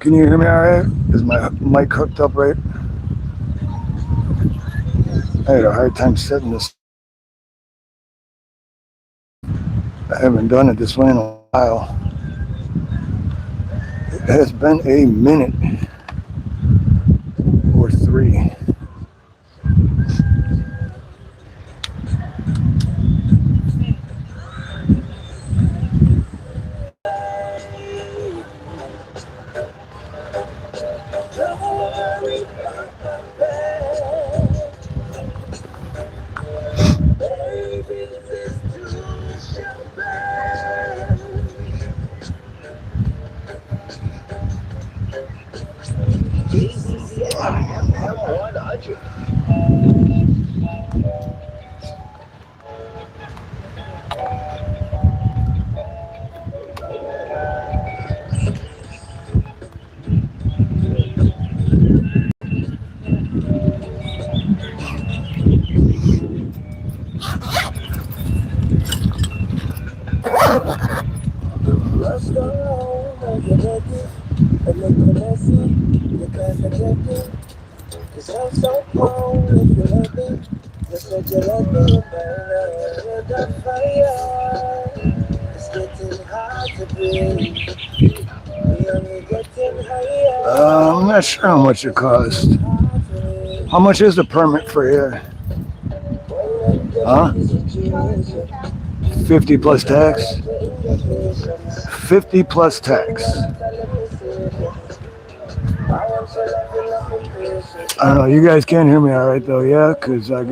Can you hear me all right? Is my mic hooked up right? I had a hard time setting this. I haven't done it this way in a while. It has been a minute or three. I'm not sure how much it cost. How much is the permit for here? Huh? 50 plus tax? 50 plus tax. I don't know, you guys can't hear me all right though, yeah? Because I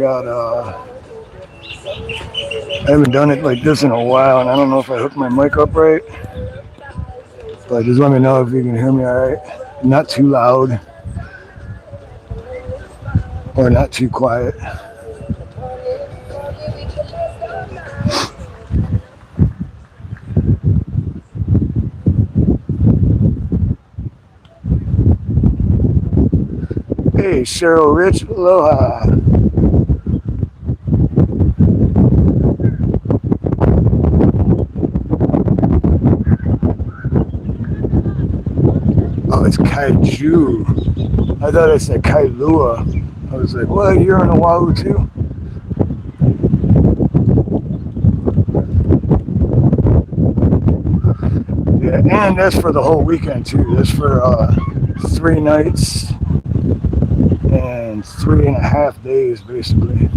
haven't done it like this in a while, and I don't know if I hooked my mic up right. But just let me know if you can hear me all right. Not too loud or not too quiet. Hey, Cheryl Rich, aloha. Oh, it's Kaiju. I thought I said Kailua. I was like, what, you're in Oahu too? Yeah, and that's for the whole weekend too. That's for 3 nights and 3.5 days basically.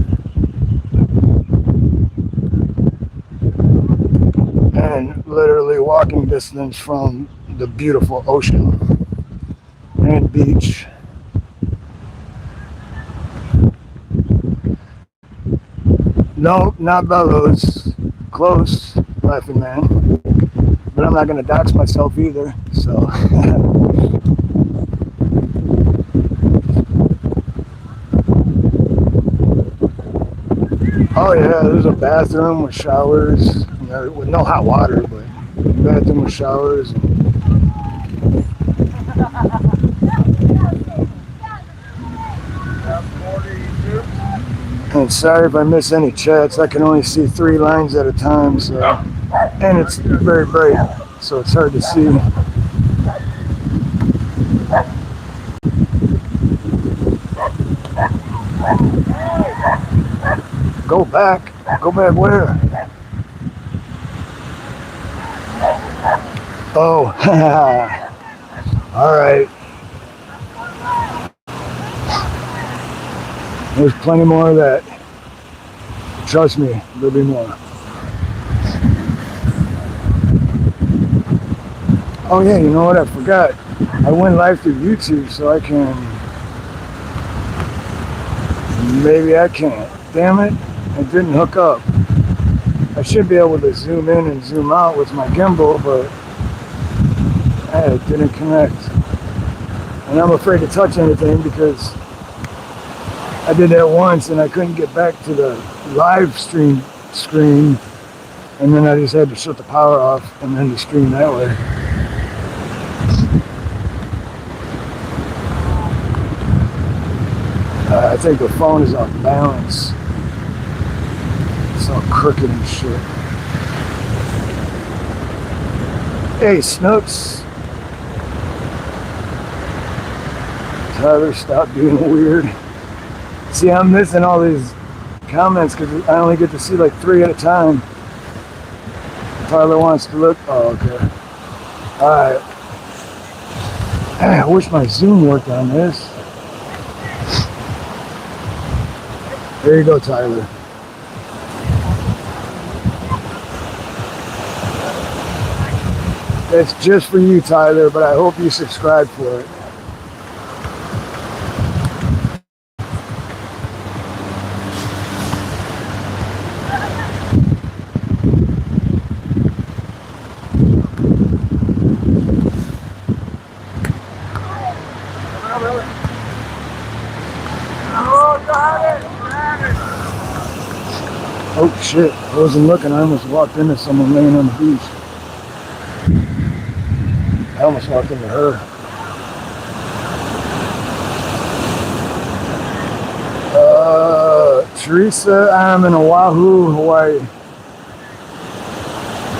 And literally walking distance from the beautiful ocean and beach. No, not Bellows. Close, Laughing Man. But I'm not going to dox myself either, so. Oh yeah, there's a bathroom with showers, with no hot water, but bathroom with showers. And sorry if I miss any chats. I can only see 3 lines at a time, so, and it's very bright, so it's hard to see. Go back. Go back where? Oh, all right. There's plenty more of that. Trust me, there'll be more. Oh yeah, you know what? I forgot. I went live through YouTube, so I can. Maybe I can't. Damn it! It didn't hook up. I should be able to zoom in and zoom out with my gimbal, but it didn't connect. And I'm afraid to touch anything because I did that once and I couldn't get back to the live stream screen, and then I just had to shut the power off and then the stream that way. I think the phone is off balance. It's all crooked and shit. Hey, Snooks. Tyler, stop being weird. See, I'm missing all these comments because I only get to see like 3 at a time. Tyler wants to look. Oh, okay. Alright. I wish my Zoom worked on this. There you go, Tyler. It's just for you, Tyler, but I hope you subscribe for it. Oh shit, I wasn't looking. I almost walked into someone laying on the beach. I almost walked into her. Teresa, I'm in Oahu, Hawaii.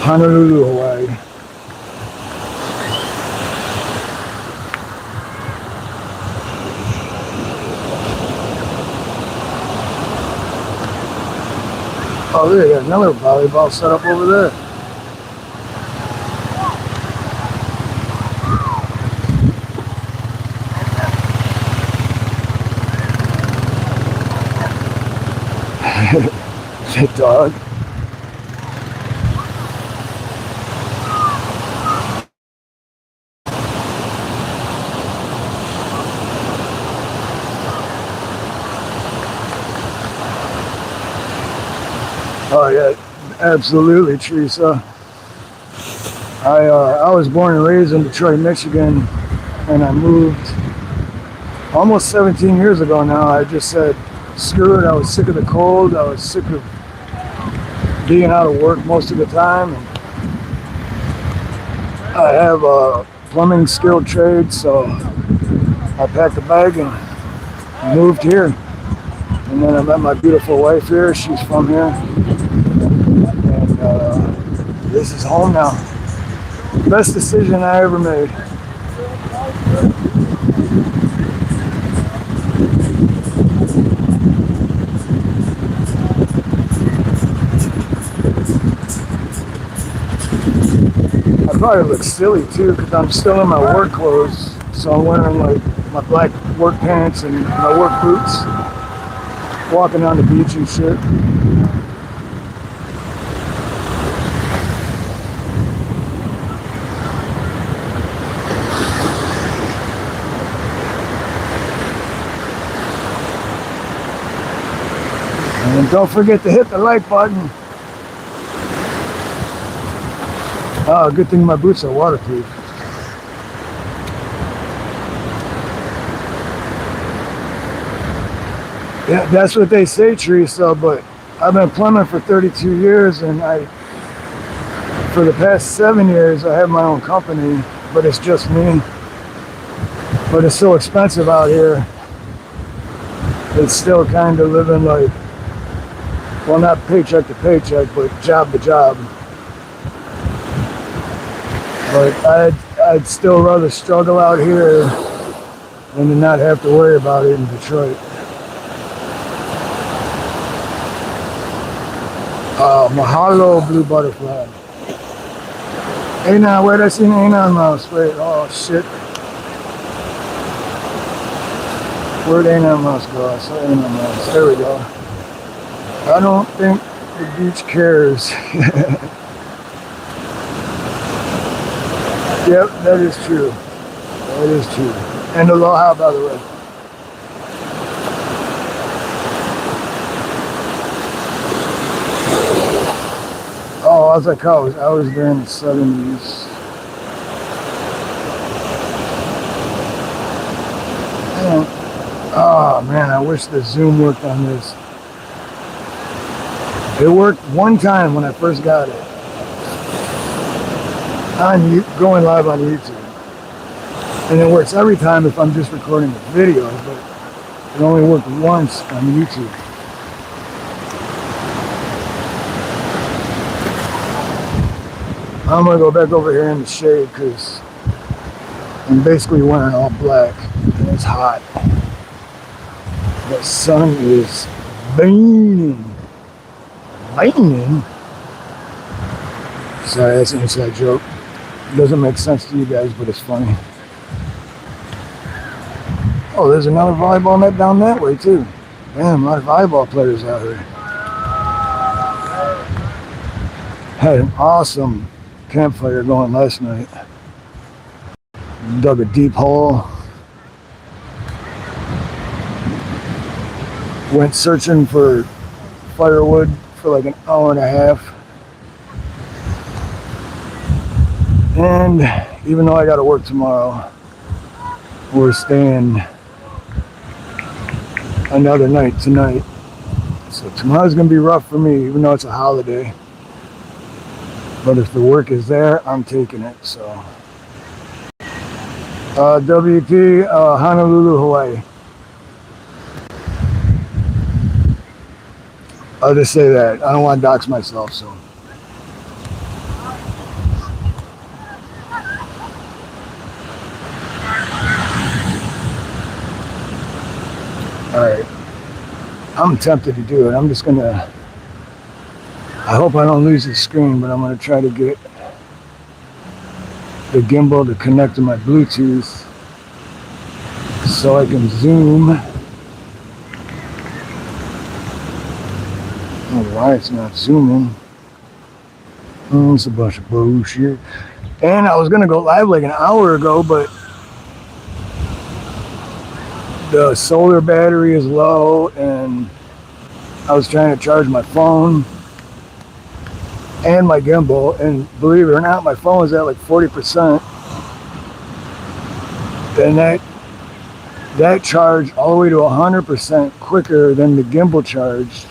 Honolulu, Hawaii. Oh, there you got another volleyball set up over there. That dog. Oh yeah, absolutely, Teresa. I was born and raised in Detroit, Michigan, and I moved almost 17 years ago now. I just said, screw it. I was sick of the cold. I was sick of being out of work most of the time. And I have a plumbing skilled trade, so I packed a bag and moved here. And then I met my beautiful wife here. She's from here. And this is home now. Best decision I ever made. I probably look silly too because I'm still in my work clothes. So I'm wearing like my black work pants and my work boots. Walking on the beach and shit. And don't forget to hit the like button. Oh, good thing my boots are waterproof. Yeah, that's what they say, Teresa, but I've been plumbing for 32 years and for the past 7 years, I have my own company, but it's just me. But it's so expensive out here. It's still kind of living like, well, not paycheck to paycheck, but job to job. But I'd still rather struggle out here than to not have to worry about it in Detroit. Mahalo blue butterfly. Anon, wait, I seen an Anon mouse. Wait, oh shit. Where'd Anon mouse go? I saw Anon mouse. There we go. I don't think the beach cares. Yep, that is true. That is true. And aloha, by the way. Oh, I was like, I was there in the 70s. And, oh man, I wish the Zoom worked on this. It worked one time when I first got it. Going live on YouTube. And it works every time if I'm just recording the video, but it only worked once on YouTube. I'm gonna go back over here in the shade because I'm basically wearing all black. it's hot. The sun is beaming. Beaming? Sorry, that's an inside joke. It doesn't make sense to you guys, but it's funny. Oh, there's another volleyball net down that way, too. Damn, a lot of volleyball players out here. Had an awesome campfire going last night. Dug a deep hole. Went searching for firewood for like an hour and a half. And even though I got to work tomorrow, we're staying another night tonight. So tomorrow's going to be rough for me, even though it's a holiday. But if the work is there, I'm taking it. So, WP, Honolulu, Hawaii. I'll just say that. I don't want to dox myself, so. Alright. I'm tempted to do it. I'm just gonna, I hope I don't lose the screen, but I'm gonna try to get the gimbal to connect to my Bluetooth so I can zoom. I don't know why it's not zooming. Oh, it's a bunch of bullshit. And I was gonna go live like an hour ago, but the solar battery is low and I was trying to charge my phone and my gimbal, and believe it or not, my phone was at like 40%. And that charged all the way to 100% quicker than the gimbal charged.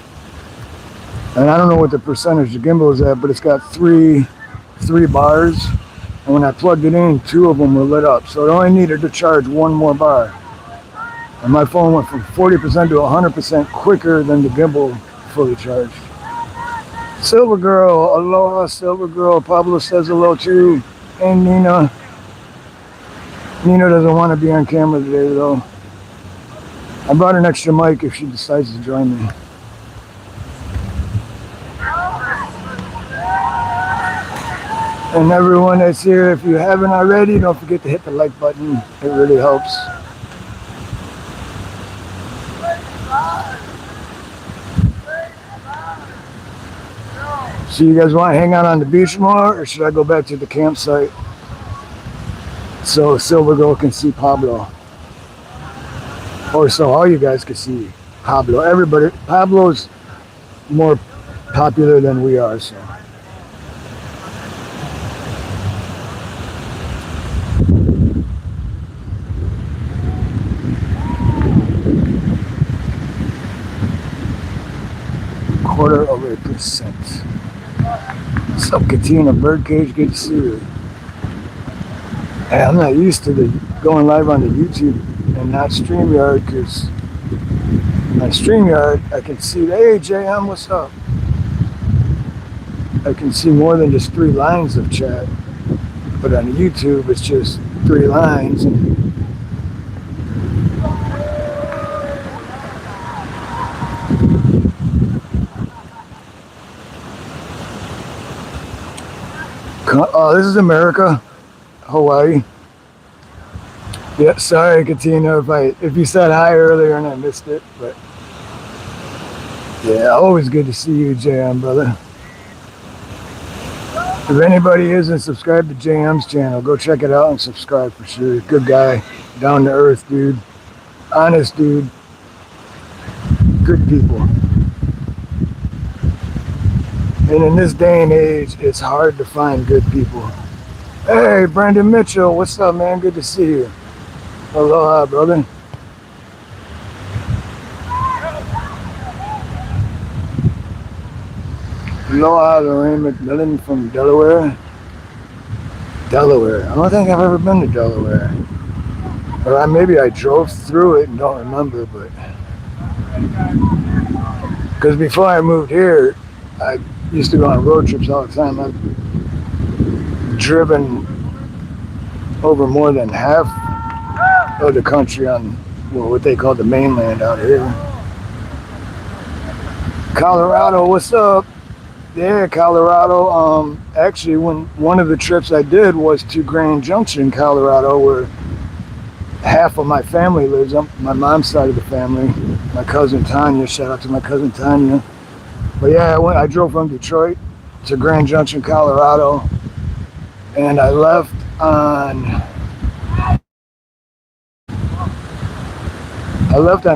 And I don't know what the percentage the gimbal is at, but it's got three bars. And when I plugged it in, 2 of them were lit up. So it only needed to charge 1 more bar. And my phone went from 40% to 100% quicker than the gimbal fully charged. Silver Girl, aloha, Silver Girl. Pablo says hello too. And Nina. Nina doesn't want to be on camera today though. I brought an extra mic if she decides to join me. And everyone that's here, if you haven't already, don't forget to hit the like button. It really helps. So you guys want to hang out on the beach more, or should I go back to the campsite so Silver Girl can see Pablo? Or so all you guys can see Pablo. Everybody, Pablo's more popular than we are, so. %. What's up, Katina? Birdcage, good to see you. Hey, I'm not used to going live on the YouTube and not StreamYard, because on StreamYard I can see, hey JM, what's up? I can see more than just 3 lines of chat, but on YouTube it's just 3 lines. And this is America, Hawaii. Yeah, sorry, Katina, if you said hi earlier and I missed it, but yeah, always good to see you, JM, brother. If anybody isn't subscribed to JM's channel, go check it out and subscribe for sure. Good guy, down to earth dude, honest dude, good people. And in this day and age, it's hard to find good people. Hey, Brandon Mitchell, what's up, man? Good to see you. Aloha, brother. Aloha, Lorraine McMillan from Delaware. Delaware. I don't think I've ever been to Delaware. Or maybe I drove through it and don't remember, but. Because before I moved here, I used to go on road trips all the time. I've driven over more than half of the country on what they call the mainland out here. Colorado, what's up? Yeah, Colorado. Actually, when one of the trips I did was to Grand Junction, Colorado, where half of my family lives. My mom's side of the family. My cousin Tanya. Shout out to my cousin Tanya. But yeah, I drove from Detroit to Grand Junction, Colorado, and I left on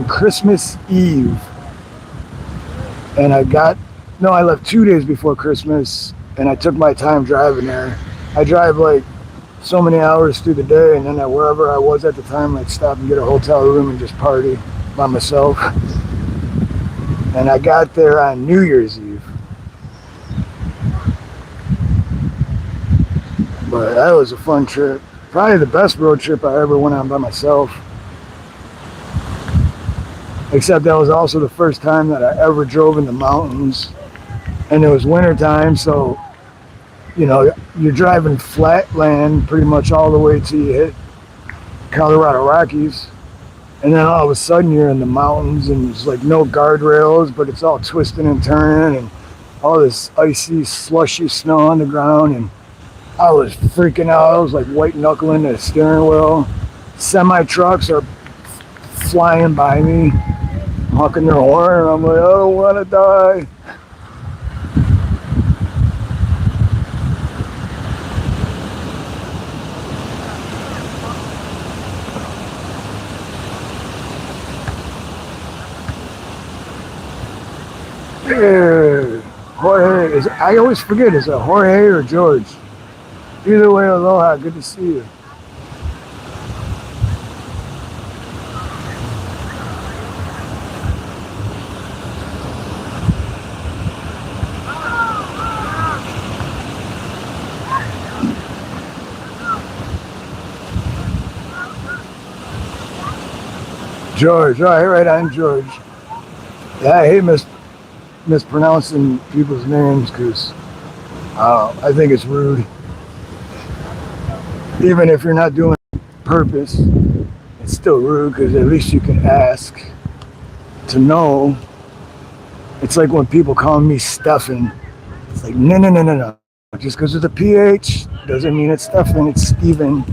Christmas Eve, and I left 2 days before Christmas, and I took my time driving there. I drive like so many hours through the day, and then wherever I was at the time, I'd stop and get a hotel room and just party by myself. And I got there on New Year's Eve. But that was a fun trip. Probably the best road trip I ever went on by myself. Except that was also the first time that I ever drove in the mountains. And it was winter time, so you're driving flat land pretty much all the way till you hit Colorado Rockies. And then all of a sudden you're in the mountains and there's like no guardrails, but it's all twisting and turning and all this icy, slushy snow on the ground. And I was freaking out. I was like white knuckling the steering wheel. Semi trucks are flying by me, honking their horn, and I'm like, I don't want to die. Yeah. Jorge, I always forget, is it Jorge or George? Either way, aloha, good to see you. George, right on, George. Yeah, I hate mispronouncing people's names because I think it's rude. Even if you're not doing it on purpose, it's still rude because at least you can ask to know. It's like when people call me Stephen. It's like, no. Just because of the PH doesn't mean it's Stephen, it's Stephen.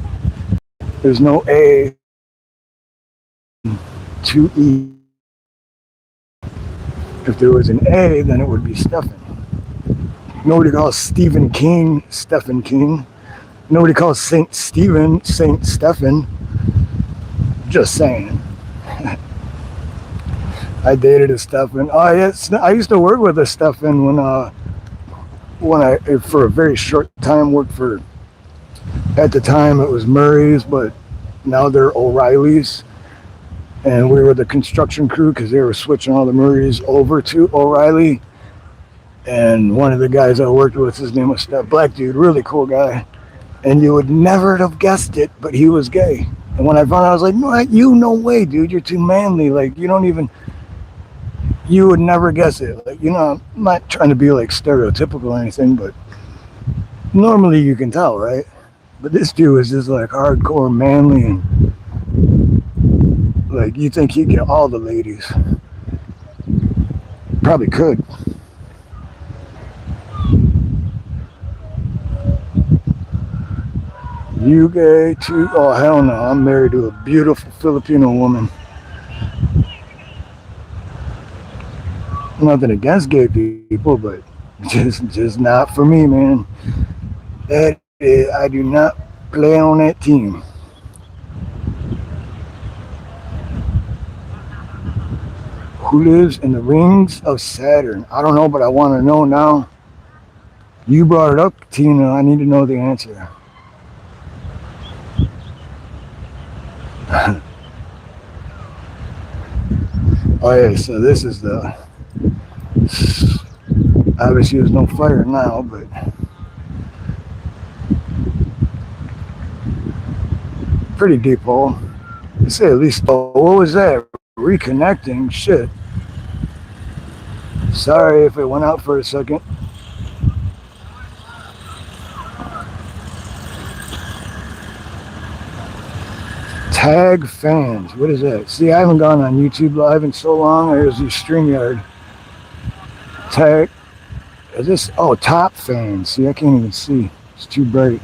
There's no A, 2E. If there was an A, then it would be Stephen. Nobody calls Stephen King Stephen King. Nobody calls Saint Stephen Saint Stephen. Just saying. I dated a Stephen. Oh yes, I used to work with a Stephen when I for a very short time worked for. At the time it was Murray's, but now they're O'Reilly's. And we were the construction crew because they were switching all the Murrays over to O'Reilly. And one of the guys I worked with, his name was Steph, black dude, really cool guy. And you would never have guessed it, but he was gay. And when I found out, I was like, no way, dude, you're too manly. Like, you would never guess it. Like, I'm not trying to be like stereotypical or anything, but normally you can tell, right? But this dude was just like hardcore manly and like, you think he'd get all the ladies. Probably could. You gay too? Oh, hell no. I'm married to a beautiful Filipino woman. Nothing against gay people, but just not for me, man. I do not play on that team. Who lives in the rings of Saturn? I don't know, but I want to know now. You brought it up, Tina. I need to know the answer. Oh yeah, so this is obviously there's no fire now, but pretty deep hole. Let's say at least, what was that? Reconnecting, shit. Sorry if it went out for a second. Tag fans. What is that? See, I haven't gone on YouTube Live in so long. There's the StreamYard. Tag. Is this? Oh, top fans. See, I can't even see. It's too bright.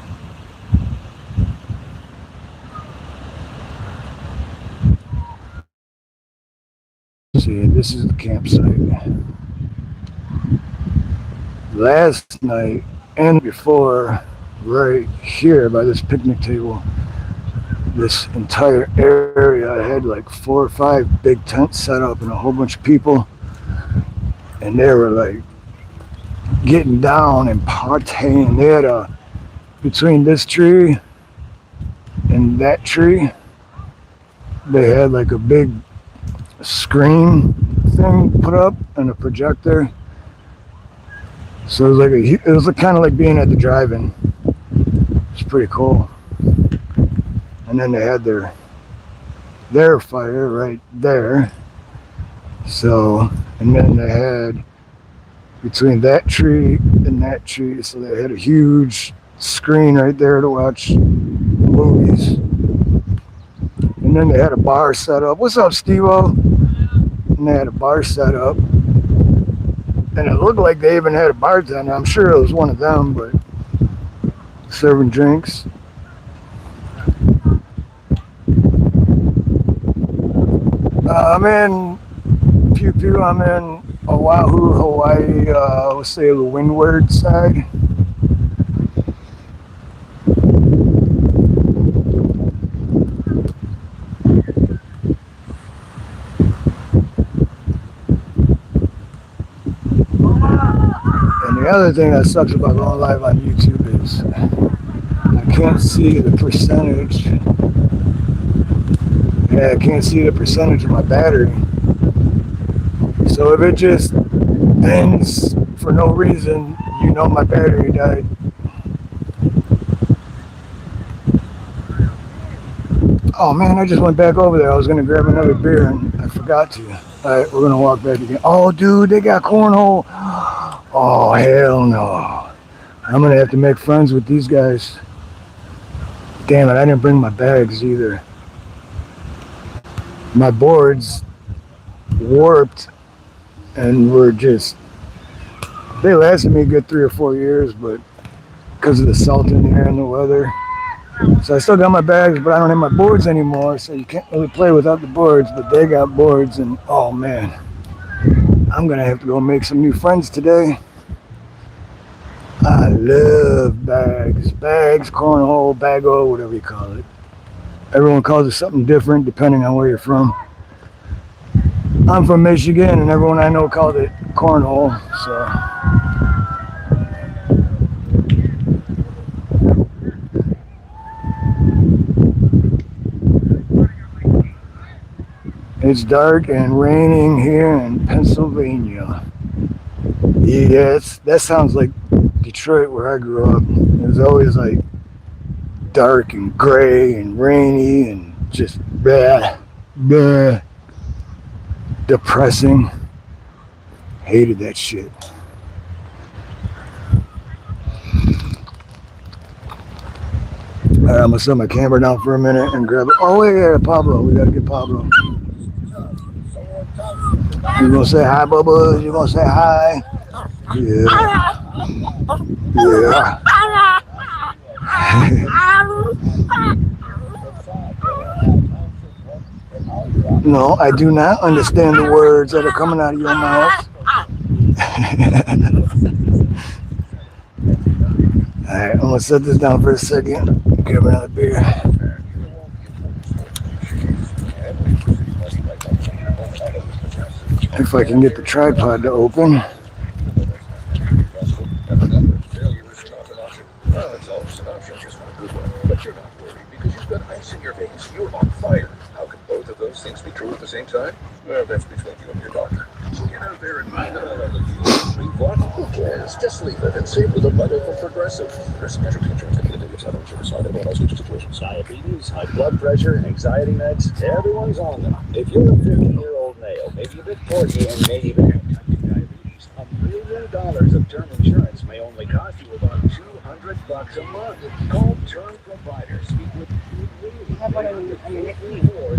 See, this is the campsite. Last night and before, right here by this picnic table, this entire area, I had like 4 or 5 big tents set up and a whole bunch of people, and they were like getting down and partying. They had between this tree and that tree, they had like a big screen thing put up and a projector. So it was kind of like being at the drive-in. It's pretty cool. And then they had their fire right there. So, and then they had between that tree and that tree, so they had a huge screen right there to watch movies. And then they had a bar set up. What's up, Steve-O? And they had a bar set up. And it looked like they even had a bartender. I'm sure it was one of them, but serving drinks. I'm in Pew Pew. I'm in Oahu, Hawaii. Let's say the windward side. The other thing that sucks about going live on YouTube is I can't see the percentage. Yeah, I can't see the percentage of my battery. So if it just ends for no reason, you know my battery died. Oh man, I just went back over there. I was gonna grab another beer and I forgot to. Alright, we're gonna walk back again. Oh dude, they got cornhole. Oh, hell no. I'm going to have to make friends with these guys. Damn it, I didn't bring my bags either. My boards warped and were just... They lasted me a good 3 or 4 years, but because of the salt in the air and the weather. So I still got my bags, but I don't have my boards anymore, so you can't really play without the boards, but they got boards, and oh man. I'm going to have to go make some new friends today. I love bags. Bags, cornhole, bago, whatever you call it. Everyone calls it something different depending on where you're from. I'm from Michigan and everyone I know called it cornhole, so. It's dark and raining here in Pennsylvania. Yes, that sounds like Detroit where I grew up. It was always like dark and gray and rainy and just depressing. Hated that shit. Alright, I'm gonna set my camera down for a minute and grab it. Oh wait, yeah, Pablo. We gotta get Pablo. You gonna say hi, Bubba? You gonna say hi? Yeah. Yeah. No, I do not understand the words that are coming out of your mouth. Alright, I'm gonna set this down for a second. Grab another beer. If I can get the tripod to open. But you're not worried because you've got ice in your veins. You're on fire. How can both of those things be true at the same time? Well, that's between you and your doctor. So get out there and find out what? Yes, just leave it and save with a bundle from Progressive. Progressive Measure insurance and individuals have insurance on their own situations. Diabetes, high blood pressure, anxiety meds, everyone's on them. If you're a 50-year-old male, maybe a bit porky and maybe type 2 diabetes, $1 million of term insurance may only cost you about $200 $100 a month. Call Term Provider. Speak with Venmo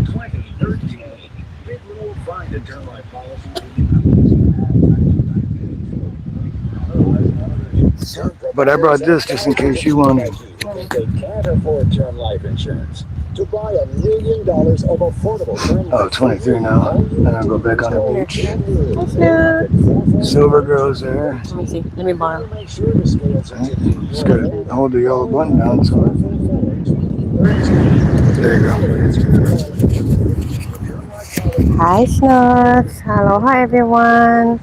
2013. Venmo will find a term life policy. But I brought this just in case you wanted. They can't afford term life insurance. To buy $1 million of affordable term Oh, life. 23 now. Then I'll go back on the beach. Silver girl's there. Let me see. Let me borrow. Just gotta hold the yellow button down so there you go. Hi, Snooks. Aloha, everyone.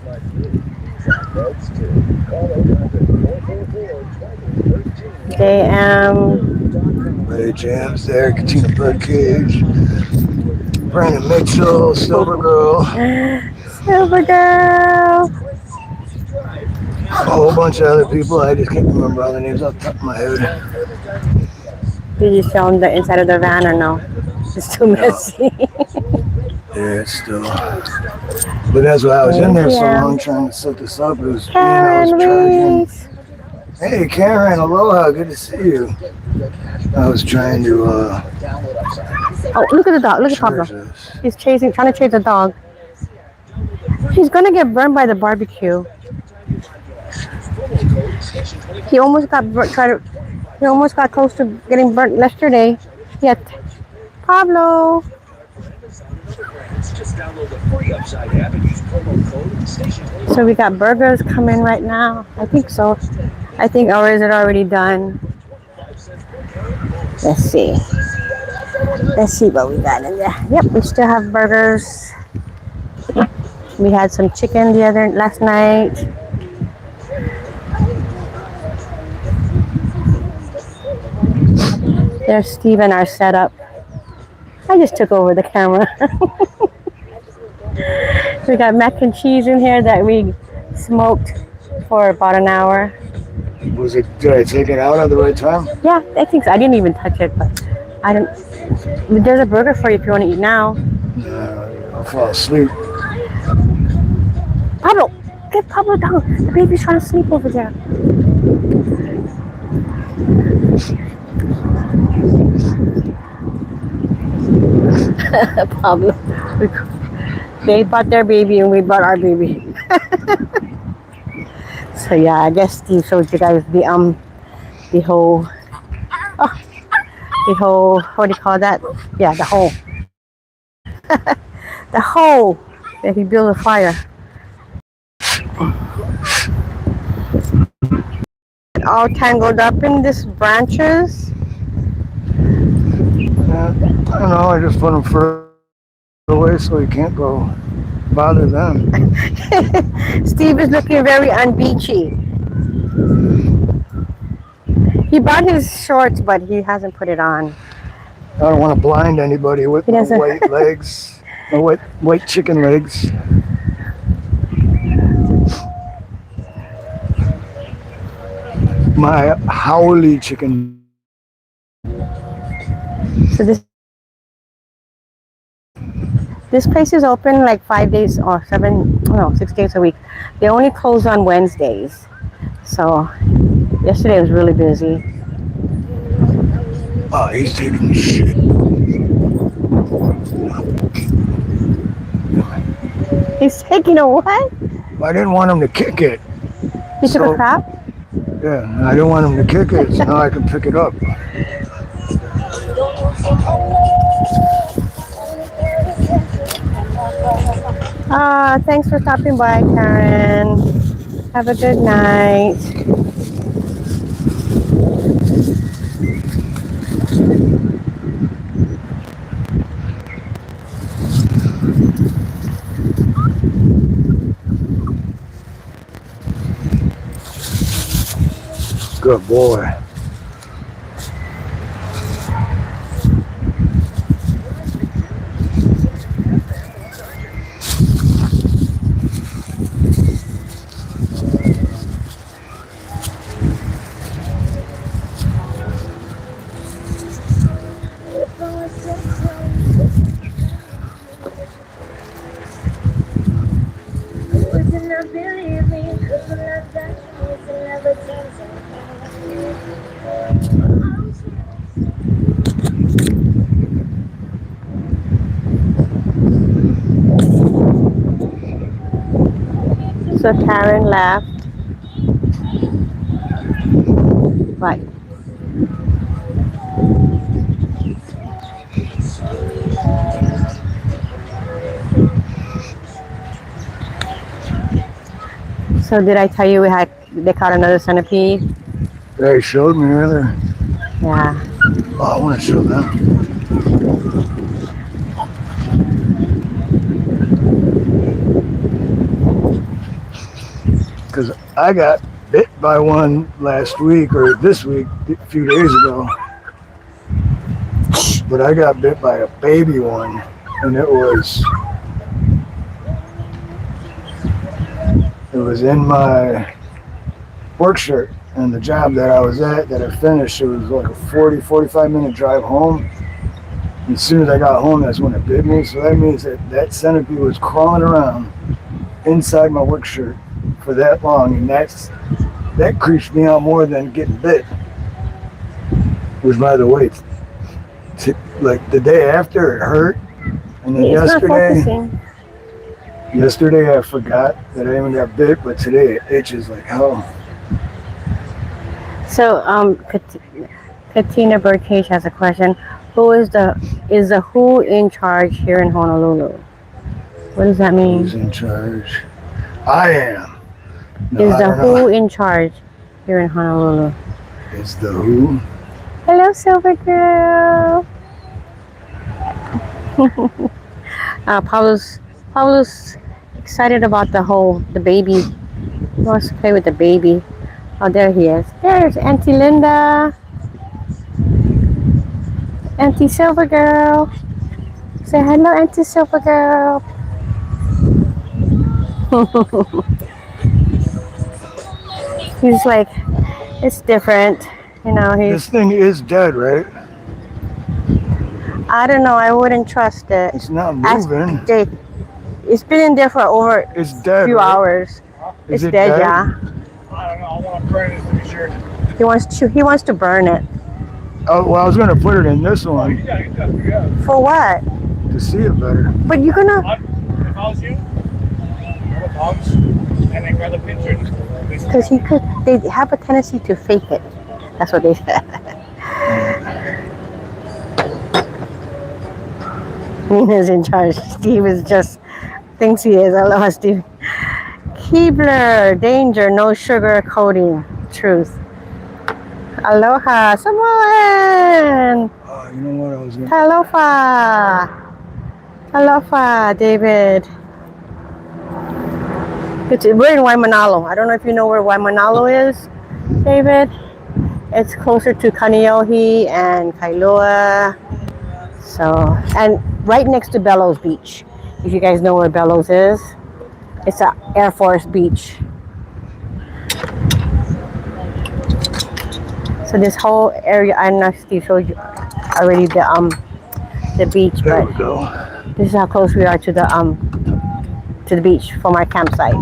Ray Jam's there, Katina Birdcage, Brandon Mitchell, Silver Girl, Silver Girl. a whole bunch of other people. I just can't remember all the names off the top of my head. Did you show them the inside of the van or no? It's too messy. Yeah, it's still. But that's why I was in there so long trying to set this up. It was Karen, I was charging. Hey, Karen, aloha, good to see you. I was trying to. Oh, look at the dog. Look at Pablo. He's trying to chase the dog. He's gonna get burned by the barbecue. He almost got close to getting burnt yesterday. Yet, Pablo. So we got burgers coming right now. I think so. I think, or is it already done? Let's see. Let's see what we got in there. Yep, we still have burgers. We had some chicken last night. There's Steve and our setup. I just took over the camera. We got mac and cheese in here that we smoked for about an hour. Did I take it out at the right time? Yeah, I think so. I didn't even touch it, but I don't. There's a burger for you if you want to eat now. I'll fall asleep. Pablo, get Pablo down. The baby's trying to sleep over there. Pablo. They bought their baby and we bought our baby. So yeah, I guess Steve showed you guys the whole what do you call that? Yeah, the hole. The hole that he built a fire. All tangled up in these branches. I don't know, I just put them further away so he can't go bother them. Steve is looking very unbeachy. He bought his shorts, but he hasn't put it on. I don't want to blind anybody with my white legs, my white chicken legs. My howly chicken. So this place is open like 5 days or 6 days a week. They only close on Wednesdays. So yesterday was really busy. Oh, he's taking shit. He's taking a what? I didn't want him to kick it. He took a crap? Yeah, I didn't want him to kick it, so now I can pick it up. Thanks for stopping by, Karen. Have a good night. Good boy. So Karen left. Right. So did I tell you they caught another centipede? They showed me earlier. Yeah. Oh, I want to show them. Because I got bit by one last week or this week, a few days ago. But I got bit by a baby one, and it was in my work shirt. And the job that I was at, that I finished, it was like a 45 minute drive home. And as soon as I got home, that's when it bit me. So that means that centipede was crawling around inside my work shirt for that long, and that creeps me out more than getting bit. Was, by the way, like the day after it hurt, and then yesterday I forgot that I even got bit, but today it itches like hell. So Katina Birdcage has a question. Who is the who in charge here in Honolulu? What does that mean? Who's in charge? I am. No, Is the who in charge here in Honolulu? Is the who? Hello, Silver Girl. Pablo's excited about the baby. He wants to play with the baby. Oh, there he is. There's Auntie Linda. Auntie Silver Girl. Say hello, Auntie Silver Girl. He's like, it's different. You know, This thing is dead, right? I don't know. I wouldn't trust it. It's not moving. It's been in there for over It's dead, a few hours. Is it's it dead, dead? yeah. I don't know. I want to burn it to be sure. He wants to burn it. Oh, well, I was gonna put it in this one For what? to see it better. But you're gonna. If I was you, grab a box and then grab the pincher. Because they have a tendency to fake it. That's what they said. Nina's in charge. Steve is just thinks he is. I love how Steve. Keebler, danger, no sugar coating. Truth. Aloha, Samoan. You know what I was gonna. Aloha. Aloha, David. We're in Waimanalo. I don't know if you know where Waimanalo is, David. It's closer to Kaneohe and Kailua. So, and right next to Bellows Beach. If you guys know where Bellows is, it's an Air Force beach. So this whole area, I don't know if Steve showed you already the beach, There but we go. this is how close we are to the beach from our campsite.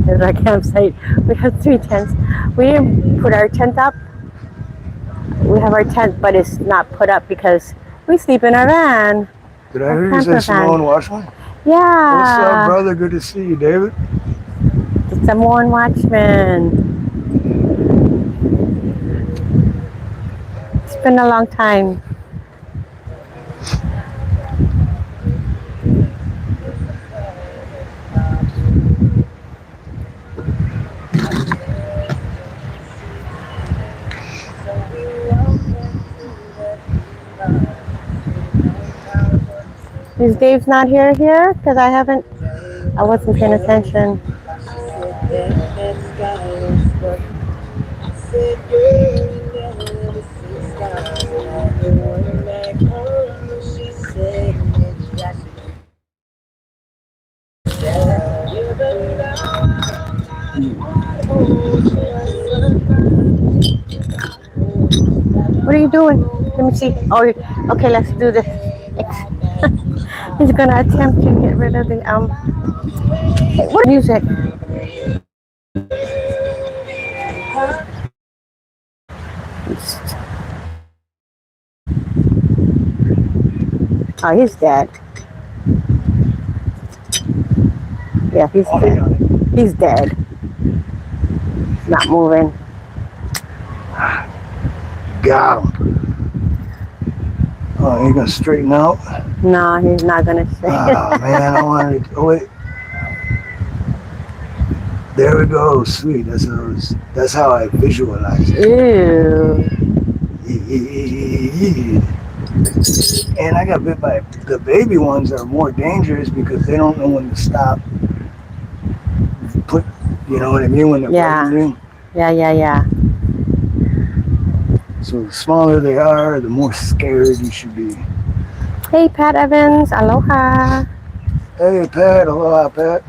There's our campsite. We have 3 tents. We didn't put our tent up. We have our tent, but it's not put up because we sleep in our van. Did I hear you say Samoan Watchman? Yeah. What's up, brother? Good to see you, David. The Samoan Watchman. It's been a long time. Is Dave's not here? Because I wasn't paying attention. What are you doing? Let me see. Oh, okay, let's do this. He's gonna attempt to get rid of the hey, what music? Oh, he's dead. Yeah, he's dead. Not moving. Got him. Oh, he gonna straighten out? No, he's not gonna stay. Oh man, I wanted to. Oh wait. There we go. Sweet. That's how I visualize it. Ew. And I got bit by the baby ones are more dangerous because they don't know when to stop. You know what I mean? When they're biting you. Yeah. So the smaller they are, the more scared you should be. Hey, Pat Evans. Aloha. Hey, Pat. Aloha, Pat.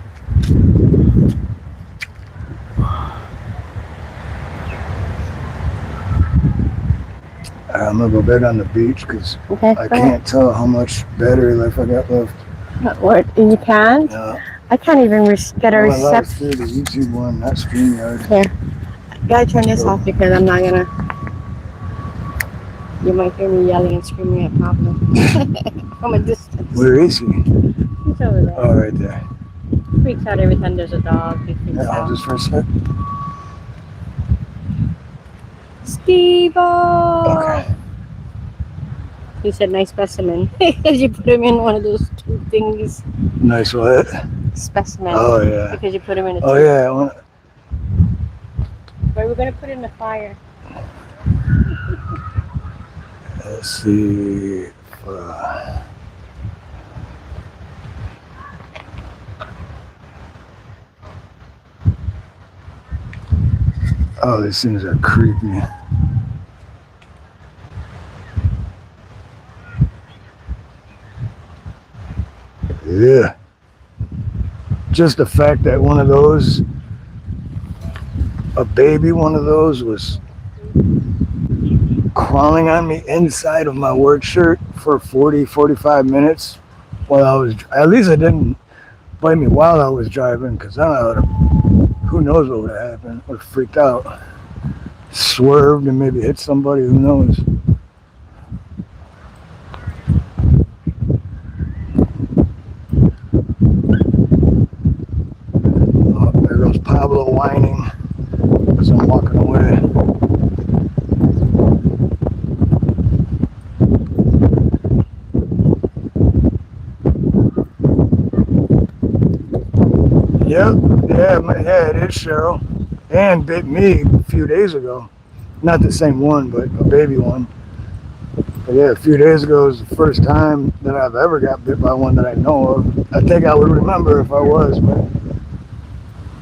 I'm gonna go back on the beach because I can't tell how much battery life I got left. What? You can't? No. I can't even get a reception. The YouTube one, not StreamYard. Here. Gotta turn this off because I'm not gonna. You might hear me yelling and screaming at Pablo from a distance. Where is he? He's over there. Oh, right there. He freaks out every time there's a dog. He freaks out. Just for a sec. Steve-O! Okay. He said, nice specimen. Because you put him in one of those two things. Nice what? Specimen. Oh, yeah. Because you put him in a Oh, tube. yeah. But we're going to put it in the fire. Let's see. Oh, these things are creepy. Yeah. Just the fact that one of those, a baby one of those, was crawling on me inside of my work shirt for 45 minutes while I was, at least it didn't bite me while I was driving, because I don't know, who knows what would have happened. I would have freaked out. Swerved and maybe hit somebody, who knows. Oh, there goes Pablo whining as I'm walking away. Yep, yeah, it is Cheryl. And bit me a few days ago. Not the same one, but a baby one. But yeah, a few days ago was the first time that I've ever got bit by one that I know of. I think I would remember if I was,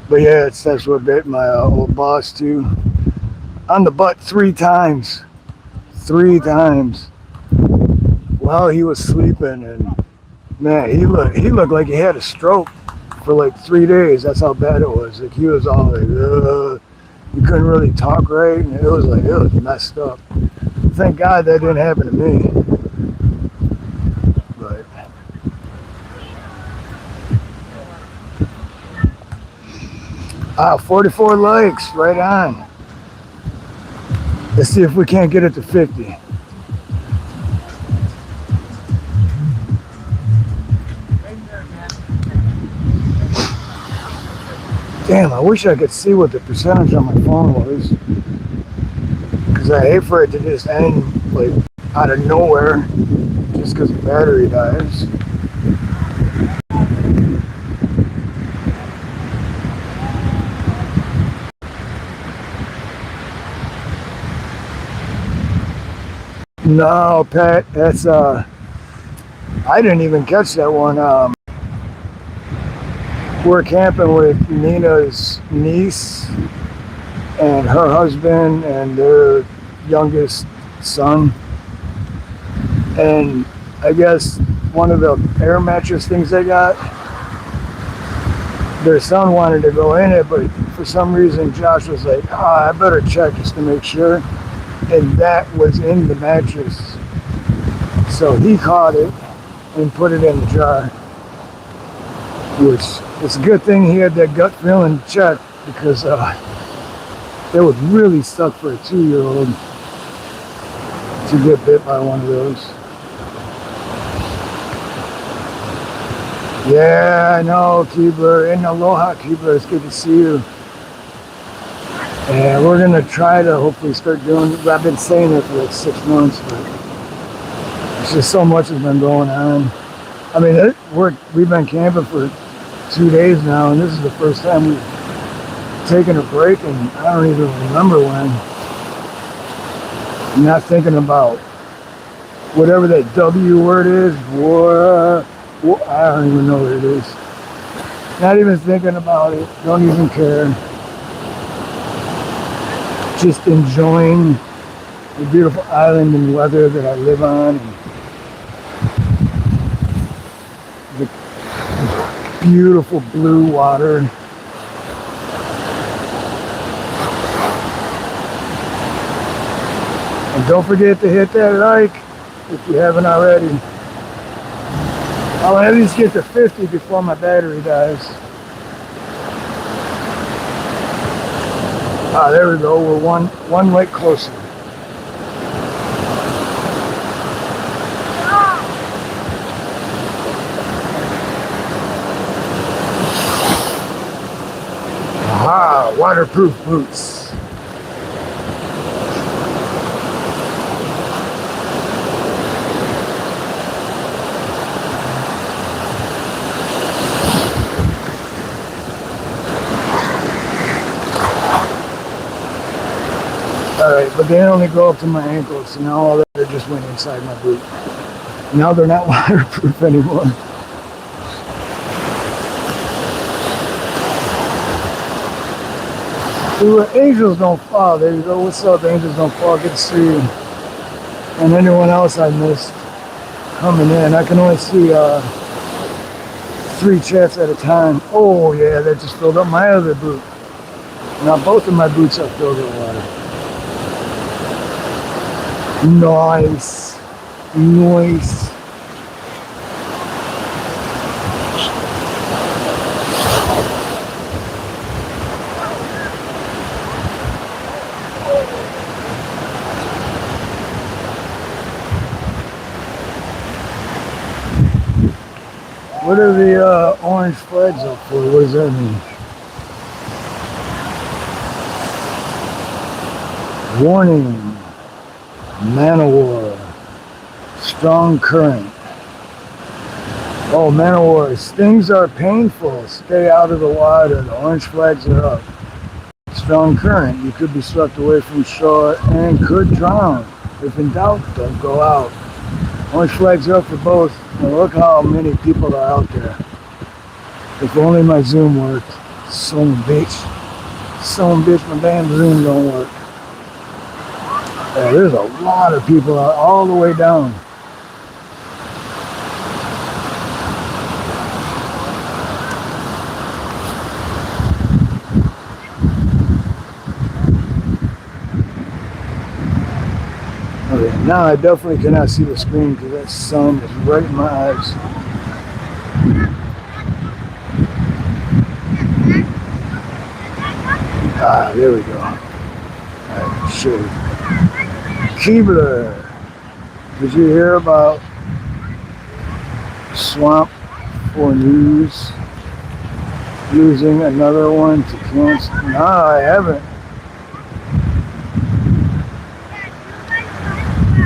but yeah, that's what bit my old boss too. On the butt 3 times. 3 times. While he was sleeping, and man, he looked like he had a stroke for like 3 days. That's how bad it was. Like he was all like, he couldn't really talk right, and it was messed up. Thank God that didn't happen to me. But 44 likes, right on. Let's see if we can't get it to 50. Damn, I wish I could see what the percentage on my phone was. Because I hate for it to just end like out of nowhere just because the battery dies. No, Pat, that's I didn't even catch that one. We're camping with Nina's niece and her husband and their youngest son. And I guess one of the air mattress things they got, their son wanted to go in it, but for some reason Josh was like, I better check just to make sure. And that was in the mattress. So he caught it and put it in the jar. Which, it's a good thing he had that gut feeling check, because it would really suck for a 2-year-old to get bit by one of those. Yeah, I know, Keebler. And aloha, Keebler. It's good to see you. And we're going to try to hopefully start doing, I've been saying it for like 6 months, but it's just so much has been going on. I mean, we've been camping for 2 days now, and this is the first time we've taken a break, and I don't even remember when. I'm not thinking about whatever that W word is. I don't even know what it is. Not even thinking about it. Don't even care. Just enjoying the beautiful island and weather that I live on. And the beautiful blue water. And don't forget to hit that like if you haven't already. I'll at least get to 50 before my battery dies. Ah, there we go. We're one light closer. Aha, waterproof boots. Alright, but they only go up to my ankles, so now all that just went inside my boot. Now they're not waterproof anymore. Angels Don't Fall. There you go. What's up, Angels Don't Fall? Good to see you. And anyone else I missed coming in. I can only see 3 chats at a time. Oh yeah, that just filled up my other boot. Now both of my boots are filled with water. Nice. Nice. What are the orange flags up for? What does that mean? Warning. Man of war. Strong current. Oh, man of war. Stings are painful. Stay out of the water. The orange flags are up. Strong current. You could be swept away from shore and could drown. If in doubt, don't go out. Orange flags are up for both. And look how many people are out there. If only my Zoom worked. Son of a bitch. Son of a bitch, my damn Zoom don't work. Yeah, there's a lot of people out all the way down. Okay, now I definitely cannot see the screen because that sun is right in my eyes. Ah, there we go. Alright, shade. Keebler, did you hear about Swamp for News using another one to cancel? No, I haven't.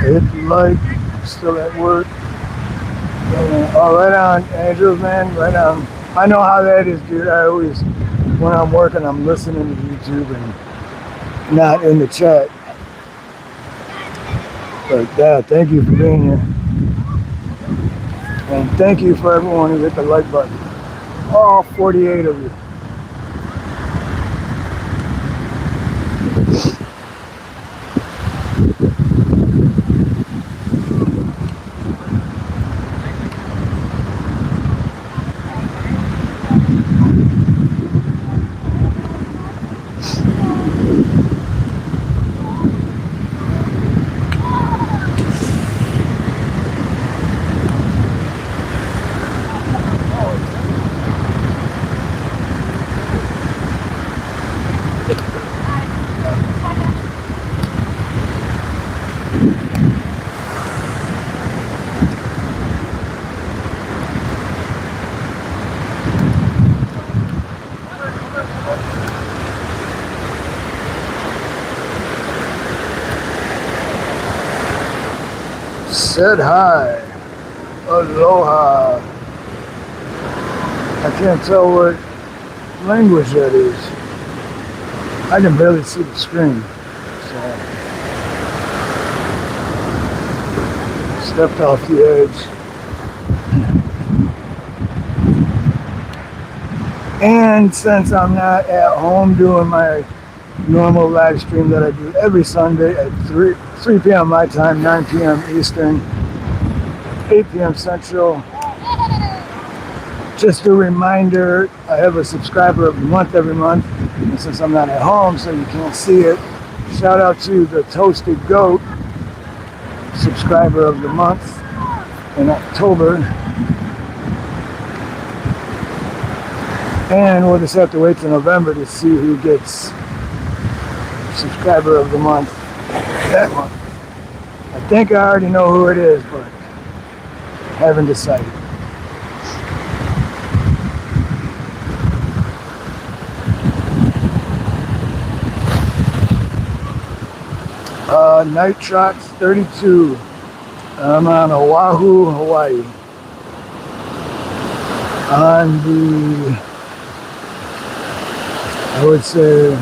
Hit like, still at work. Oh, right on, Angels, man, right on. I know how that is, dude. I always, when I'm working, I'm listening to YouTube and not in the chat. But yeah, thank you for being here. And thank you for everyone who hit the like button. All 48 of you. Said hi. Aloha. I can't tell what language that is. I can barely see the screen. So stepped off the edge. And since I'm not at home doing my normal live stream that I do every Sunday at 3 p.m. my time, 9 p.m. Eastern, 8 p.m. Central. Just a reminder, I have a subscriber of the month every month. And since I'm not at home, so you can't see it, shout out to the Toasted Goat, subscriber of the month in October. And we'll just have to wait till November to see who gets subscriber of the month that month. I think I already know who it is, but haven't decided. Night Trots 32. I'm on Oahu, Hawaii. On the, I would say,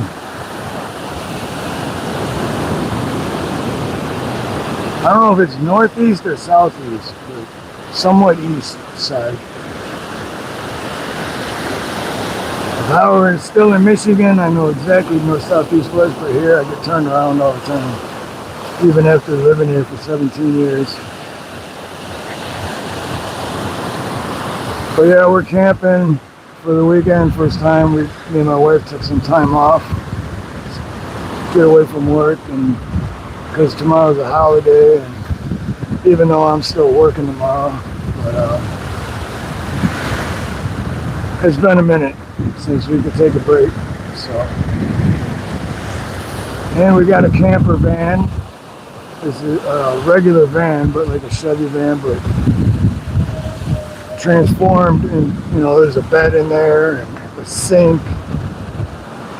I don't know if it's northeast or southeast, but somewhat east side. If I were still in Michigan, I know exactly where southeast was, but here I get turned around all the time, even after living here for 17 years. But yeah, we're camping for the weekend. First time me and my wife took some time off, get away from work, and because tomorrow's a holiday, and even though I'm still working tomorrow, but it's been a minute since we could take a break. So, and we got a camper van. It's a regular van, but like a Chevy van, but transformed, and there's a bed in there and a sink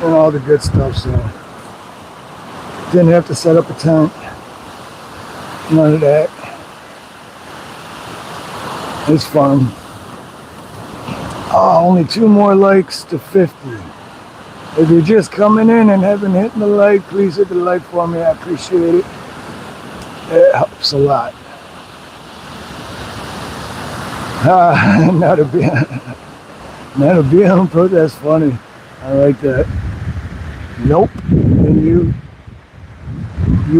and all the good stuff. So didn't have to set up a tent, none of that. It's fun. Oh, only 2 more likes to 50. If you're just coming in and haven't hit the like, please hit the like for me. I appreciate it. It helps a lot. Not a BLM protest. Funny. I like that. Nope. And you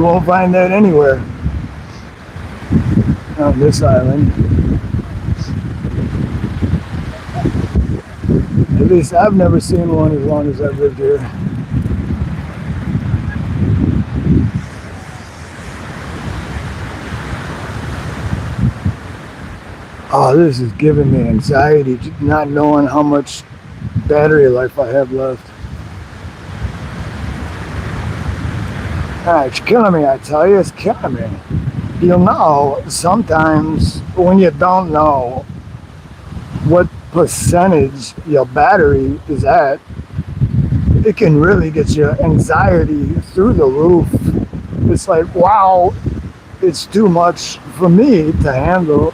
won't find that anywhere on this island. At least I've never seen one as long as I've lived here. Oh, this is giving me anxiety, not knowing how much battery life I have left. It's killing me, I tell you, it's killing me. You'll know sometimes when you don't know what percentage your battery is at, it can really get your anxiety through the roof. It's like, wow, it's too much for me to handle.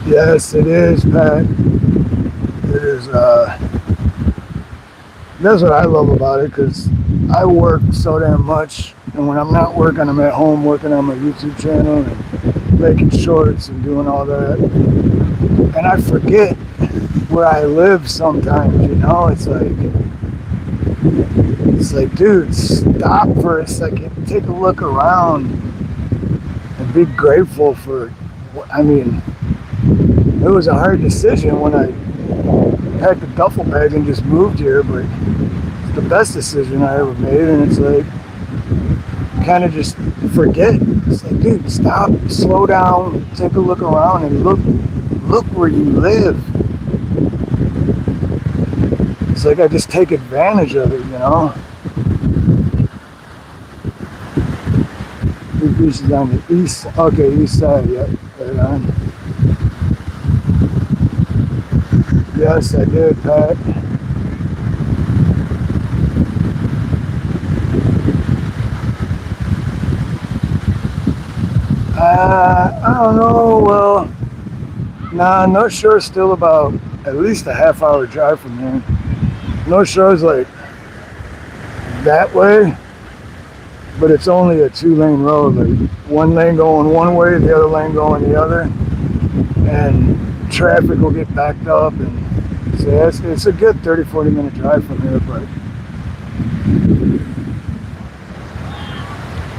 Yes, it is, Pat. It is, that's what I love about it, because I work so damn much, and when I'm not working, I'm at home working on my YouTube channel and making shorts and doing all that. And I forget where I live sometimes, It's like, dude, stop for a second, take a look around, and be grateful for, it was a hard decision when I packed a duffel bag and just moved here, but it's the best decision I ever made. And it's like, kind of just forget. It's like, dude, stop, slow down, take a look around, and look where you live. It's like I just take advantage of it, The beach is on the east side, yeah. right on. Yes, I did, Pat. I don't know. Well, nah, North Shore is still about at least a half-hour drive from here. North Shore is like that way, but it's only a two-lane road. Like one lane going one way, the other lane going the other, and traffic will get backed up. And so it's a good 30-40 minute drive from here,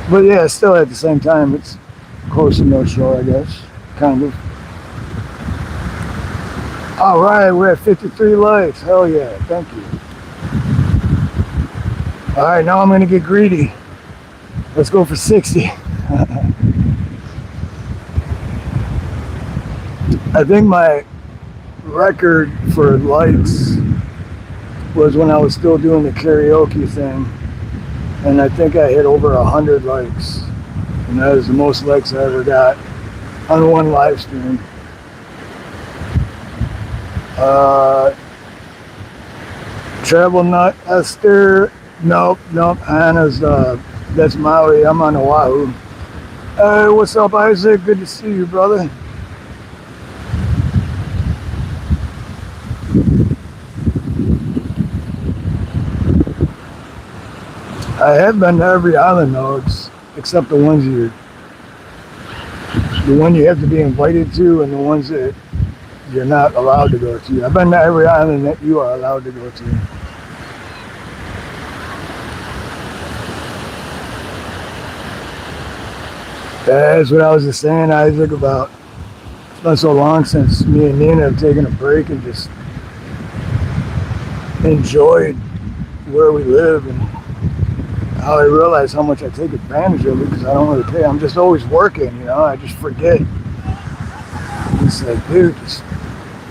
but yeah, still at the same time, it's close to North Shore, I guess, kind of. All right, we're at 53 likes. Hell yeah, thank you. All right, now I'm gonna get greedy. Let's go for 60. I think my record for likes was when I was still doing the karaoke thing, and I think I hit over 100 likes, and that is the most likes I ever got on one live stream. Travel Nut Esther, nope, Hannah's, that's Maui, I'm on Oahu. Hey, what's up, Isaac? Good to see you, brother. I have been to every island though, except the ones the one you have to be invited to, and the ones that you're not allowed to go to. I've been to every island that you are allowed to go to. That's what I was just saying, Isaac, about it's been so long since me and Nina have taken a break and just enjoyed where we live, and how I realize how much I take advantage of it because I don't really pay. I'm just always working, I just forget. It's like, dude, just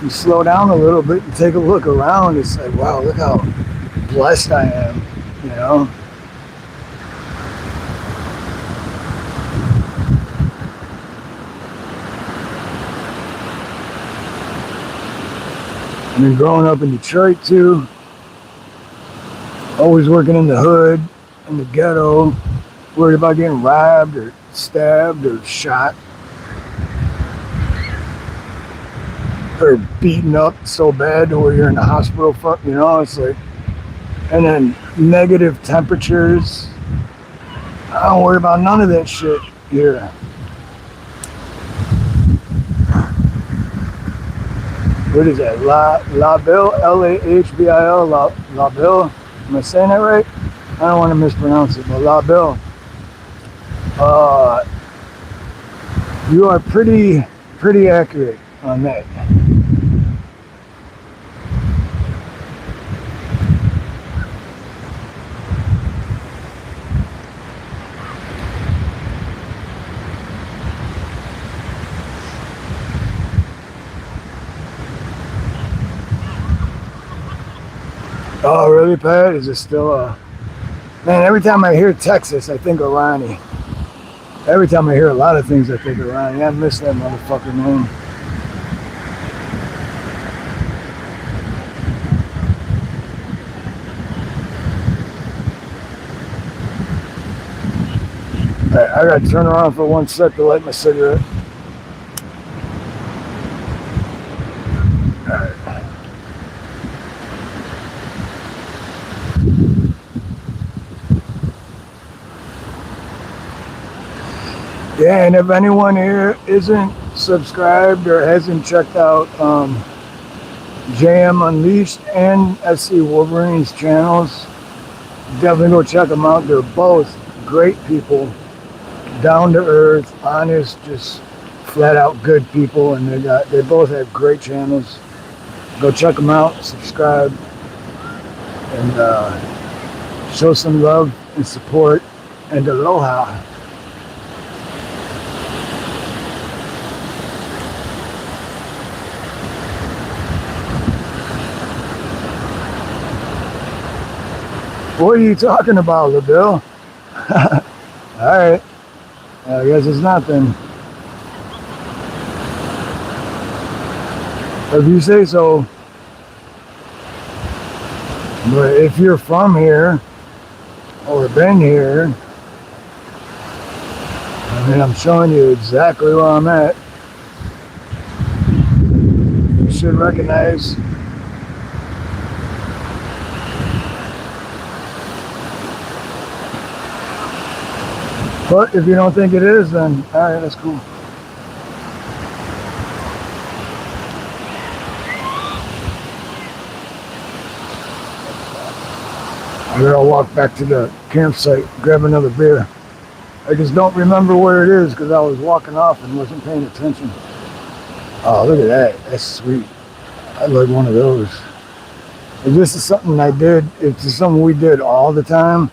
you slow down a little bit and take a look around. It's like, wow, look how blessed I am. And then growing up in Detroit too, always working in the hood, in the ghetto, worried about getting robbed or stabbed or shot or beaten up so bad to where you're in the hospital. It's like, and then negative temperatures. I don't worry about none of that shit here. What is that? La Bill, Lahbil, La Bill. Am I saying that right? I don't want to mispronounce it, but La Bill. You are pretty accurate on that. Oh, really, Pat? Is it still Man, every time I hear Texas, I think of Ronnie. Every time I hear a lot of things, I think of Ronnie. I miss that motherfucker, man. Alright, I gotta turn around for 1 sec to light my cigarette. Alright. Yeah, and if anyone here isn't subscribed or hasn't checked out JM Unleashed and SC Wolverine's channels, definitely go check them out. They're both great people, down to earth, honest, just flat out good people, and they both have great channels. Go check them out, subscribe, and show some love and support, and aloha. What are you talking about, LaBill? Alright. I guess it's not then. If you say so. But if you're from here or been here, I mean, I'm showing you exactly where I'm at. You should recognize. But if you don't think it is, then alright, that's cool. I gotta walk back to the campsite, grab another beer. I just don't remember where it is because I was walking off and wasn't paying attention. Oh, look at that. That's sweet. I'd like one of those. If this is something I did, if this is something we did all the time,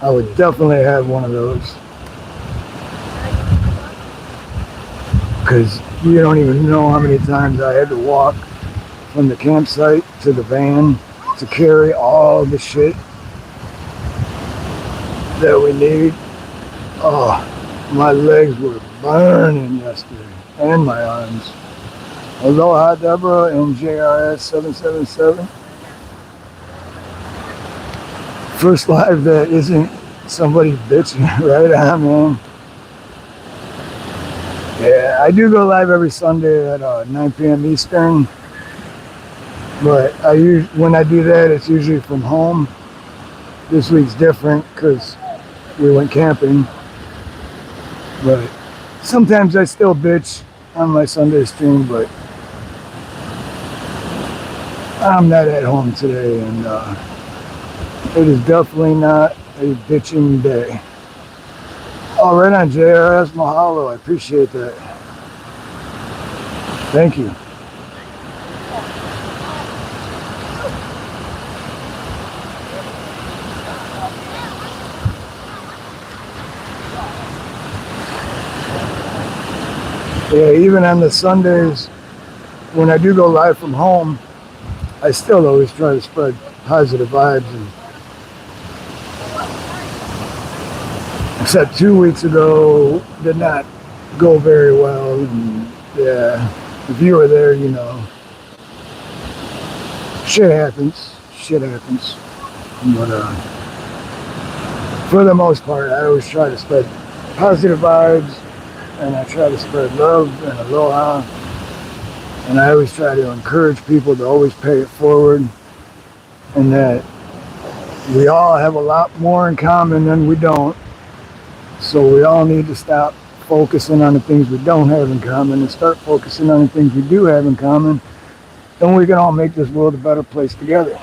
I would definitely have one of those. Because you don't even know how many times I had to walk from the campsite to the van to carry all the shit that we need. Oh, my legs were burning yesterday, and my arms. Aloha, Deborah, and JRS 777. First live that isn't somebody bitching. Right on, man. Yeah, I do go live every Sunday at 9 p.m. Eastern. But when I do that, it's usually from home. This week's different because we went camping. But sometimes I still bitch on my Sunday stream, but I'm not at home today, and it is definitely not a bitching day. Oh, right on, JRS. Mahalo. I appreciate that. Thank you. Yeah, even on the Sundays, when I do go live from home, I still always try to spread positive vibes. Except 2 weeks ago, did not go very well. And yeah, if you were there, you know, shit happens. Shit happens. But for the most part, I always try to spread positive vibes, and I try to spread love and aloha. And I always try to encourage people to always pay it forward, and that we all have a lot more in common than we don't. So we all need to stop focusing on the things we don't have in common and start focusing on the things we do have in common. Then we can all make this world a better place together.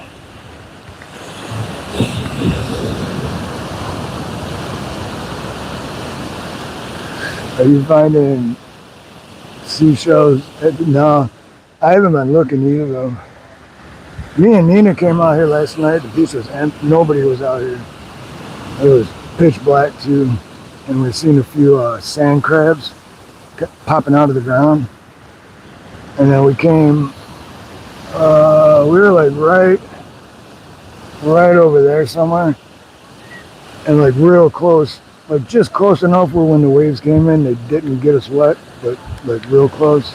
Are you finding seashells? No, I haven't been looking either though. Me and Nina came out here last night. The beach was empty. Nobody was out here. It was pitch black too. And we've seen a few sand crabs popping out of the ground. And then we came, we were like right over there somewhere. And like real close, like just close enough where when the waves came in, they didn't get us wet, but like real close.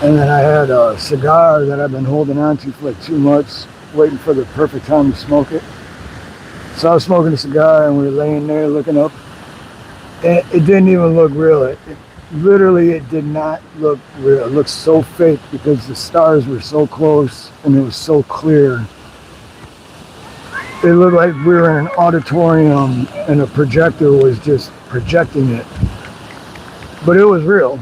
And then I had a cigar that I've been holding on to for like 2 months, waiting for the perfect time to smoke it. So I was smoking a cigar and we were laying there looking up. And it didn't even look real. It did not look real. It looked so fake because the stars were so close and it was so clear. It looked like we were in an auditorium and a projector was just projecting it. But it was real.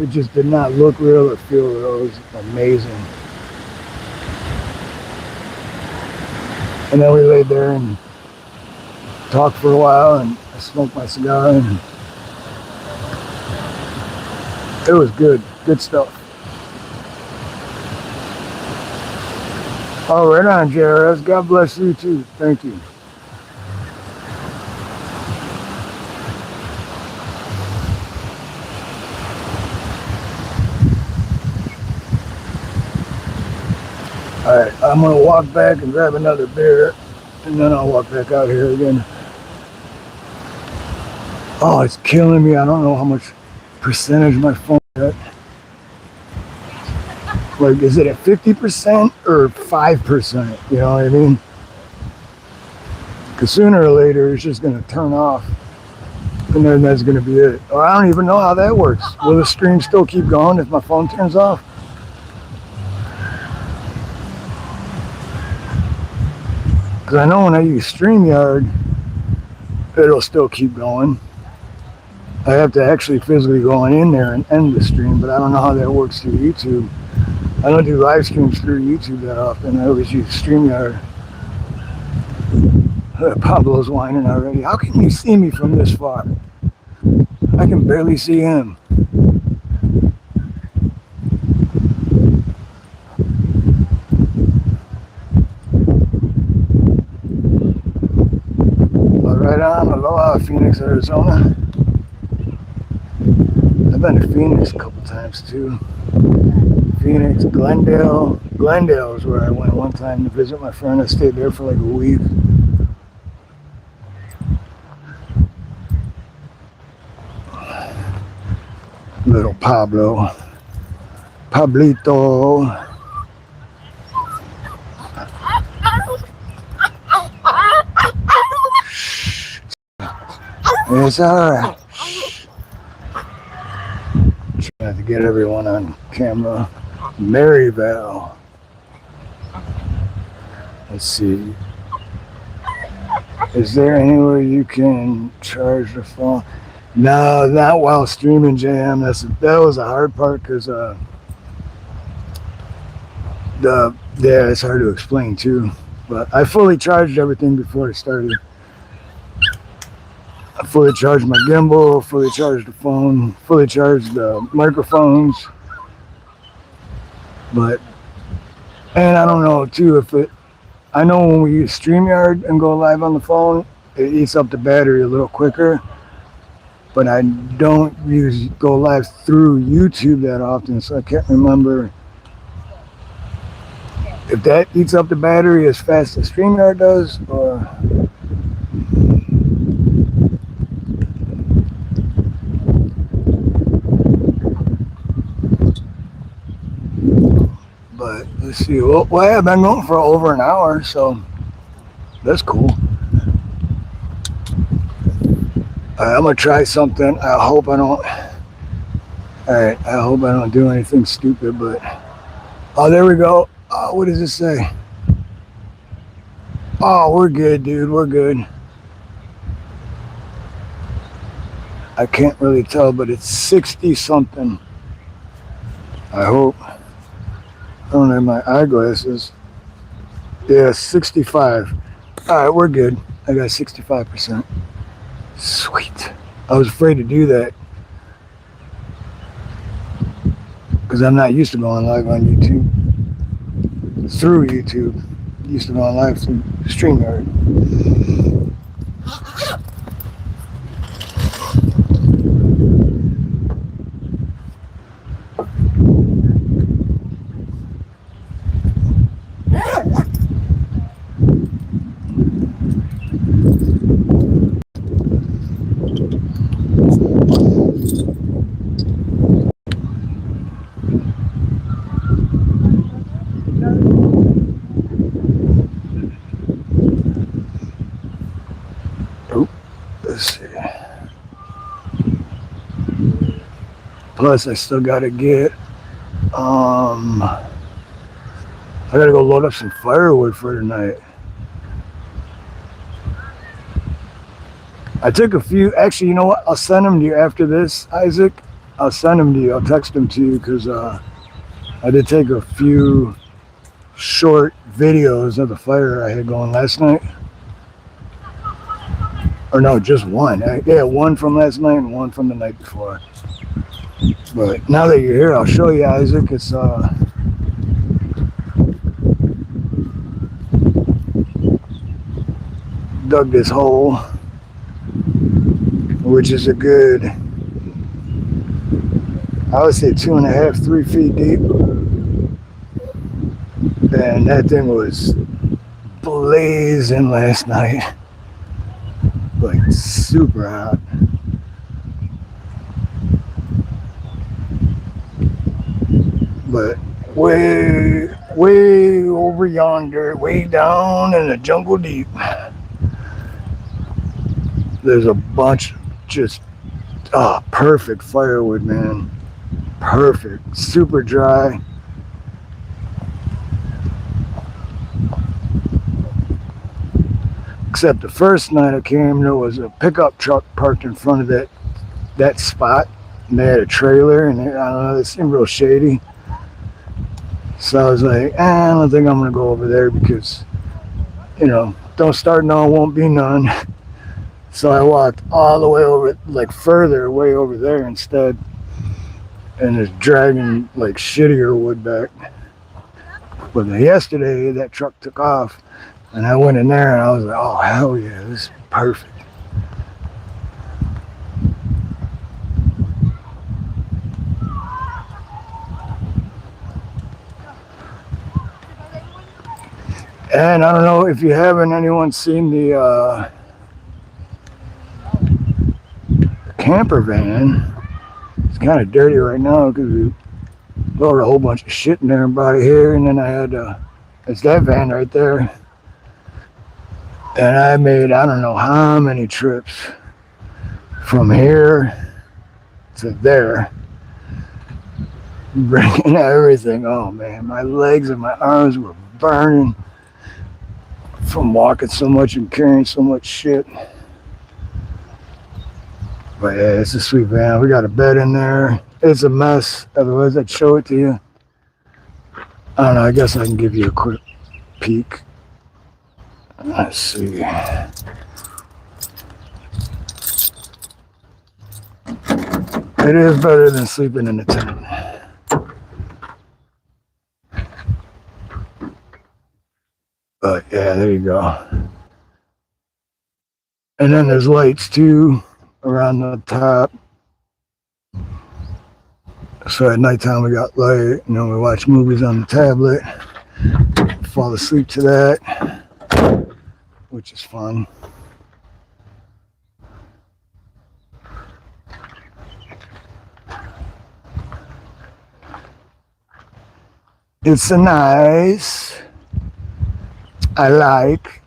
It just did not look real or feel real. It was amazing. And then we laid there and talked for a while, and I smoked my cigar, and it was good stuff. Oh, right on, JRS. God bless you too. Thank you. All right, I'm gonna walk back and grab another beer, and then I'll walk back out here again. Oh, it's killing me. I don't know how much percentage my phone got. Like, is it at 50% or 5%? You know what I mean? Because sooner or later, it's just going to turn off. And then that's going to be it. Or I don't even know how that works. Will the stream still keep going if my phone turns off? Because I know when I use StreamYard, it'll still keep going. I have to actually physically go in there and end the stream, but I don't know how that works through YouTube. I don't do live streams through YouTube that often. I always use StreamYard. Pablo's whining already. How can you see me from this far? I can barely see him. But right on, aloha, Phoenix, Arizona. I've been to Phoenix a couple times too. Phoenix, Glendale. Glendale is where I went one time to visit my friend. I stayed there for like a week. Little Pablo. Pablito. It's alright. Trying to get everyone on camera. Maryvale. Let's see. Is there anywhere you can charge the phone? No, not while streaming, JM. That was a hard part because it's hard to explain too. But I fully charged everything before I started. I fully charged my gimbal, fully charged the phone, fully charged the microphones. And I don't know too if it. I know when we use StreamYard and go live on the phone, it eats up the battery a little quicker. But I don't go live through YouTube that often, so I can't remember if that eats up the battery as fast as StreamYard does, or but let's see. Well, I've been going for over an hour, so that's cool. I'm gonna try something. I hope I don't. Alright, I hope I don't do anything stupid, but oh, there we go. Oh, what does it say? Oh, we're good, dude. We're good. I can't really tell, but it's 60 something. I hope. I don't have my eyeglasses. Yeah, 65. Alright, we're good. I got 65%. Sweet. I was afraid to do that because I'm not used to going live on YouTube. Through YouTube. Used to going live through StreamYard. Let's see. Plus, I still gotta get. I gotta go load up some firewood for tonight. I took a few. Actually, you know what? I'll send them to you after this, Isaac. I'll send them to you. I'll text them to you because I did take a few short videos of the fire I had going last night. Or no, just one. Yeah, one from last night and one from the night before. But now that you're here, I'll show you, Isaac. It's dug this hole, which is a good, I would say 2.5, 3 feet deep. And that thing was blazing last night. Like super hot. But way over yonder, way down in the jungle deep. There's a bunch of just perfect firewood, man. Perfect, super dry. Except the first night I came, there was a pickup truck parked in front of that spot, and they had a trailer, and I don't know, it seemed real shady. So I was like, I don't think I'm gonna go over there because, don't start none, won't be none. So I walked all the way over, like further way over there instead, and it's dragging like shittier wood back. But yesterday that truck took off, and I went in there and I was like, oh hell yeah, this is perfect. And I don't know if you haven't anyone seen the camper van. It's kind of dirty right now because we loaded a whole bunch of shit in there and brought it here, and then I had it's that van right there, and I made I don't know how many trips from here to there, bringing everything. Oh man, my legs and my arms were burning from walking so much and carrying so much shit. But yeah, it's a sweet van. We got a bed in there. It's a mess. Otherwise, I'd show it to you. I don't know. I guess I can give you a quick peek. Let's see. It is better than sleeping in a tent. But yeah, there you go. And then there's lights too around the top. So at nighttime we got light, and then we watch movies on the tablet. Fall asleep to that, which is fun. It's a nice. I like.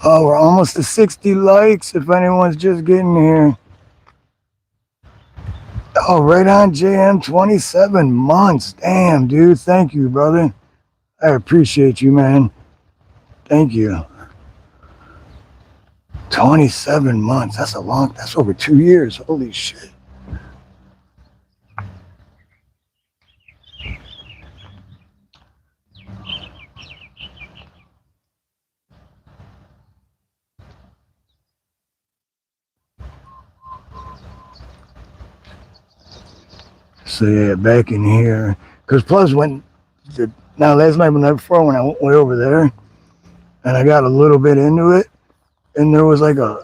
Oh, we're almost to 60 likes if anyone's just getting here. Oh, right on JM, 27 months. Damn, dude. Thank you, brother. I appreciate you, man. Thank you. 27 months. That's over 2 years. Holy shit. So yeah, back in here, because plus last night, night before, when I went way over there, and I got a little bit into it, and there was like a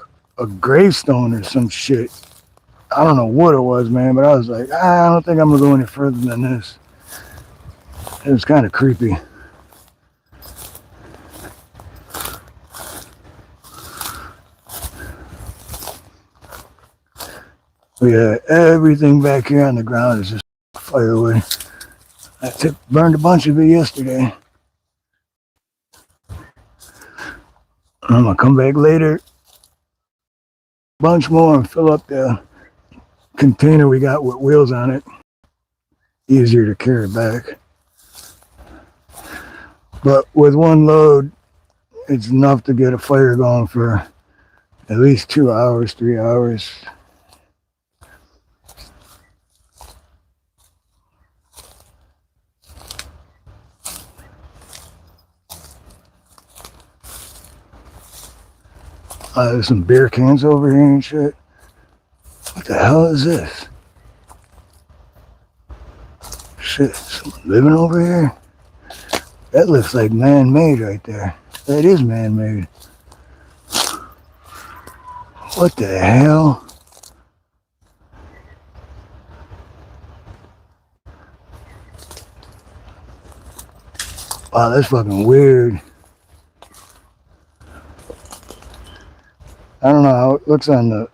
gravestone or some shit. I don't know what it was, man, but I was like, I don't think I'm gonna go any further than this. It was kind of creepy. But yeah, everything back here on the ground is just firewood. I burned a bunch of it yesterday. I'm gonna come back later, bunch more, and fill up the container we got with wheels on it. Easier to carry back. But with one load, it's enough to get a fire going for at least 2 hours, 3 hours. There's some beer cans over here and shit. What the hell is this? Shit, someone living over here? That looks like man-made right there. That is man-made. What the hell? Wow, that's fucking weird. I don't know how it looks on the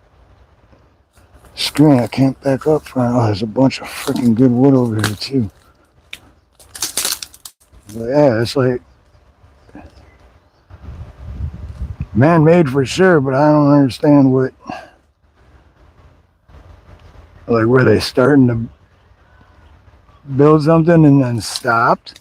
screen. I can't back up front. Oh, there's a bunch of freaking good wood over here too. But yeah, it's like man-made for sure, but I don't understand what, like, were they starting to build something and then stopped?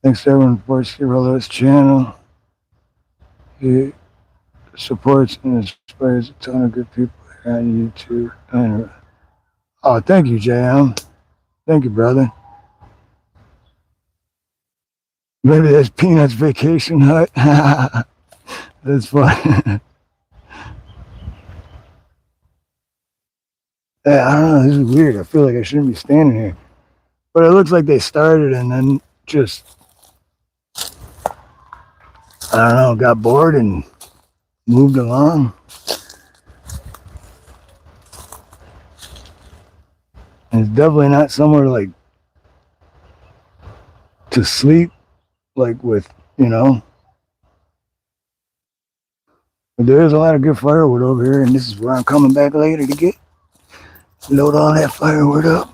Thanks to everyone for supporting this channel. He supports and inspires a ton of good people on YouTube. And, oh, thank you, JM. Thank you, brother. Maybe that's Peanuts Vacation Hut. That's fun. Yeah, I don't know. This is weird. I feel like I shouldn't be standing here. But it looks like they started and then just, I don't know, got bored and moved along. And it's definitely not somewhere like to sleep, like with, you know. But there is a lot of good firewood over here, and this is where I'm coming back later to get load all that firewood up.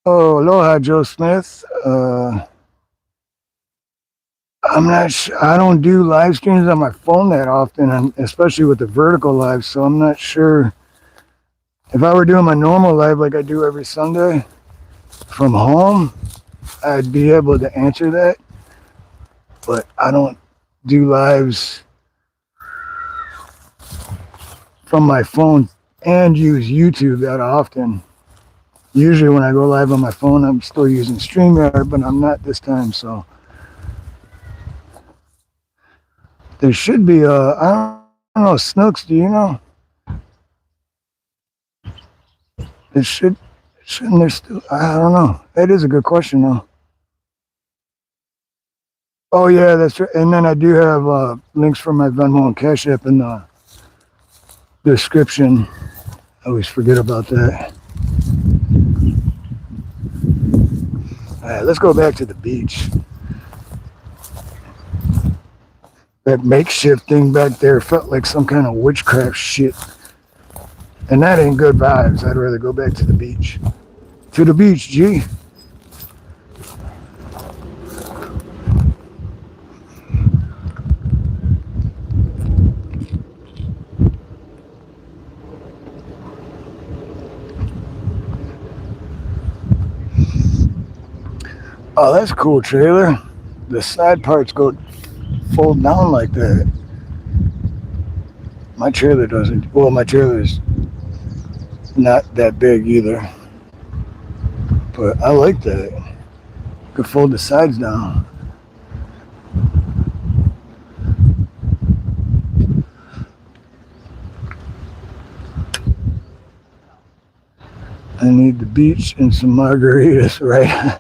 Oh, aloha, Joe Smith. I'm not sure. I don't do live streams on my phone that often, and especially with the vertical live. So I'm not sure if I were doing my normal live like I do every Sunday from home, I'd be able to answer that. But I don't do lives from my phone and use YouTube that often. Usually when I go live on my phone, I'm still using StreamYard, but I'm not this time. So there should be I don't know, Snooks, do you know? Shouldn't there still, I don't know. That is a good question though. Oh yeah, that's right. And then I do have links for my Venmo and CashApp in the description. I always forget about that. All right, let's go back to the beach. That makeshift thing back there felt like some kind of witchcraft shit. And that ain't good vibes. I'd rather go back to the beach. To the beach, G. Oh, that's a cool trailer. The side parts go fold down like that. My trailer doesn't. Well, my trailer is not that big either. But I like that. You could fold the sides down. I need the beach and some margaritas, right?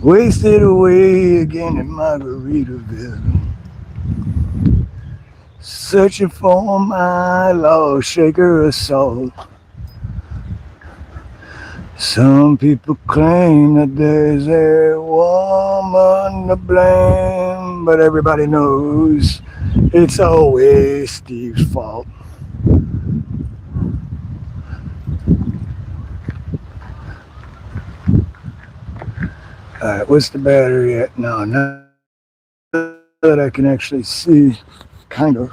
Wasted away again in Margaritaville. Searching for my lost shaker of salt. Some people claim that there's a woman to blame, but everybody knows it's always Steve's fault. Alright, what's the battery at now? Now that I can actually see, kind of.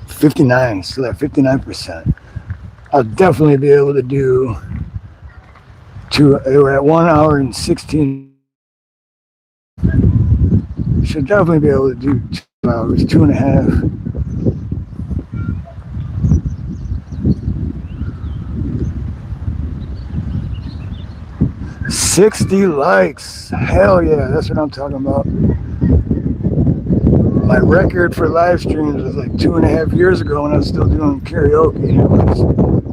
59, still at 59%. I'll definitely be able to do we're at 1 hour and 16. Should definitely be able to do 2 hours, 2.5. 60 likes. Hell yeah, that's what I'm talking about. My record for live streams was like 2.5 years ago when I was still doing karaoke.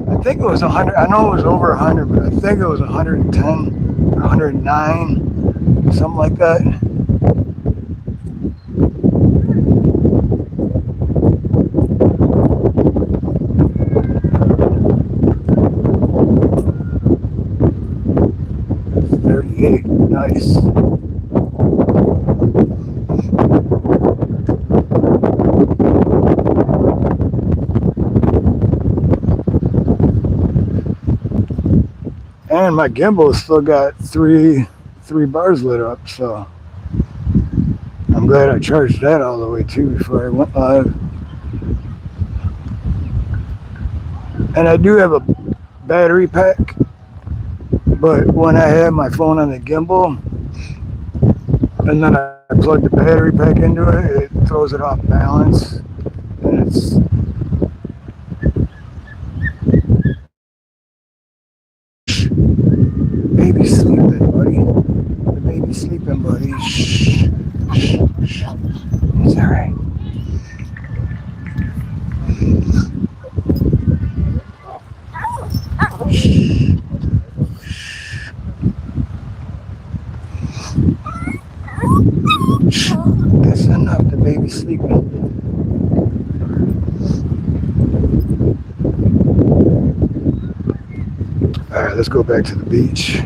I think it was 100. I know it was over 100, but I think it was 110 or 109, something like that. nice. And my gimbal still got three bars lit up, so I'm glad I charged that all the way too before I went live. And I do have a battery pack, but when I have my phone on the gimbal and then I plug the battery pack into it, it throws it off balance, and it's baby sleeping, buddy. The baby's sleeping, buddy. Shh. Shh. Shh. It's alright. That's enough. The baby's sleeping. Alright, let's go back to the beach.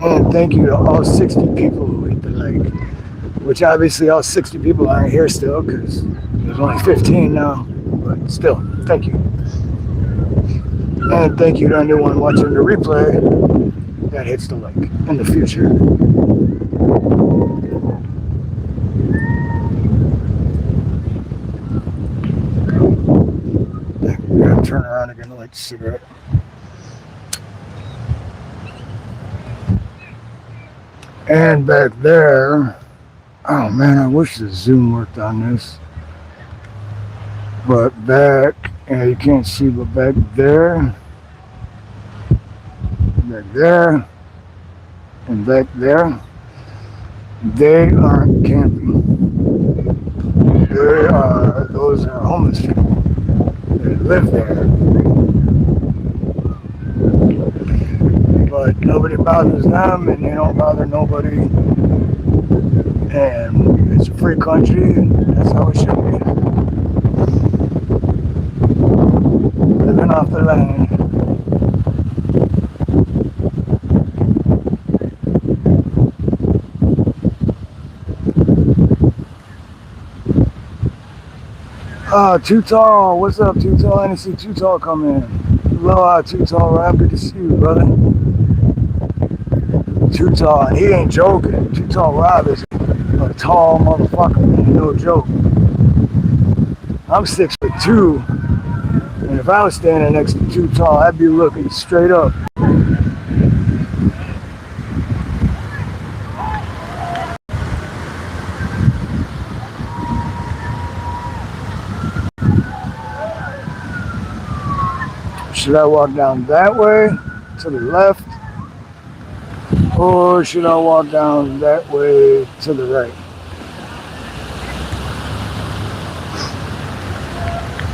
And thank you to all 60 people who hit the like, which obviously all 60 people aren't here still because there's only 15 now, but still, thank you. And thank you to anyone watching the replay that hits the like in the future. I'm gonna turn around again to light the cigarette. And back there, oh man, I wish the zoom worked on this. But back, and you can't see, but back there, and back there, they aren't camping. Those are homeless people that live there. But nobody bothers them, and they don't bother nobody. And it's a free country, and that's how it should be. Living off the land. Too Tall, what's up, Too Tall? I didn't see Too Tall come in. Aloha, Too Tall, Rob, good to see you, brother. Too Tall, and he ain't joking. Too Tall Rob is a tall motherfucker, man, no joke. I'm 6'2", and if I was standing next to Too Tall, I'd be looking straight up. Should I walk down that way to the left, or should I walk down that way to the right?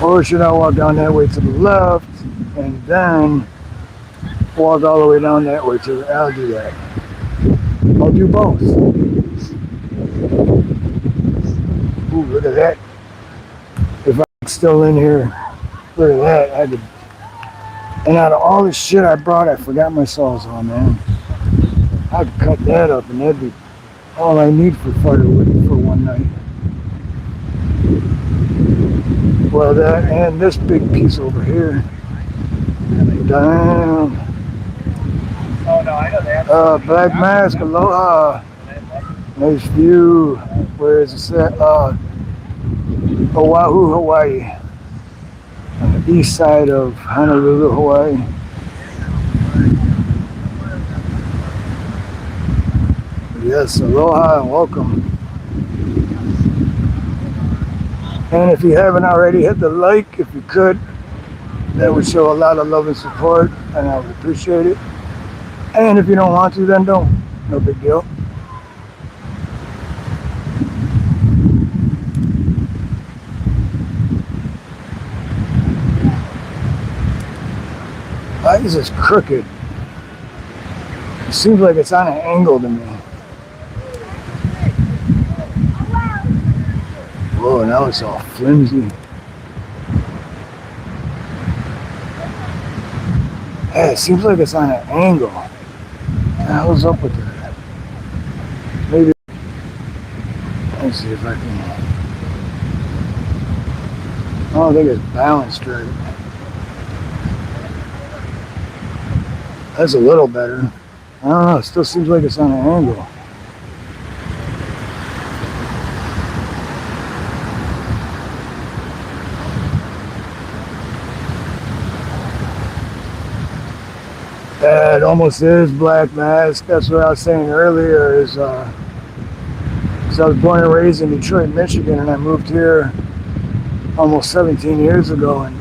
Or should I walk down that way to the left and then walk all the way down that way to the... I'll do that. I'll do both. Ooh, look at that. If I'm still in here, look at that. I could... And out of all the shit I brought, I forgot my Sawzall, man. I could cut that up and that'd be all I need for firewood for one night. Well, that and this big piece over here. Damn. Oh, no, I know that. Black Mask, aloha. Nice view. Where is it at? Oahu, Hawaii. On the east side of Honolulu, Hawaii. Yes, aloha and welcome. And if you haven't already, hit the like if you could. That would show a lot of love and support, and I would appreciate it. And if you don't want to, then don't. No big deal. Why is this crooked? It seems like it's on an angle to me. Whoa, now it's all flimsy. Hey, it seems like it's on an angle. What the hell's up with that? Maybe. Let's see if I can. I don't think it's balanced right. That's a little better. I don't know. It still seems like it's on an angle. Yeah, it almost is black mask. That's what I was saying earlier. So I was born and raised in Detroit, Michigan, and I moved here almost 17 years ago. And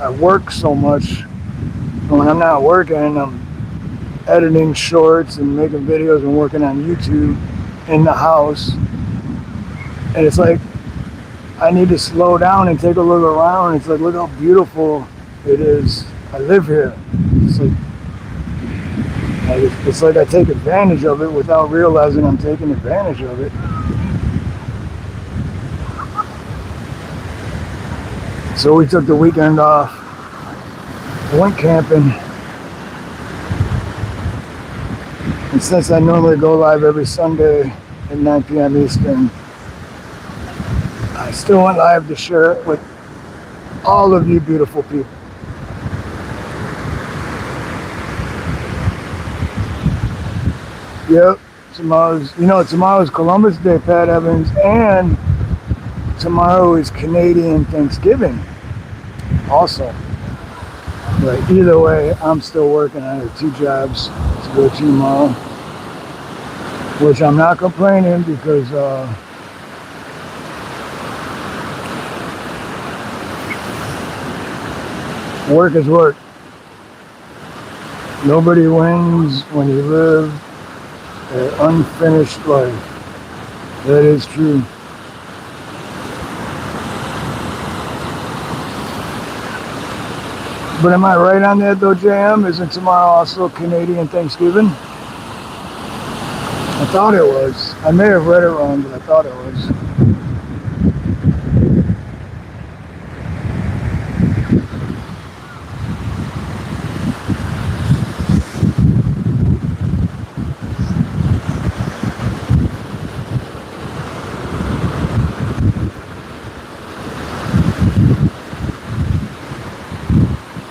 I work so much. And when I'm not working, I'm editing shorts and making videos and working on YouTube in the house. And it's like I need to slow down and take a look around. It's like, look how beautiful it is. I live here. It's like it's like I take advantage of it without realizing I'm taking advantage of it. So we took the weekend off, went camping, and since I normally go live every Sunday at 9 p.m. Eastern, I still went live to share it with all of you beautiful people. Yep, tomorrow's Columbus Day, Pat Evans, and tomorrow is Canadian Thanksgiving also. But either way, I'm still working. I have 2 jobs to go to tomorrow, which I'm not complaining because work is work. Nobody wins when you live an unfinished life. That is true. But am I right on that though, JM? Isn't tomorrow also Canadian Thanksgiving? I thought it was. I may have read it wrong, but I thought it was.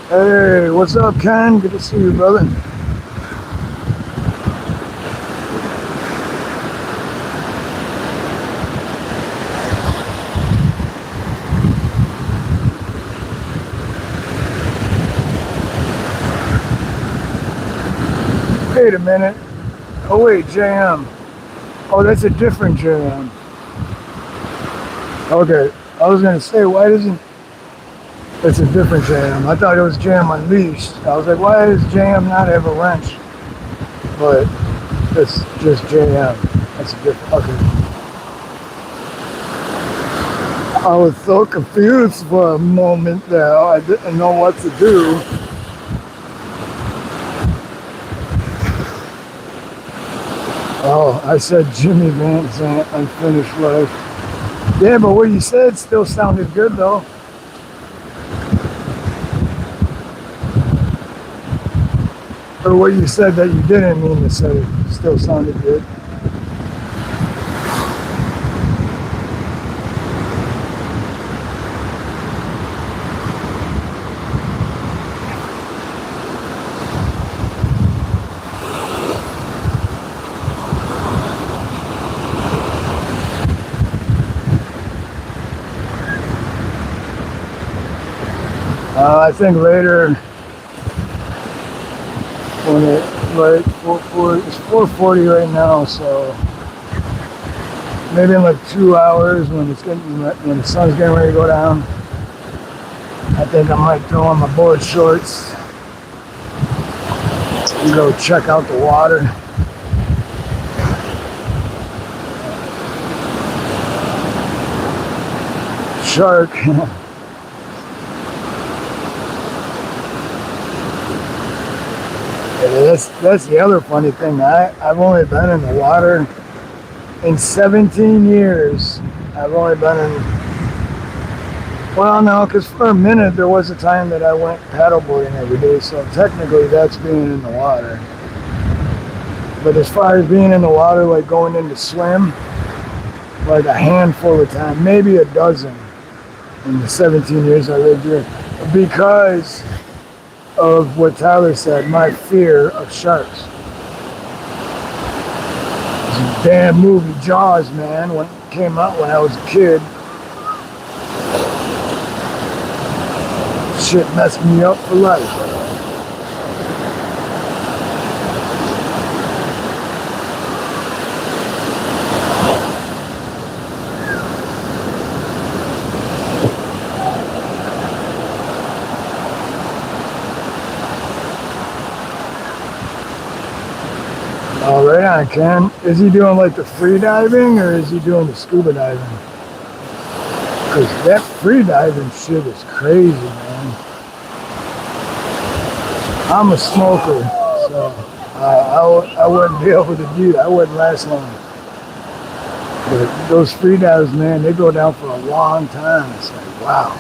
Hey, what's up, Ken? Good to see you, brother. Wait a minute. Oh, wait, JM. Oh, that's a different JM. Okay, I was going to say, why doesn't... It's a different JM. I thought it was JM Unleashed. I was like, why does JM not have a wrench? But it's just JM. That's a different... Okay. I was so confused for a moment there. I didn't know what to do. Oh, I said Jimmy Van Zandt, Unfinished Life. Yeah, but what you said still sounded good, though. Or what you said that you didn't mean to say still sounded good. I think later, when it's 4:40 right now, so maybe in like 2 hours when the sun's getting ready to go down, I think I might throw on my board shorts and go check out the water. Shark. That's the other funny thing. I've only been in the water in 17 years. I've only been in Well, no, because for a minute there was a time that I went paddleboarding every day, so technically that's being in the water. But as far as being in the water, like going in to swim, like a handful of times, maybe a dozen in the 17 years I lived here, because of what Tyler said, my fear of sharks. This damn movie Jaws, man, when it came out when I was a kid, shit messed me up for life. Oh, right on, Ken. Is he doing like the free diving or is he doing the scuba diving? Because that free diving shit is crazy, man. I'm a smoker, so I wouldn't be able to do that. I wouldn't last long. But those free dives, man, they go down for a long time. It's like, wow.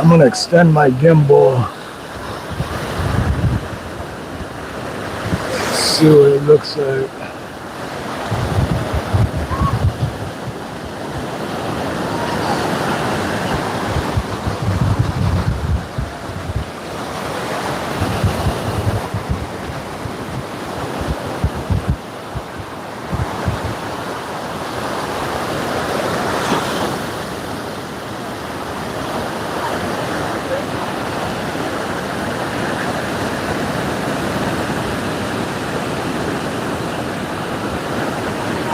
I'm gonna extend my gimbal. See what it looks like.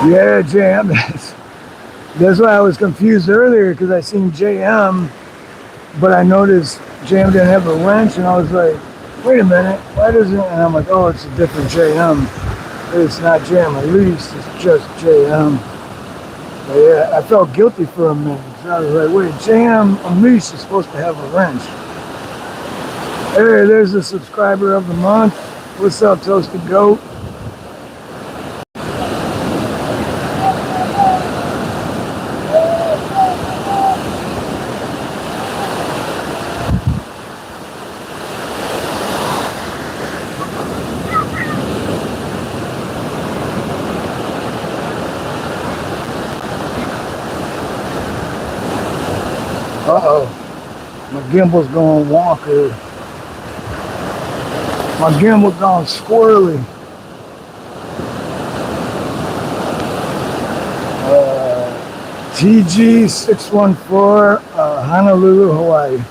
Yeah, JM. That's why I was confused earlier because I seen JM, but I noticed JM didn't have a wrench, and I was like, wait a minute, why doesn't? And I'm like, oh, it's a different JM. It's not JM Unleashed, it's just JM. But yeah, I felt guilty for a minute. So I was like, wait, JM Unleashed is supposed to have a wrench. Hey, there's a subscriber of the month. What's up, Toasted Goat? Uh-oh, my gimbal's going wonky. My gimbal's gone squirrely. TG614, Honolulu, Hawaii.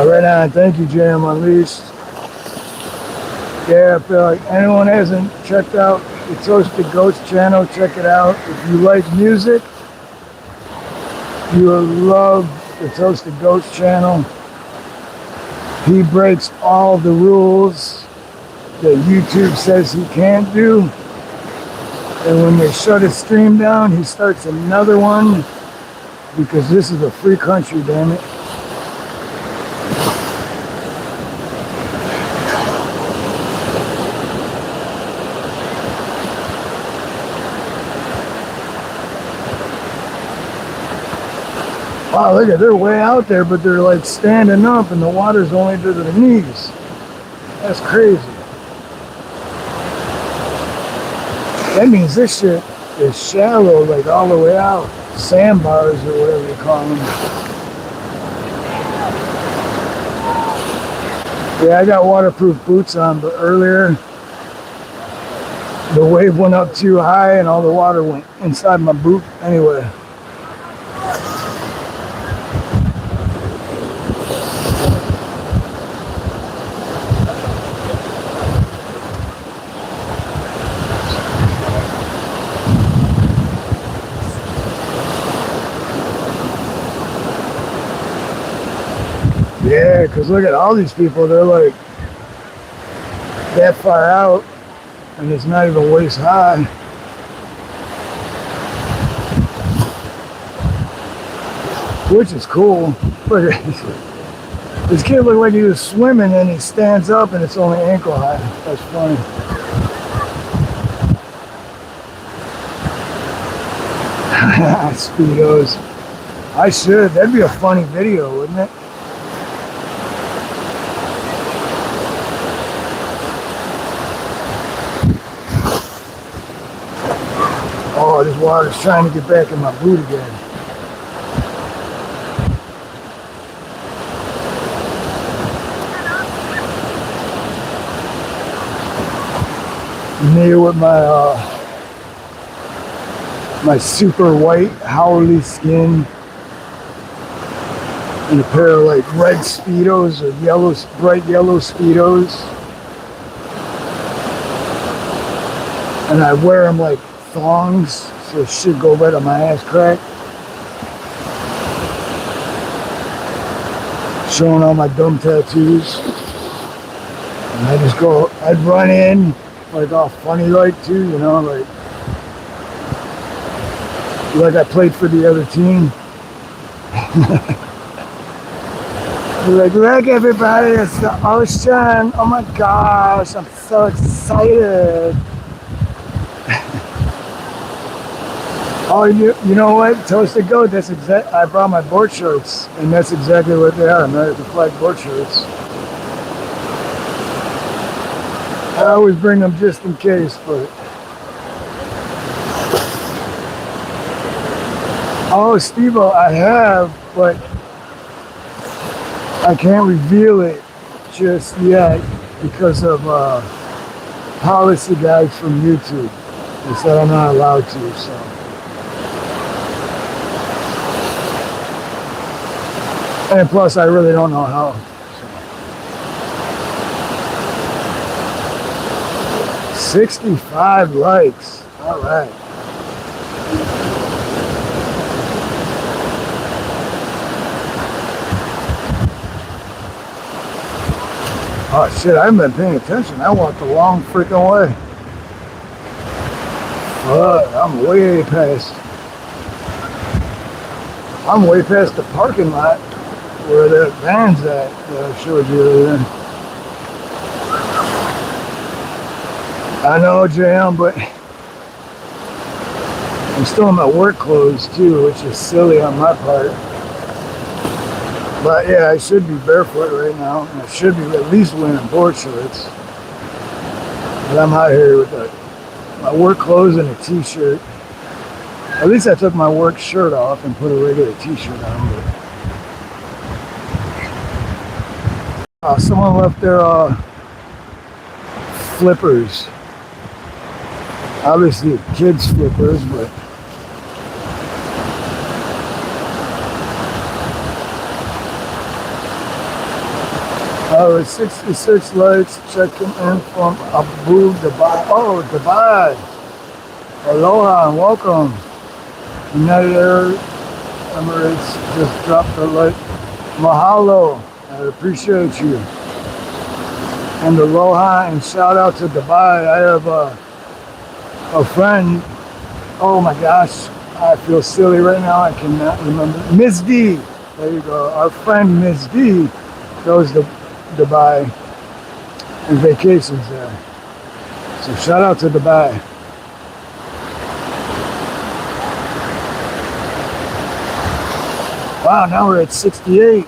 Right on. Thank you, JM Unleashed. Yeah, I feel like anyone hasn't checked out the Toasted Goats channel, check it out. If you like music, you will love the Toasted Goats channel. He breaks all the rules that YouTube says he can't do. And when they shut his stream down, he starts another one because this is a free country, damn it. Wow, look at, they're way out there, but they're like standing up and the water's only to their knees. That's crazy. That means this shit is shallow, like all the way out. Sandbars or whatever you call them. Yeah, I got waterproof boots on, but earlier the wave went up too high and all the water went inside my boot anyway. Yeah, because look at all these people, they're like that far out and it's not even waist high. Which is cool. Look at this kid looked like he was swimming and he stands up and it's only ankle high. That's funny. Speedos. I should. That'd be a funny video, wouldn't it? Oh, this water's trying to get back in my boot again. Me with my super white Hawaii skin and a pair of like red Speedos or yellow, bright yellow Speedos, and I wear them like thongs, so shit go right on my ass crack. Showing all my dumb tattoos, and I just go. I'd run in like all funny like too, you know, like I played for the other team. Like, look everybody, it's the ocean. Oh my gosh, I'm so excited. Oh, you know what? Toasted Goat, that's exact. I brought my board shorts, and that's exactly what they are, American flag board shorts. I always bring them just in case, but... Oh, Steve-O, I have, but I can't reveal it just yet because of policy guides from YouTube. They said I'm not allowed to, so. And plus, I really don't know how. So. 65 likes. All right. Oh shit, I haven't been paying attention. I walked a long freaking way. I'm way past the parking lot where the van's at that I showed you earlier. I know, JM, but I'm still in my work clothes too, which is silly on my part. But yeah, I should be barefoot right now. And I should be at least wearing board shorts. But I'm out here with my work clothes and a t-shirt. At least I took my work shirt off and put a regular t-shirt on. But someone left their flippers. Obviously kids flippers, but it's 66 likes checking in from Abu Dhabi. Oh, Dubai. Aloha and welcome. United Arab Emirates just dropped a like. Mahalo. I appreciate you. And aloha and shout out to Dubai. I have a friend. Oh my gosh. I feel silly right now. I cannot remember. Ms. D. There you go. Our friend Ms. D goes to Dubai and vacations there. So shout out to Dubai. Wow, now we're at 68.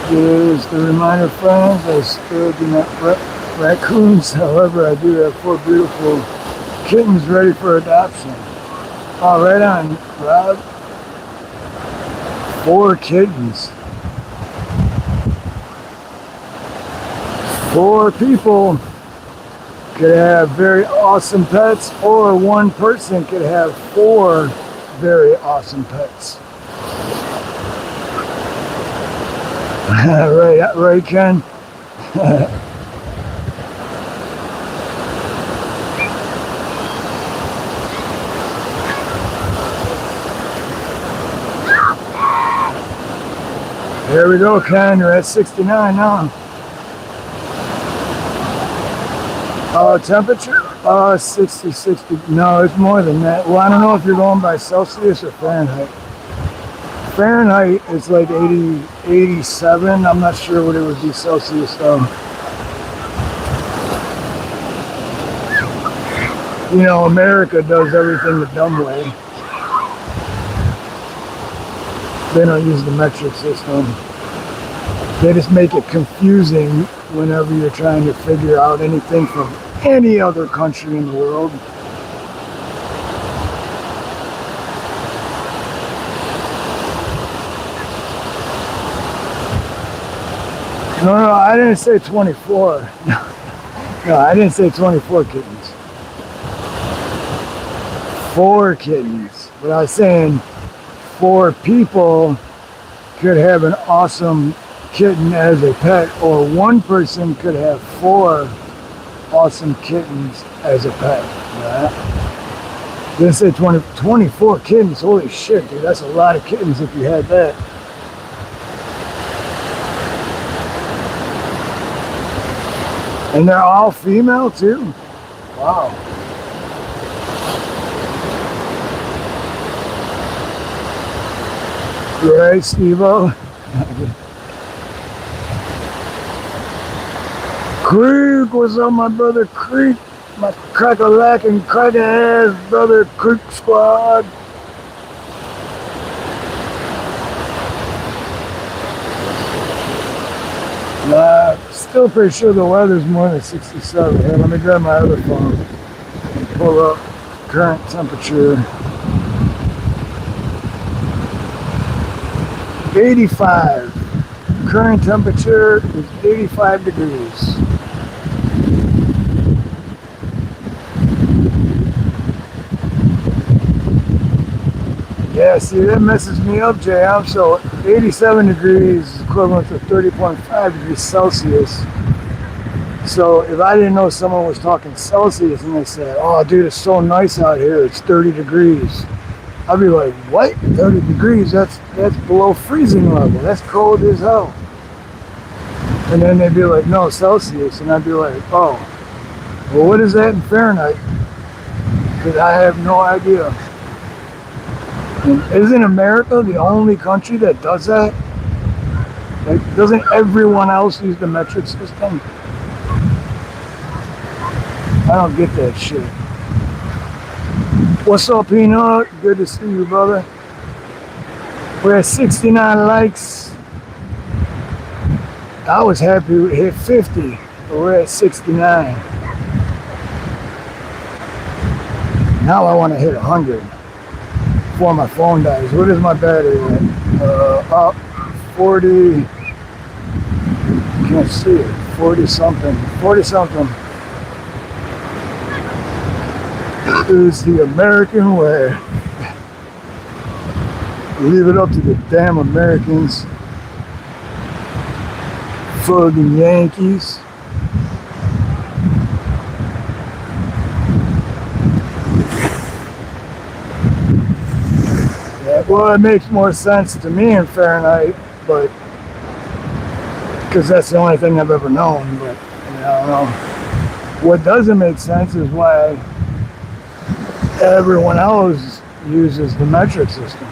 Here's the reminder, friends. I still do not raccoons. However, I do have 4 beautiful kittens ready for adoption. Oh, right on, Rob. 4 kittens. 4 people could have very awesome pets, or one person could have 4 very awesome pets. right, Ken? There we go, Ken. You're at 69 now. Temperature? 60. No, it's more than that. Well, I don't know if you're going by Celsius or Fahrenheit. Fahrenheit is like 87. I'm not sure what it would be Celsius though. You know, America does everything the dumb way. They don't use the metric system. They just make it confusing whenever you're trying to figure out anything from any other country in the world. No, I didn't say 24. No, I didn't say 24 kittens. 4 kittens. But I was saying 4 people could have an awesome kitten as a pet, or one person could have 4 awesome kittens as a pet. Right? Didn't say 24 kittens. Holy shit, dude. That's a lot of kittens if you had that. And they're all female too? Wow. Right, Steve-O? Creek, what's up, my brother Creek? My crack-a-lack and crack-ass brother Creek squad. Still pretty sure the weather's more than 67. Here, let me grab my other phone. Pull up current temperature. 85. Current temperature is 85 degrees. Yeah, see, that messes me up, JM. So 87 degrees is equivalent to 30.5 degrees Celsius. So if I didn't know someone was talking Celsius and they said, oh, dude, it's so nice out here, it's 30 degrees. I'd be like, what? 30 degrees? That's below freezing level. That's cold as hell. And then they'd be like, no, Celsius. And I'd be like, oh, well, what is that in Fahrenheit? Because I have no idea. And isn't America the only country that does that? Like, doesn't everyone else use the metric system? I don't get that shit. What's up, Peanut? Good to see you, brother. We're at 69 likes. I was happy we hit 50, but we're at 69. Now I want to hit 100 before my phone dies. What is my battery at? Up 40. Can't see it. 40 something. 40 something. Is the American way. Leave it up to the damn Americans. Fucking Yankees. Yeah, well, it makes more sense to me in Fahrenheit, but because that's the only thing I've ever known. But I don't know. What doesn't make sense is why everyone else uses the metric system.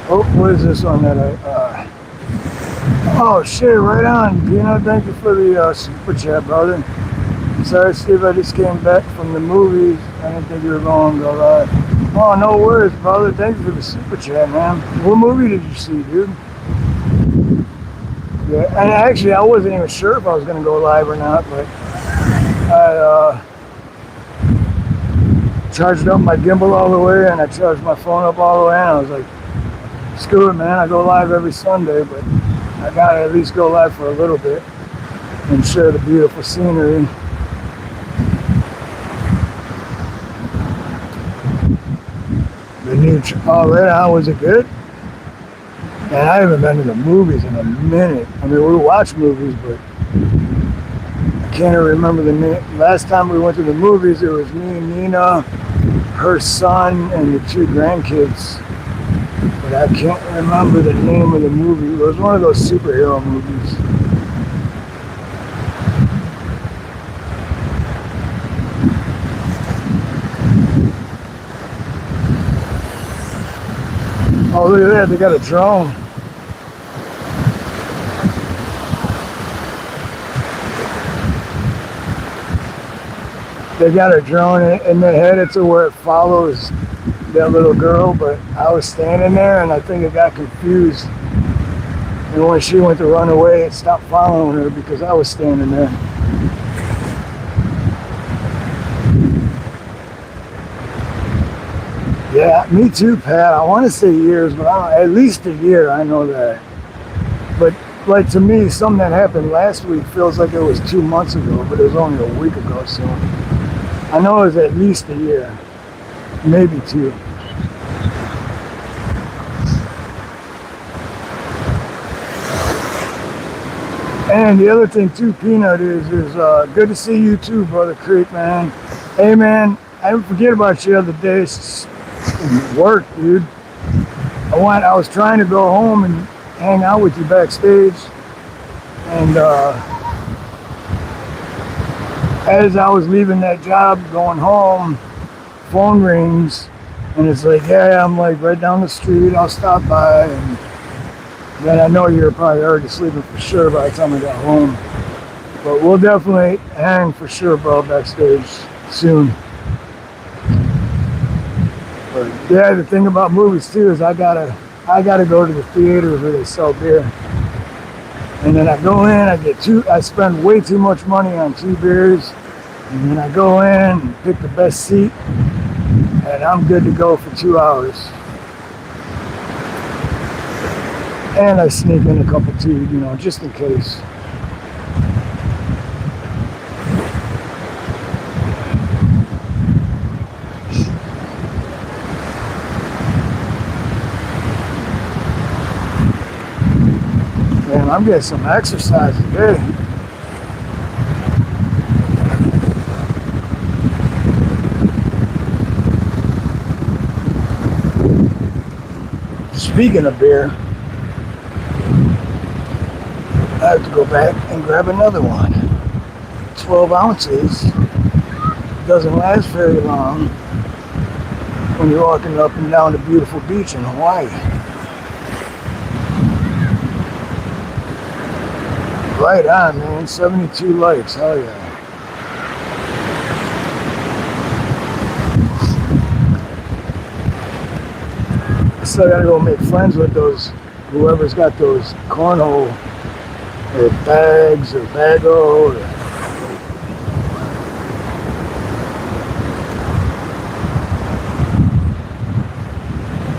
Oh, what is this one that oh shit, right on, Peanut. Thank you for the super chat, brother. Sorry, Steve, I just came back from the movies. I didn't think you were going to go live. Oh, no worries, brother. Thank you for the super chat, man. What movie did you see, dude? Yeah, and actually, I wasn't even sure if I was going to go live or not, but I charged up my gimbal all the way, and I charged my phone up all the way, and I was like, screw it, man. I go live every Sunday, but I gotta at least go live for a little bit and share the beautiful scenery. The new, oh, how was it good? Man, I haven't been to the movies in a minute. I mean, we watch movies, but I can't even remember the name. Last time we went to the movies, it was me and Nina, her son, and the 2 grandkids. But I can't remember the name of the movie. It was one of those superhero movies. Oh, look at that, they got a drone. They got a drone and they had it to where it follows that little girl, but I was standing there and I think it got confused. And when she went to run away, it stopped following her because I was standing there. Yeah, me too, Pat. I want to say years, but at least a year, I know that. But like to me, something that happened last week feels like it was 2 months ago, but it was only a week ago, so I know it was at least a year, maybe 2. And the other thing too, Peanut, is good to see you too, Brother Creek, man. Hey, man, I didn't forget about you the other day. Work, dude. I was trying to go home and hang out with you backstage, and as I was leaving that job going home, phone rings, and it's like, yeah, I'm like right down the street, I'll stop by, and then I know you're probably already sleeping for sure by the time I got home. But we'll definitely hang for sure, bro, backstage soon. But yeah, the thing about movies too is I gotta go to the theater where they sell beer. And then I go in, I spend way too much money on 2 beers, and then I go in and pick the best seat, and I'm good to go for 2 hours. And I sneak in a couple too, just in case. Man, I'm getting some exercise today. Speaking of beer, I have to go back and grab another one. 12 ounces doesn't last very long when you're walking up and down the beautiful beach in Hawaii. Right on, man. 72 likes. Hell yeah. Still gotta go make friends with whoever's got those cornhole or bags or bago or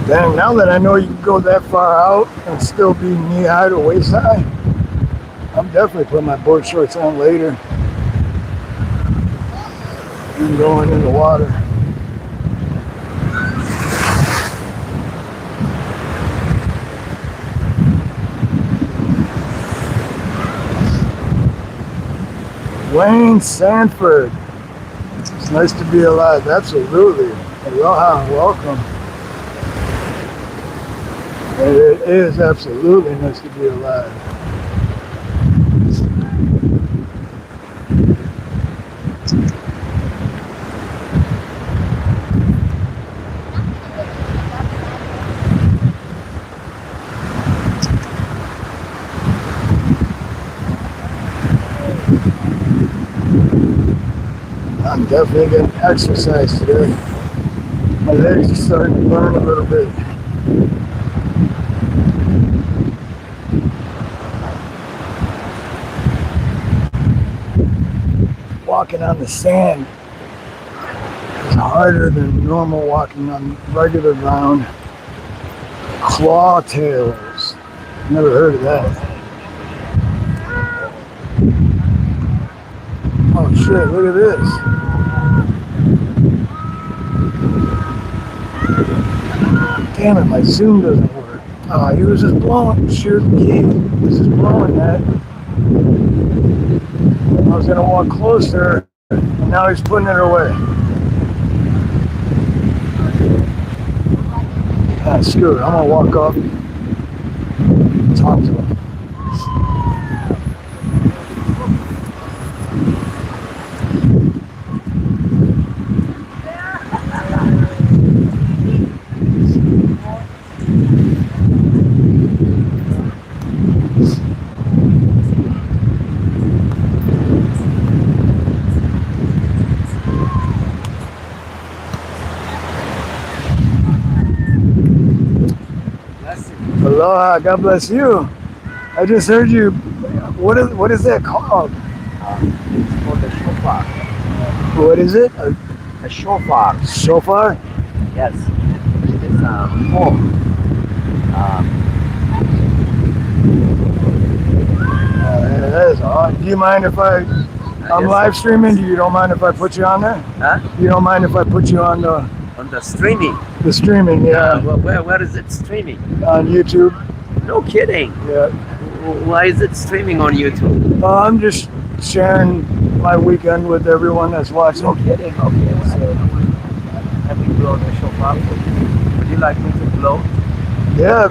dang, now that I know you can go that far out and still be knee-high to waist-high, I'm definitely putting my board shorts on later and going in the water. Wayne Sanford. It's nice to be alive. Absolutely. Aloha. Welcome. It is absolutely nice to be alive. I'm definitely getting exercise today. My legs are starting to burn a little bit. Walking on the sand is harder than normal walking on regular ground. Claw tails. Never heard of that. Oh shit, look at this. Damn it, my zoom doesn't work. He was just blowing, shoot, he was just blowing that. I was gonna walk closer, and now he's putting it away. Screw it, I'm gonna walk up, talk to him. Aloha, God bless you. I just heard you. What is that called? It's called a shofar. What is it? A shofar. Shofar? Yes. It's a horn. That is odd. Do you mind if I'm live streaming? You don't mind if I put you on there? Huh? You don't mind if I put you on The streaming. the streaming? Yeah. Well, where is it streaming? On YouTube. No kidding. Yeah. Why is it streaming on YouTube? I'm just sharing my weekend with everyone that's watching. No kidding. Okay. So, have you blown the shofar? Would you like me to blow? Yeah.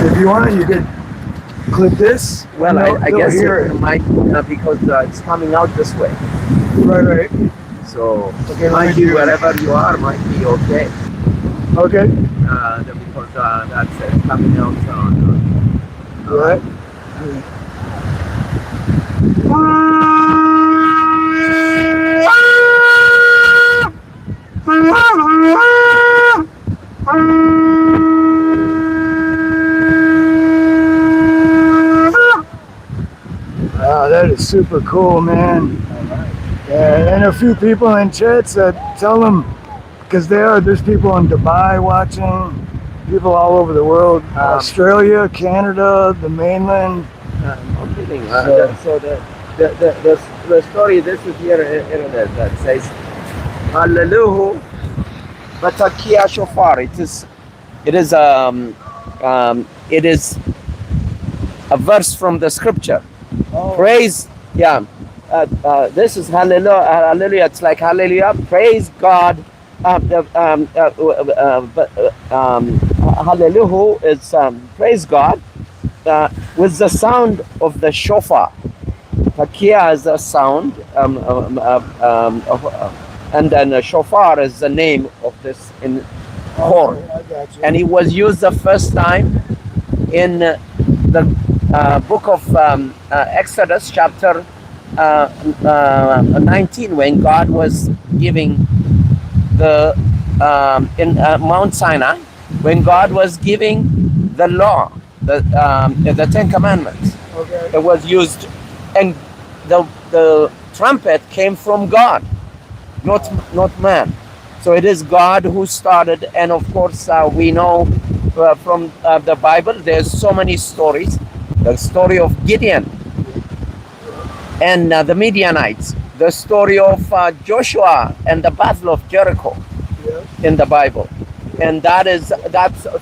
If you want, you could click this. Well, I They'll guess hear it might because it's coming out this way. Right. So Okay, might be wherever you are might be okay. Okay. Because that's coming out on. Right. Wow, that is super cool, man. Yeah, and a few people in chats that tell them, because there's people in Dubai watching, people all over the world, Australia, Canada, the mainland. No kidding. So the story, this is here in it that says, Hallelujah, Batakia Shofar. It is a verse from the scripture. Oh. Praise, this is hallelujah. It's like hallelujah. Praise God. Hallelujah is praise God with the sound of the shofar. Takia is the sound, and then shofar is the name of this horn. I got you. And it was used the first time in the book of Exodus, chapter 19, when God was giving in Mount Sinai, when God was giving the law, the Ten Commandments. Okay. It was used, and the trumpet came from God, not man. So it is God who started, and of course we know from the Bible there's so many stories. The story of Gideon and the Midianites, the story of Joshua and the Battle of Jericho in the Bible, and that's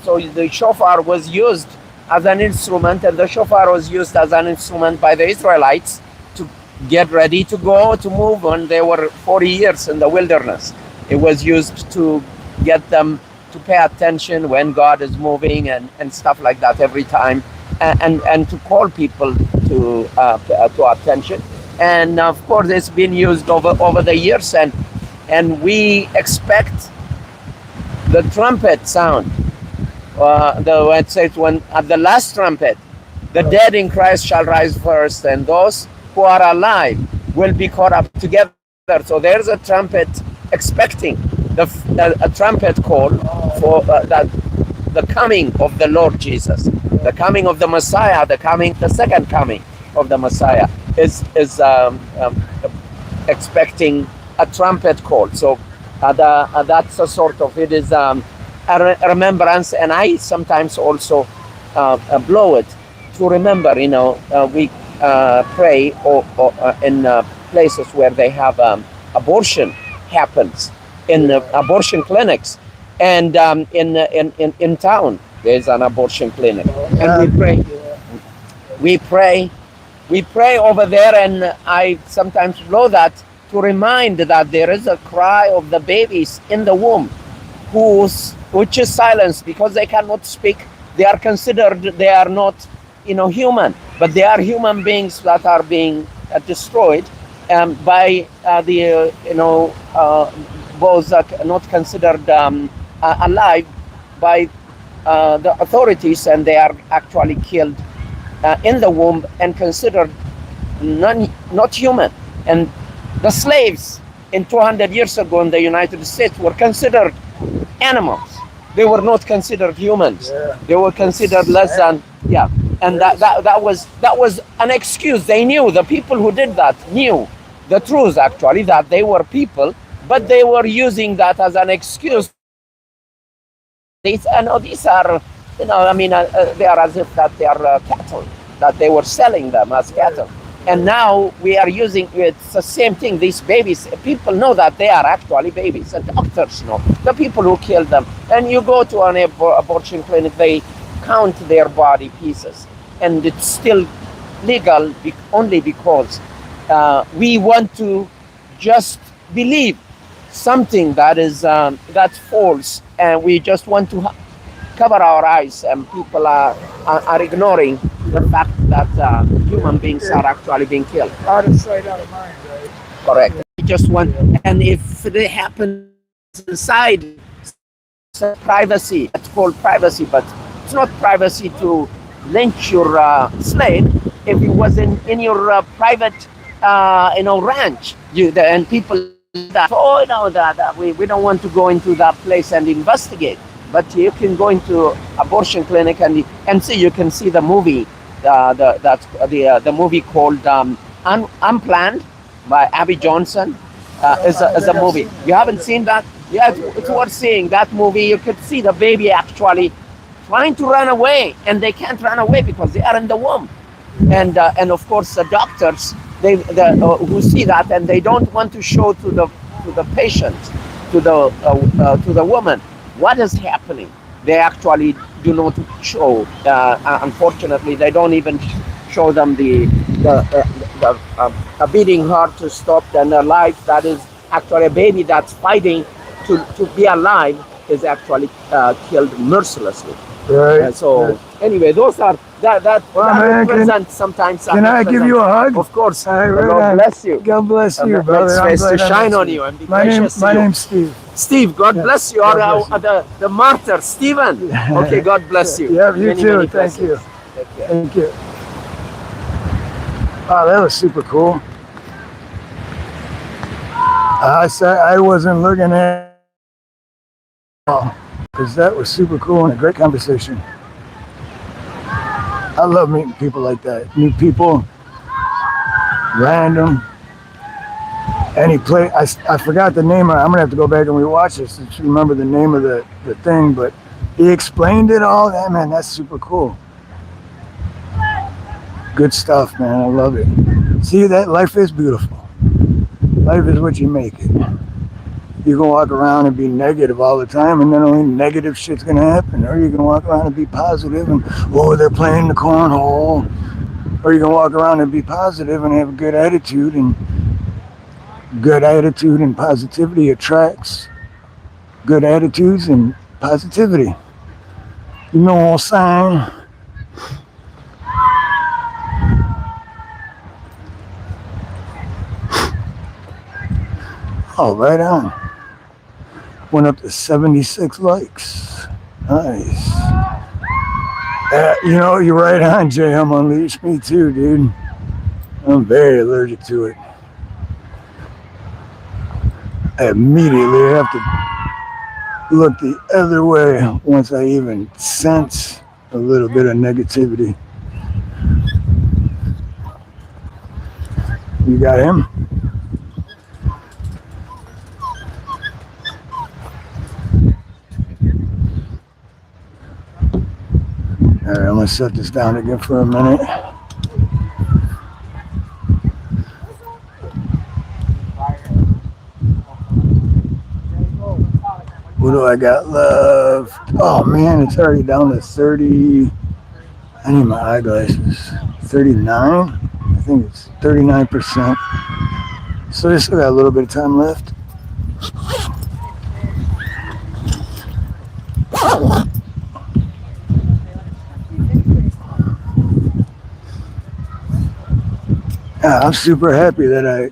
so the shofar was used as an instrument, and the shofar was used as an instrument by the Israelites to get ready to go to move when they were 40 years in the wilderness. It was used to get them to pay attention when God is moving and stuff like that every time, and to call people to attention. And of course, it's been used over the years, and we expect the trumpet sound. It says when at the last trumpet, the dead in Christ shall rise first, and those who are alive will be caught up together. So there's a trumpet expecting a trumpet call for the coming of the Lord Jesus, the coming of the Messiah, the second coming of the Messiah is expecting a trumpet call. So that's a sort of, it is a remembrance, and I sometimes also blow it to remember. We pray or in places where they have abortion happens, in abortion clinics, and in town there's an abortion clinic, and we pray over there, and I sometimes blow that to remind that there is a cry of the babies in the womb which is silenced because they cannot speak. They are considered, they are not human, but they are human beings that are being destroyed by the those not considered alive by the authorities, and they are actually killed in the womb and considered not human. And the slaves in 200 years ago in the United States were considered animals. They were not considered humans. They were considered less than, and that was an excuse. They knew, the people who did that knew the truth, actually, that they were people, but they were using that as an excuse. These are, they are as if that they are cattle, that they were selling them as cattle. And now we are using, it's the same thing. These babies, people know that they are actually babies, and doctors know, the people who killed them. And you go to an abortion clinic, they count their body pieces, and it's still legal only because we want to just believe something that is that's false, and we just want to cover our eyes, and people are ignoring the fact that human beings are actually being killed. Out of sight, out of mind, right? Correct. We just want, and if it happens inside privacy, it's called privacy, but it's not privacy to lynch your slave. If it was in your private, ranch, and people that we don't want to go into that place and investigate. But you can go into abortion clinic and see. You can see the movie, the movie called Unplanned by Abby Johnson is a movie. You haven't seen that? Yeah, it's worth seeing that movie. You could see the baby actually trying to run away, and they can't run away because they are in the womb. And of course the doctors who see that, and they don't want to show to the patient, to the woman, what is happening. They actually do not show. Unfortunately, they don't even show them the beating heart to stop, and a life that is actually a baby that's fighting to be alive is actually killed mercilessly. Right. So anyway, those are that represents sometimes. Can I give you a hug? Of course. Right, God bless you. God bless you, brother. God's face to shine on you and be gracious to you. My name's Steve. Steve, God bless you. God bless the martyr, Stephen. Okay, God bless you. Yeah, you many, too. many Thank you. Take care. Thank you. Oh, that was super cool. I wasn't looking at because that was super cool and a great conversation. I love meeting people like that. New people, random. Any place. I forgot the name. I'm gonna have to go back and rewatch this to remember the name of the thing. But he explained it all. That man, that's super cool. Good stuff, man. I love it. See, that life is beautiful. Life is what you make it. You can walk around and be negative all the time, and then only negative shit's gonna happen. Or you can walk around and be positive, and they're playing the cornhole. Or you can walk around and be positive and have a good attitude, and good attitude and positivity attracts good attitudes and positivity. You know what I'm saying? Oh, right on. Went up to 76 likes. Nice. You're right on, Jay. I'm Unleashed. Me too, dude. I'm very allergic to it. I immediately have to look the other way once I even sense a little bit of negativity. You got him? set this down again for a minute. What do I got left? Oh man, it's already down to 30. I need my eyeglasses. 39? I think it's 39%. So they still got a little bit of time left. I'm super happy that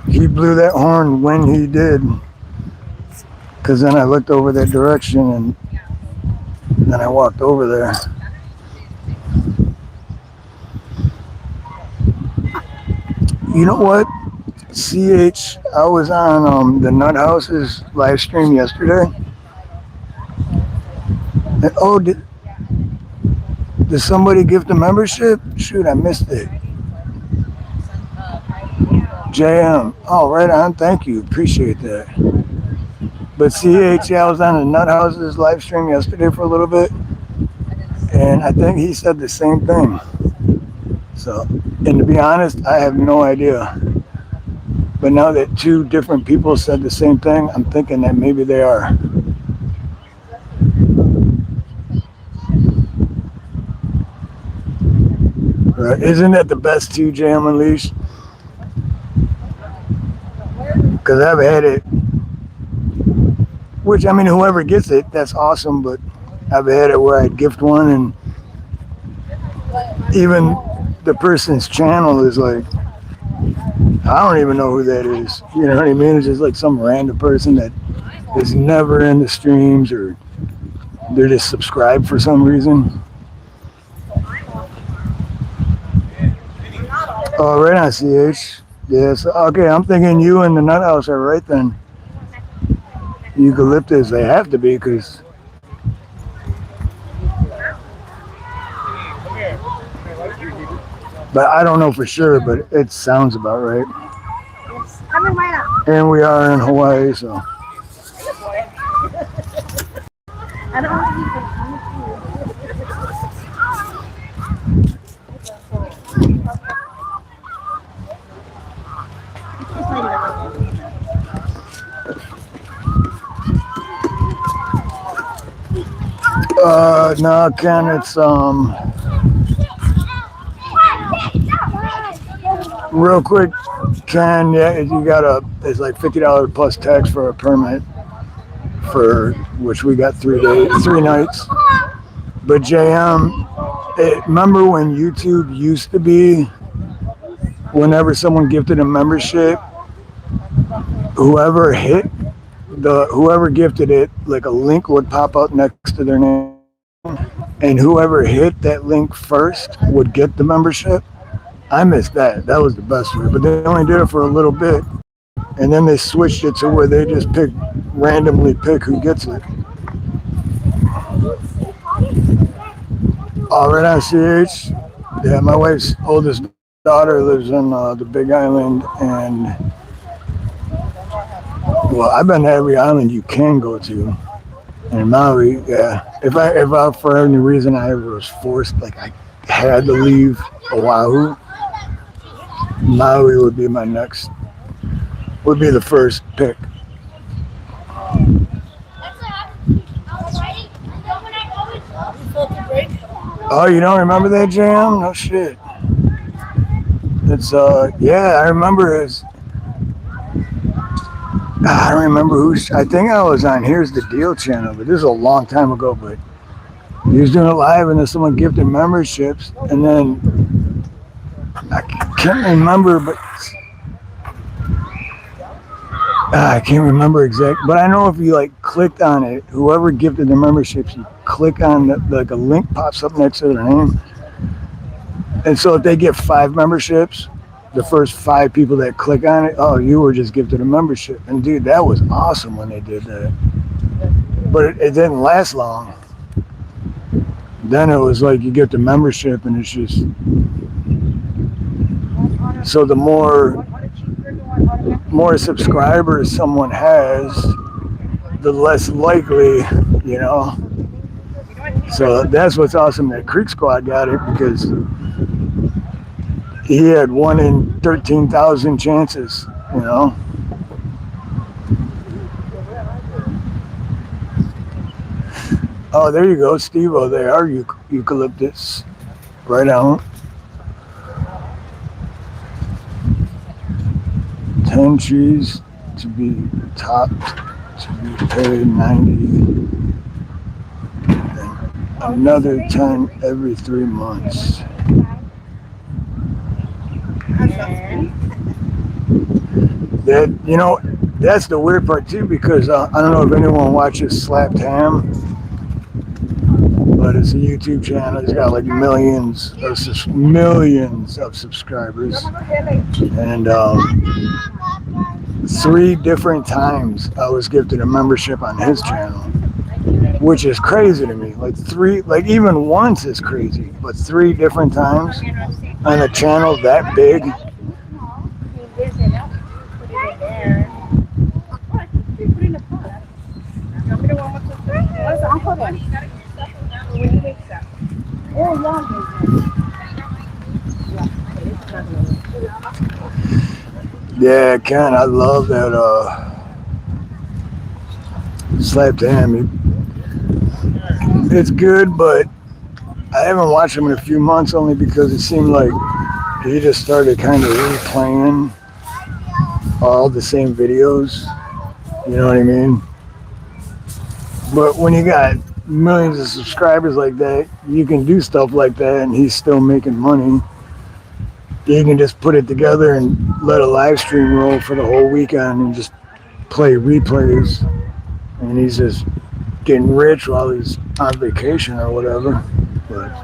he blew that horn when he did. Because then I looked over that direction and then I walked over there. You know what? CH, I was on the Nut House's live stream yesterday. And, oh, did somebody gift a membership? Shoot, I missed it. JM. Oh, right on. Thank you. Appreciate that. But CH, I was on the Nut House's live stream yesterday for a little bit. And I think he said the same thing. So, and to be honest, I have no idea. But now that two different people said the same thing, I'm thinking that maybe they are. Right. Isn't that the best too, JM Unleashed? Because I've had it, which, I mean, whoever gets it, that's awesome, but I've had it where I'd gift one and even the person's channel is like, I don't even know who that is. You know what I mean? It's just like some random person that is never in the streams or they're just subscribed for some reason. Oh, right on, CH. Yes. Okay, I'm thinking you and the Nut House are right then. Eucalyptus, they have to be because. But I don't know for sure, but it sounds about right. And we are in Hawaii, so. No, Ken, it's real quick, Ken, yeah, you got it's like $50 plus tax for a permit for which we got 3 nights. But JM, remember when YouTube used to be, whenever someone gifted a membership, whoever gifted it, like a link would pop up next to their name. And whoever hit that link first would get the membership. I missed that. That was the best way. But they only did it for a little bit. And then they switched it to where they just randomly pick who gets it. All right on CH. Yeah, my wife's oldest daughter lives in the Big Island. And, well, I've been to every island you can go to. And Maui, yeah. If I for any reason I ever was forced, like I had to leave Oahu, Maui would be the first pick. Oh, you don't remember that jam? No shit. It's yeah, I remember I don't remember I think I was on Here's the Deal channel, but this is a long time ago, but he was doing it live and then someone gifted memberships and then I can't remember, but I can't remember exactly, but I know if you like clicked on it, whoever gifted the memberships, you click on like a link pops up next to their name. And so if they get 5 memberships, the first 5 people that click on it, oh, you were just gifted a membership. And dude, that was awesome when they did that. But it didn't last long. Then it was like you get the membership and it's just, so the more subscribers someone has, the less likely, you know. So that's what's awesome that Creek Squad got it, because he had 1 in 13,000 chances, you know. Oh, there you go, Steve-O. They are eucalyptus. Right on. 10 trees to be topped, to be paid 90. Another 10 every 3 months. That, you know, that's the weird part too, because I don't know if anyone watches Slapped Ham, but it's a YouTube channel. It's got like millions of subscribers, and 3 different times I was gifted a membership on his channel, which is crazy to me. Like even once is crazy, but 3 different times on a channel that big. Yeah, Ken, I love that Slapped Ham. It's good, but I haven't watched him in a few months, only because it seemed like he just started kind of replaying all the same videos. You know what I mean? But when you got millions of subscribers like that, you can do stuff like that, and he's still making money. You can just put it together and let a live stream roll for the whole weekend and just play replays, and he's just getting rich while he's on vacation or whatever. But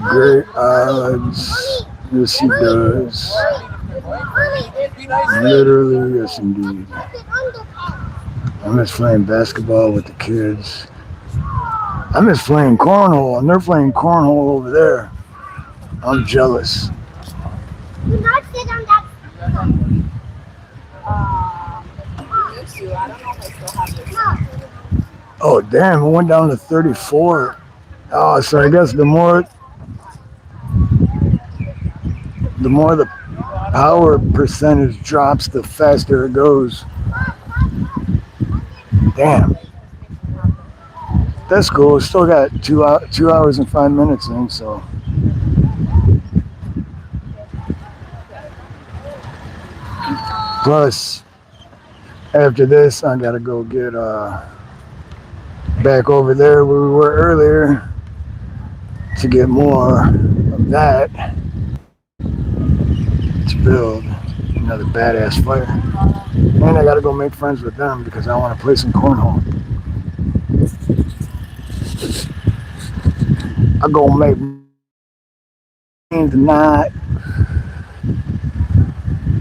great odds. Yes, he does. Literally, yes, indeed. I'm just playing basketball with the kids. I'm just playing cornhole, and they're playing cornhole over there. I'm jealous. Do not sit on that. Oh, damn, it went down to 34. Oh, so I guess the more the power percentage drops, the faster it goes. Damn. That's cool. Still got 2 hours and 5 minutes in, so. Plus, after this, I gotta go get back over there where we were earlier to get more of that to build another badass fire. And I gotta go make friends with them because I want to play some cornhole. I'm gonna make tonight.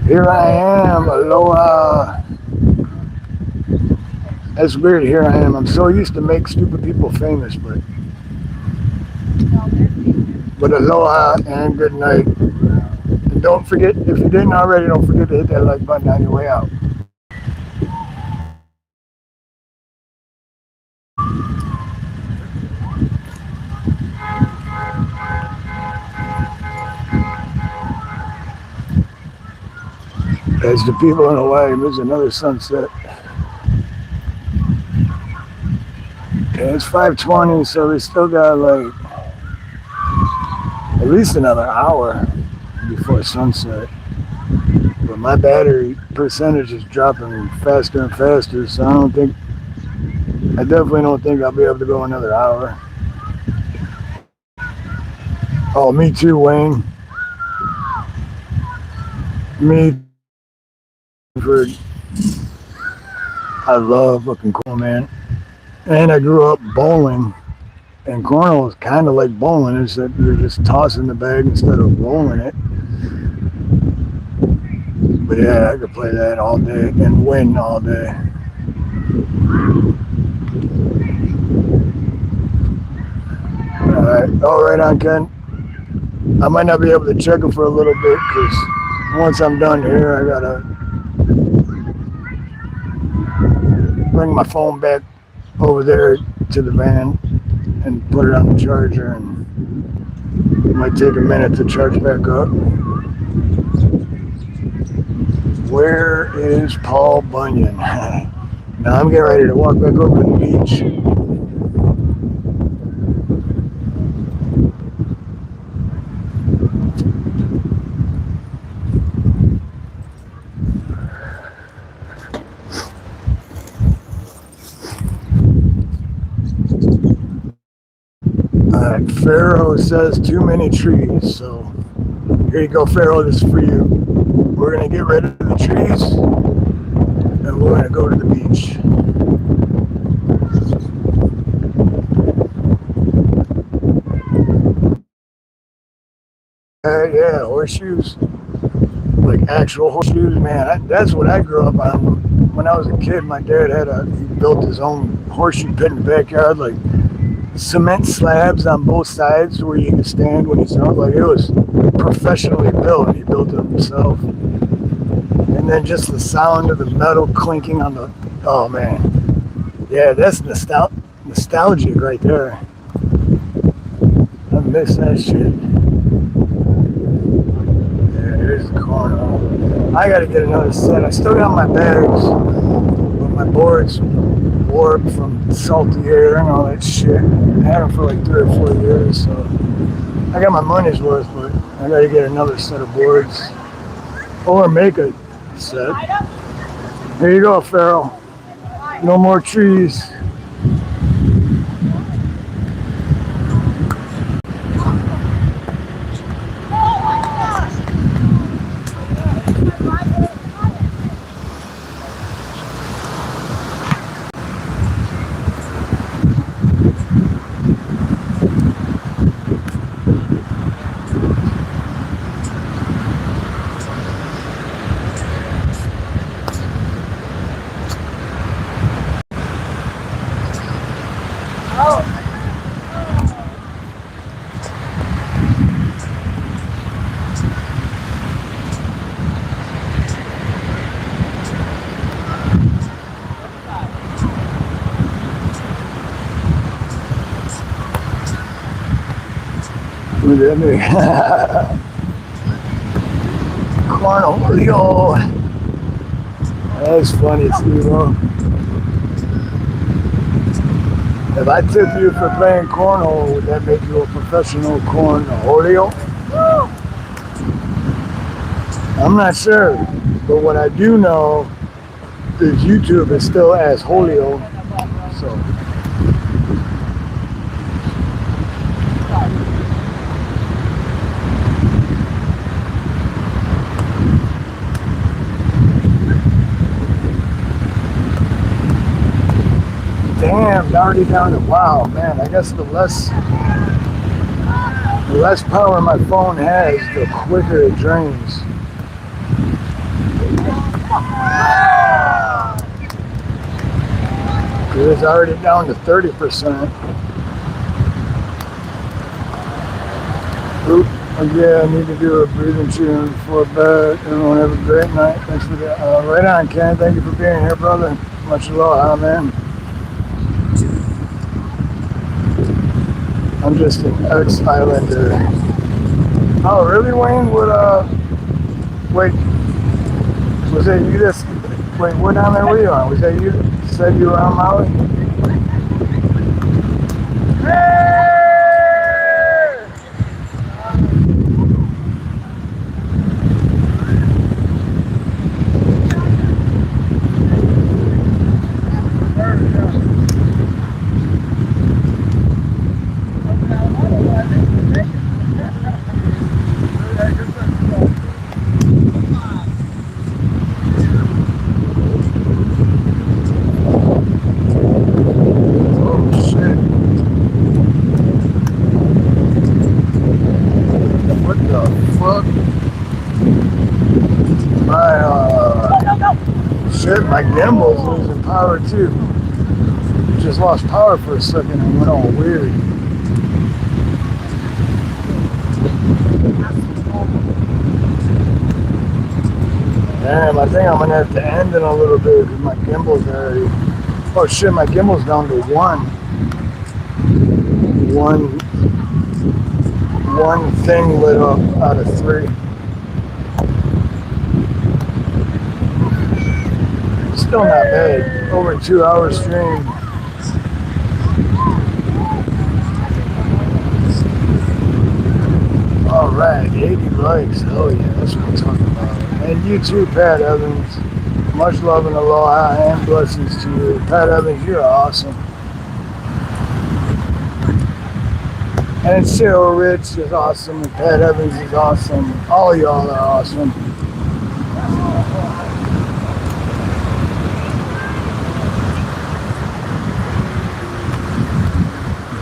Here I am, aloha. That's weird, here I am. I'm so used to make stupid people famous, but aloha and good night. And don't forget, if you didn't already, don't forget to hit that like button on your way out. As the people in Hawaii, there's another sunset. Yeah, it's 5:20, so we still got like at least another hour before sunset. But my battery percentage is dropping faster and faster, so I definitely don't think I'll be able to go another hour. Oh, me too, Wayne. Me for I love looking cool, man. And I grew up bowling, and cornhole is kind of like bowling, is that you're just tossing the bag instead of rolling it. But yeah, I could play that all day and win all day. Alright, oh, right on, Ken. I might not be able to check it for a little bit because once I'm done here, I gotta bring my phone back over there to the van and put it on the charger, and it might take a minute to charge back up. Where is Paul Bunyan? Now I'm getting ready to walk back over to the beach. Pharaoh says too many trees, so here you go, Pharaoh, this is for you. We're gonna get rid of the trees and we're gonna go to the beach. Yeah, horseshoes, like actual horseshoes, man. That's what I grew up on. When I was a kid, my dad he built his own horseshoe pit in the backyard, like cement slabs on both sides where you could stand when he's out. Like, it was professionally built. He built it himself. And then just the sound of the metal clinking on the, oh man. Yeah, that's nostalgic right there. I miss that shit. Yeah, here's the corner. I gotta get another set. I still got my bags, but my boards warped from salty air and all that shit. I had them for like 3 or 4 years, so I got my money's worth, but I gotta get another set of boards or make a set. Here you go, Pharaoh. No more trees. Look at me. Cornholio. That's funny, Steve. If I tip you for playing cornhole, would that make you a professional cornholio? I'm not sure, but what I do know is YouTube is still as Holio, so. Damn, already down to, wow, man, I guess the less power my phone has, the quicker it drains. It's already down to 30%. Oop, yeah, I need to do a breathing tune before bed. Everyone have a great night. Thanks for that. Right on, Ken. Thank you for being here, brother. Much aloha, man. I'm just an ex-islander. Oh, really, Wayne? Wait, was that you that, wait, what island were you on? Was that you that said you were on Maui? just lost power for a second and went all weird. Damn, I think I'm gonna have to end in a little bit because my gimbal's already. Oh shit, my gimbal's down to one. One thing lit up out of three. Still not bad. Over 2 hours stream. Alright, 80 likes. Hell yeah, that's what I'm talking about. And you too, Pat Evans. Much love and aloha and blessings to you. Pat Evans, you're awesome. And Cyril Rich is awesome. And Pat Evans is awesome. All y'all are awesome.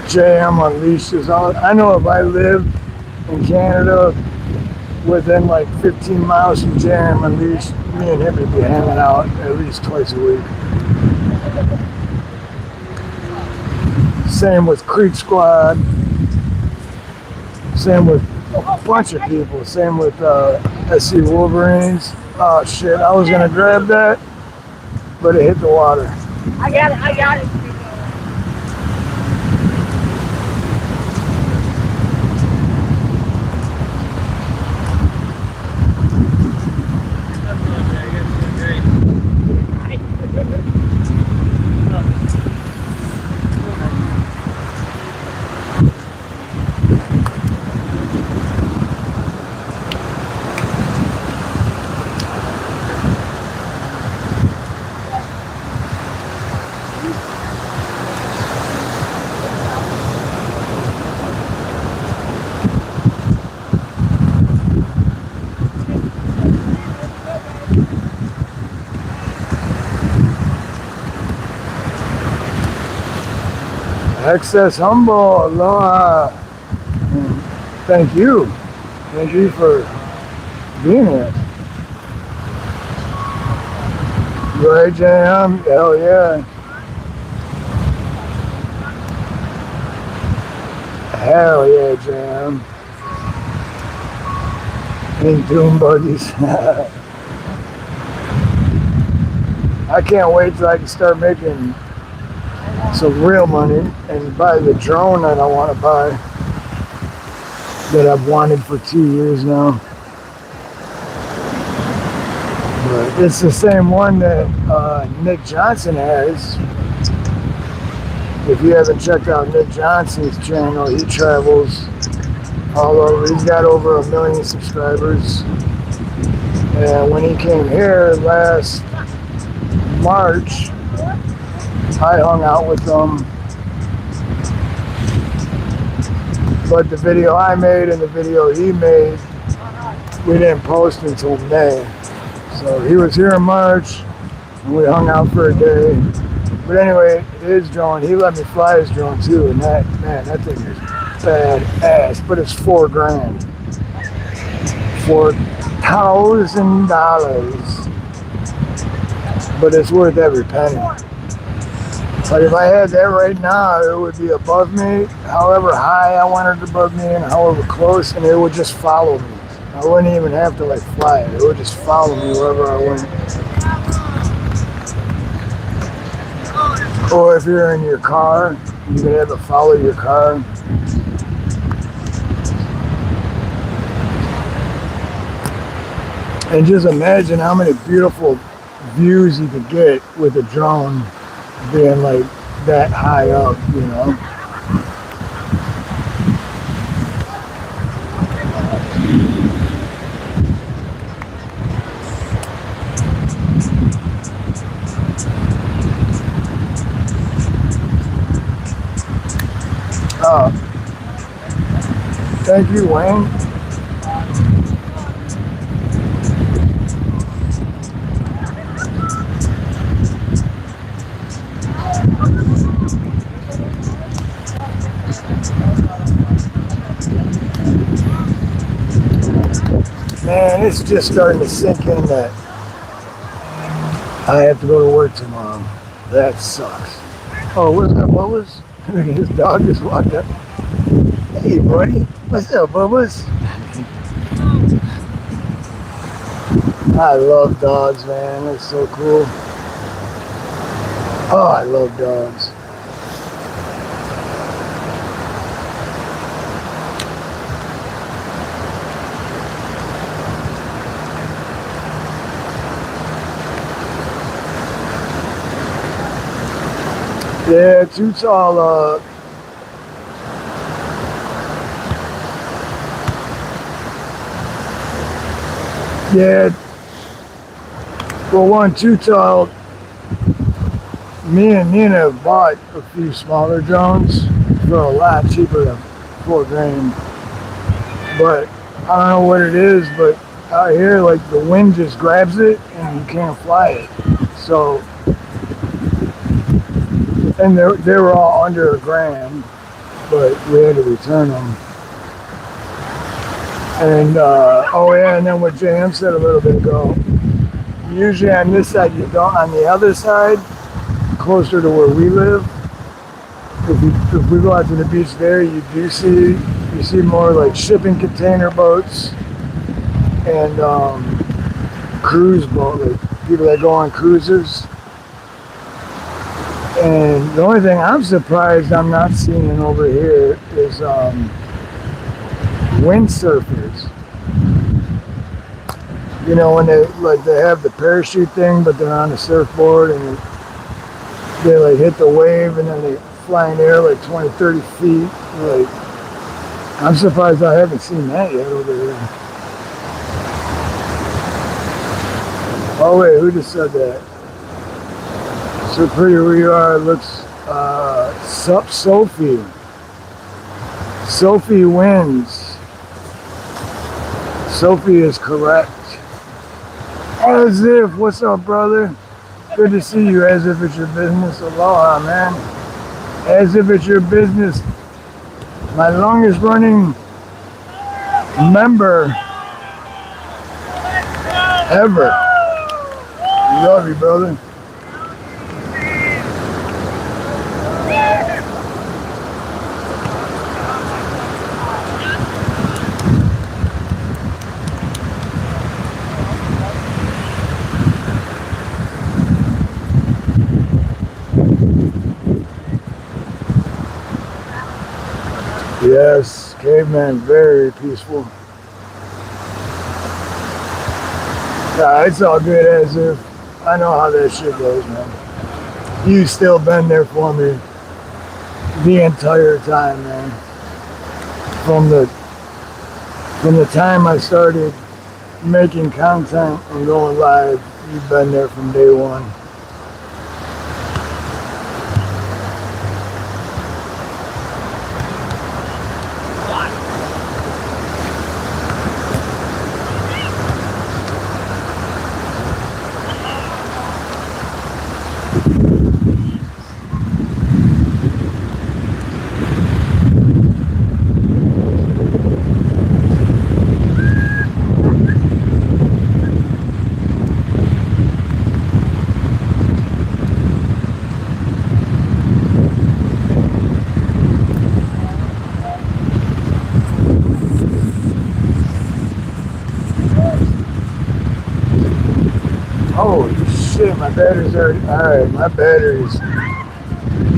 JM Unleashed is on. I know if I lived in Canada within like 15 miles from JM Unleashed, me and him would be hanging out at least twice a week. Same with Creek Squad. Same with a bunch of people. Same with SC Wolverines. Oh shit, I was gonna grab that, but it hit the water. I got it. Excess Humble, aloha. Thank you. Thank you for being here. You alright, JM? Hell yeah. Hell yeah, JM. Ain't doom buddies. I can't wait till I can start making some real money and buy the drone that I want to buy that I've wanted for 2 years now. But it's the same one that Nick Johnson has. If you haven't checked out Nick Johnson's channel, he travels all over. He's got over 1 million subscribers. And when he came here last March, I hung out with him, but the video I made and the video he made, we didn't post until May. So he was here in March, and we hung out for a day. But anyway, his drone, he let me fly his drone too, and that thing is badass, but it's $4 grand. $4,000, but it's worth every penny. But if I had that right now, it would be above me, however high I wanted it above me and however close, and it would just follow me. I wouldn't even have to like fly it. It would just follow me wherever I went. Or if you're in your car, you can have it follow your car. And just imagine how many beautiful views you could get with a drone being like that high up, you know. Thank you, Wayne. Man, it's just starting to sink in that I have to go to work tomorrow. That sucks. Oh, what's up, Bubba's? His dog just walked up. Hey, buddy. What's up, Bubba's? I love dogs, man. That's so cool. Oh, I love dogs. Yeah, too tall. Yeah, well, one too tall. Me and Nina have bought a few smaller drones for a lot cheaper than $4,000. But I don't know what it is, but out here, like the wind just grabs it and you can't fly it. So, and they were all under $1,000, but we had to return them. And oh yeah, and then what JM said a little bit ago, usually on this side you don't. On the other side, closer to where we live, if we go out to the beach there, you see more like shipping container boats and cruise boat, like people that go on cruises. And the only thing I'm surprised I'm not seeing over here is windsurfers. You know, when they have the parachute thing, but they're on a surfboard and they like hit the wave and then they fly in the air like 20, 30 feet. Like, I'm surprised I haven't seen that yet over here. Oh wait, who just said that? So pretty where you are, looks, sup Sophie. Sophie wins. Sophie is correct. As if, what's up, brother? Good to see you. As if it's your business. Aloha, man. As if it's your business. My longest running member ever. Love you, brother. Yes, caveman, very peaceful. Nah, it's all good. As if I know how that shit goes, man. You still been there for me the entire time, man. From the time I started making content and going live, you've been there from day one. Holy shit, my battery's already, alright, my battery's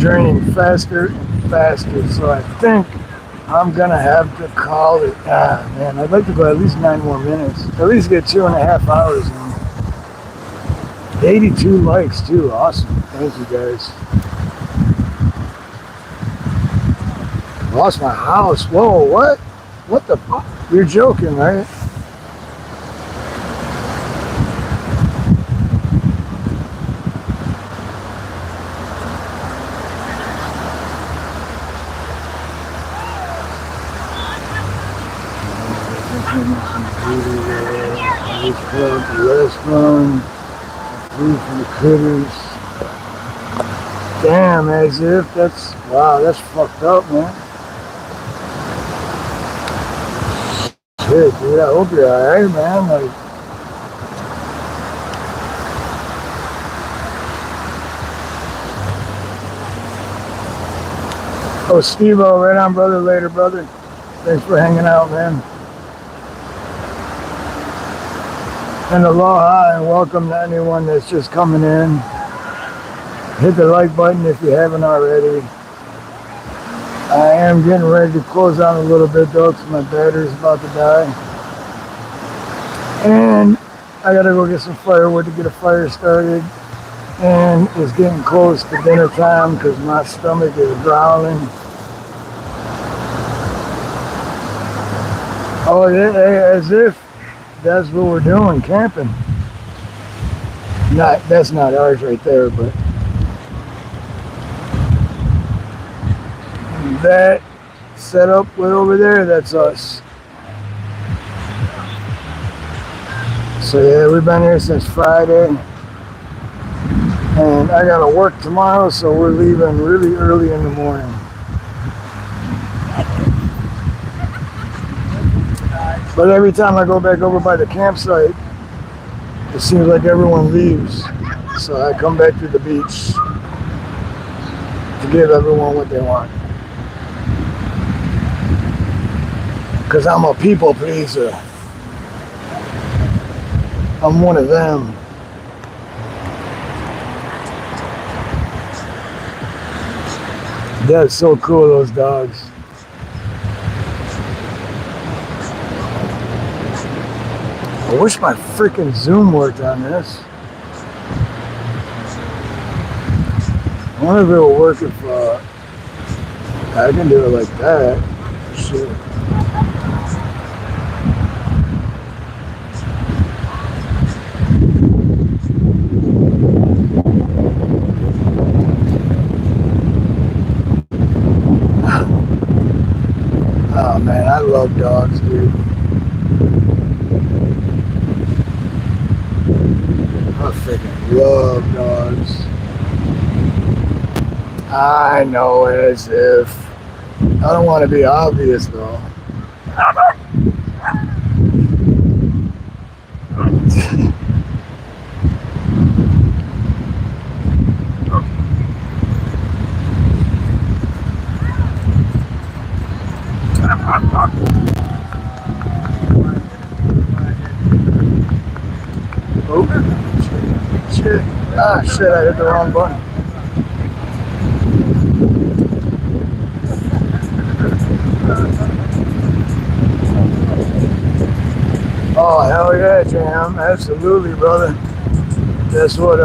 draining faster and faster, so I think I'm gonna have to call it. Ah, man, I'd like to go at least 9 more minutes. At least get 2.5 hours in. 82 likes too, awesome. Thank you guys. Lost my house. Whoa, what? What the fuck? You're joking, right? Restaurant, food for the critters. Damn, as if that's, wow, that's fucked up, man. Shit, dude, I hope you're alright, man. Like, Oh, Steve-O, right on, brother. Later, brother. Thanks for hanging out, man. And aloha and welcome to anyone that's just coming in. Hit the like button if you haven't already. I am getting ready to close out a little bit though because my battery's about to die. And I gotta go get some firewood to get a fire started. And it's getting close to dinner time because my stomach is growling. Oh yeah, as if that's what we're doing, camping. That's not ours right there, but that set up way over there, that's us. So yeah, we've been here since Friday. And I gotta work tomorrow, so we're leaving really early in the morning. But every time I go back over by the campsite, it seems like everyone leaves. So I come back to the beach to give everyone what they want. Because I'm a people pleaser. I'm one of them. That's so cool, those dogs. I wish my freaking Zoom worked on this. I wonder if it will work if I can do it like that. Shit. Oh man, I love dogs, dude. I freaking love dogs. I know, as if. I don't want to be obvious though. Oh, shit. Ah, shit, I hit the wrong button. Oh, hell yeah, Jam. Absolutely, brother. That's what,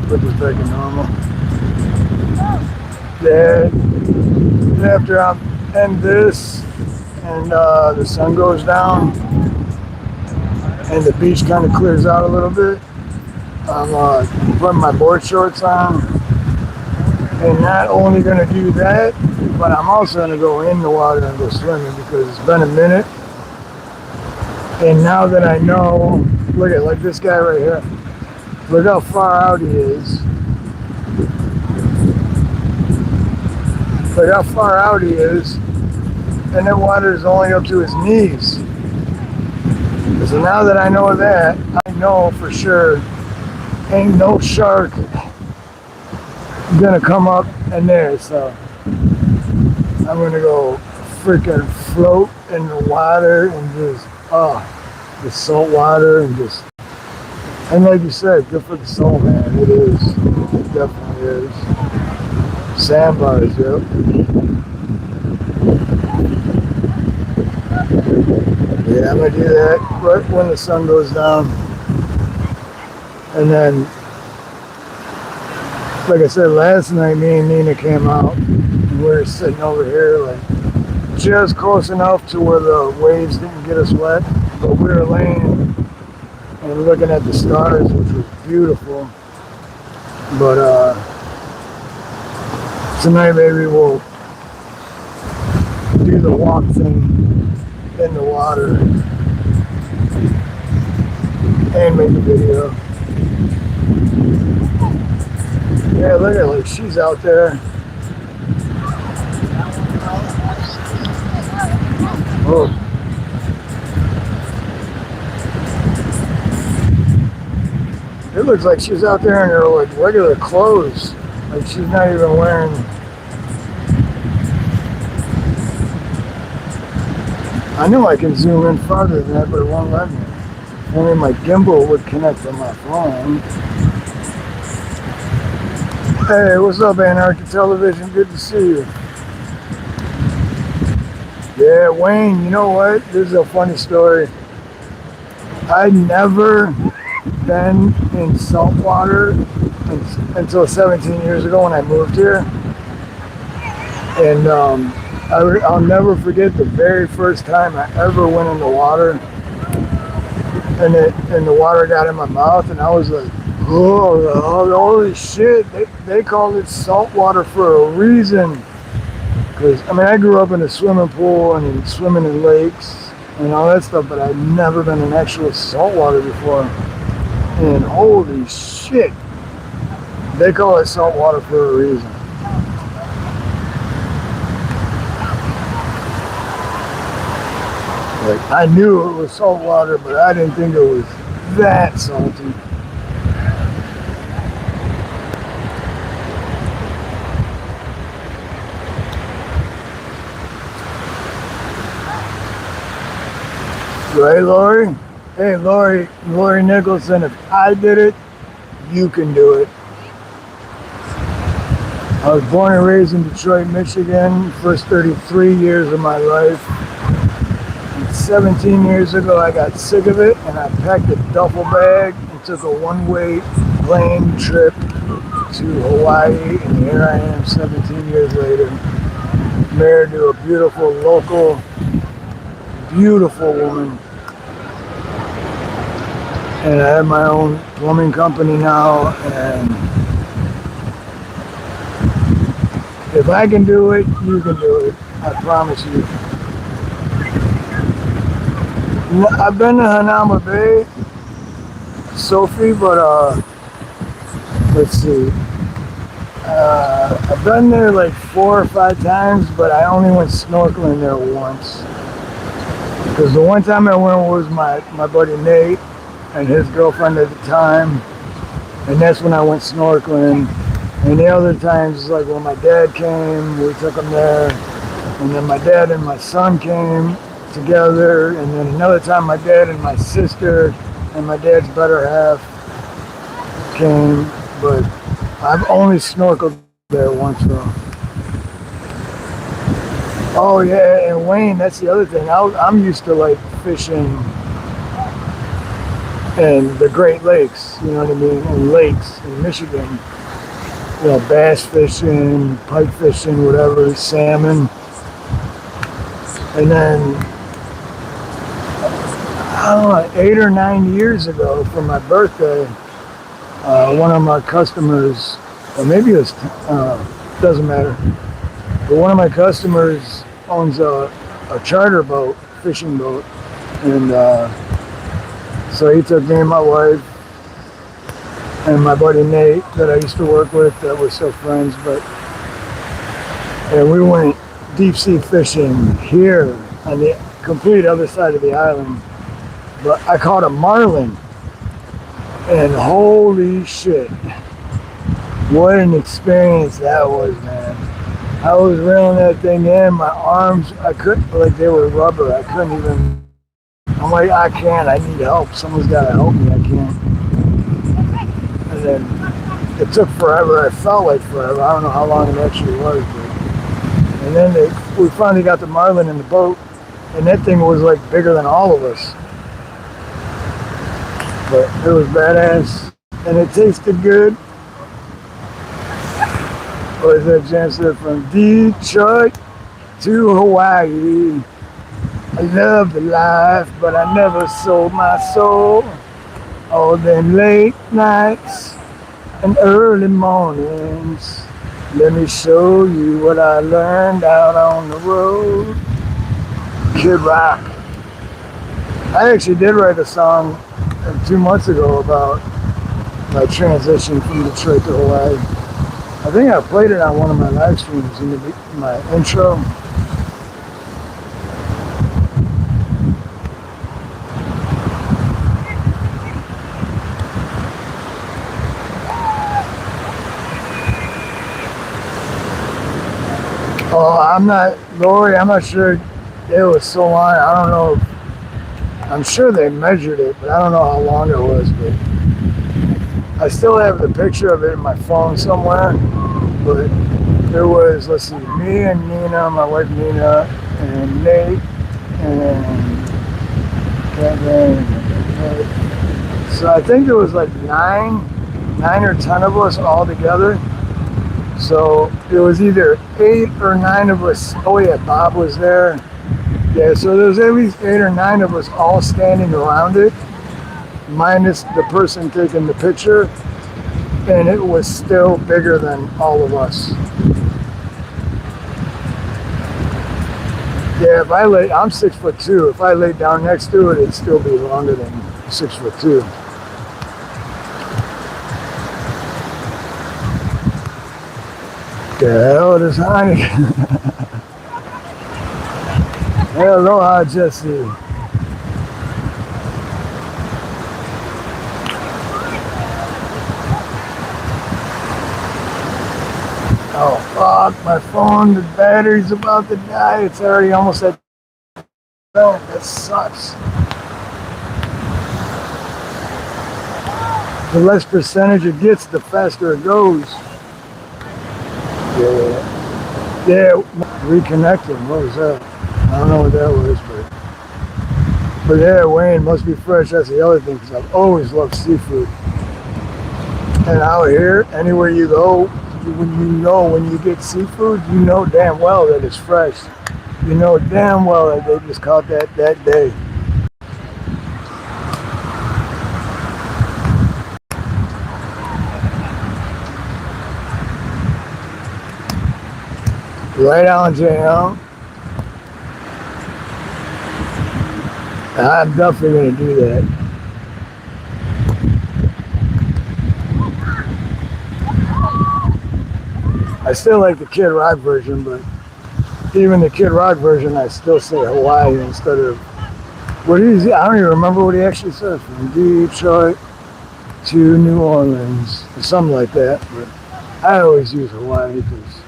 put this back in normal. Yeah, after I end this and the sun goes down and the beach kind of clears out a little bit, I'm putting my board shorts on. And not only going to do that, but I'm also going to go in the water and go swimming because it's been a minute. And now that I know, look at like this guy right here. Look how far out he is. Look how far out he is. And that water is only up to his knees. So now that I know that, I know for sure ain't no shark gonna come up in there. So I'm gonna go freaking float in the water and just, the salt water and just, and like you said, good for the soul, man. It is. It definitely is. Sandbars, yep. Yeah, I'm gonna do that right when the sun goes down. And then, like I said, last night me and Nina came out and we were sitting over here like just close enough to where the waves didn't get us wet, but we were laying and looking at the stars, which was beautiful. But tonight maybe we'll do the walk thing in the water and make a video. Yeah, look at her, like she's out there. Oh. It looks like she's out there in her like regular clothes. Like she's not even wearing I know I can zoom in farther than that, but it won't let me. Only my gimbal would connect to my phone. Hey, what's up, Anarchy Television? Good to see you. Yeah, Wayne, you know what? This is a funny story. I'd never been in saltwater until 17 years ago when I moved here. And I'll never forget the very first time I ever went in the water, and the water got in my mouth, and I was like, oh, holy shit! They called it saltwater for a reason. Because I mean, I grew up in a swimming pool and in swimming in lakes and all that stuff, but I'd never been in actual saltwater before. And holy shit, they call it saltwater for a reason. Like, I knew it was salt water, but I didn't think it was that salty. Right, Lori? Hey, Lori Nicholson, if I did it, you can do it. I was born and raised in Detroit, Michigan, first 33 years of my life. 17 years ago, I got sick of it, and I packed a duffel bag and took a one-way plane trip to Hawaii, and here I am 17 years later, married to a beautiful local, beautiful woman. And I have my own plumbing company now, and if I can do it, you can do it. I promise you. I've been to Hanama Bay, Sophie, but let's see. I've been there like 4 or 5 times, but I only went snorkeling there once. Because the one time I went was my buddy Nate and his girlfriend at the time, and that's when I went snorkeling. And the other times, like when my dad came, we took him there, and then my dad and my son came together, and then another time my dad and my sister and my dad's better half came, but I've only snorkeled there once though. Oh yeah, and Wayne, that's the other thing. I'm used to like fishing in the Great Lakes, you know what I mean, and lakes in Michigan. You know, bass fishing, pike fishing, whatever, salmon. And then, I don't know, 8 or 9 years ago for my birthday, one of my customers, or maybe it was, doesn't matter, but one of my customers owns a charter boat, fishing boat, and so he took me and my wife and my buddy Nate that I used to work with that we're still friends, and we went deep sea fishing here on the complete other side of the island. But I caught a marlin, and holy shit, what an experience that was, man. I was reeling that thing in, my arms, I couldn't, like they were rubber, I couldn't even, I'm like, I can't, I need help, someone's gotta help me, I can't. And then it took forever, it felt like forever, I don't know how long it actually was, but, and then we finally got the marlin in the boat, and that thing was like bigger than all of us. But it was badass, and it tasted good. What is that Jan said? From Detroit to Hawaii. I love the life, but I never sold my soul. All them late nights and early mornings. Let me show you what I learned out on the road. Kid Rock. I actually did write a song 2 months ago about my transition from Detroit to Hawaii. I think I played it on one of my live streams in my intro. Oh, I'm not, Lori, I'm not sure It was so long. I don't know. I'm sure they measured it, but I don't know how long it was. But I still have the picture of it in my phone somewhere. But there was, let's see, me and Nina, my wife Nina, and Nate, and Kevin. So I think there was like nine or 10 of us all together. So it was either 8 or 9 of us. Oh yeah, Bob was there. Yeah, so there was at least 8 or 9 of us all standing around it, minus the person taking the picture, and it was still bigger than all of us. Yeah, I'm 6'2". If I laid down next to it, it'd still be longer than 6'2". The hell is honey? Aloha, Jesse. Oh fuck, my phone, the battery's about to die. It's already almost at that sucks. The less percentage it gets, the faster it goes. Yeah, reconnecting, what was that? I don't know what that was, but yeah, Wayne, must be fresh. That's the other thing, because I've always loved seafood. And out here, anywhere you go, when you get seafood, you know damn well that it's fresh. You know damn well that they just caught that day. Right on, JL. I'm definitely going to do that. I still like the Kid Rock version, but even the Kid Rock version, I still say Hawaii instead of what is. I don't even remember what he actually said. From Detroit to New Orleans, or something like that. But I always use Hawaii because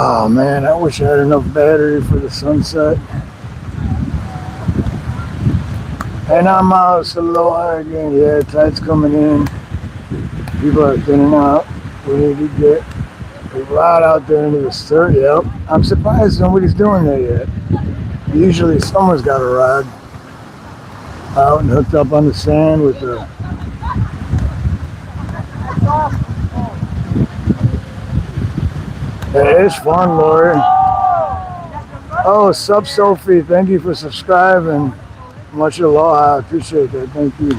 oh man, I wish I had enough battery for the sunset. And I'm out, aloha again. Yeah, tide's coming in. People are thinning out. We need to get a rod out there into the surf. Yep. I'm surprised nobody's doing that yet. Usually someone's got a rod out and hooked up on the sand with the. Yeah, it's fun, Lori. Oh, sup, Sophie. Thank you for subscribing. Much aloha. I appreciate that. Thank you.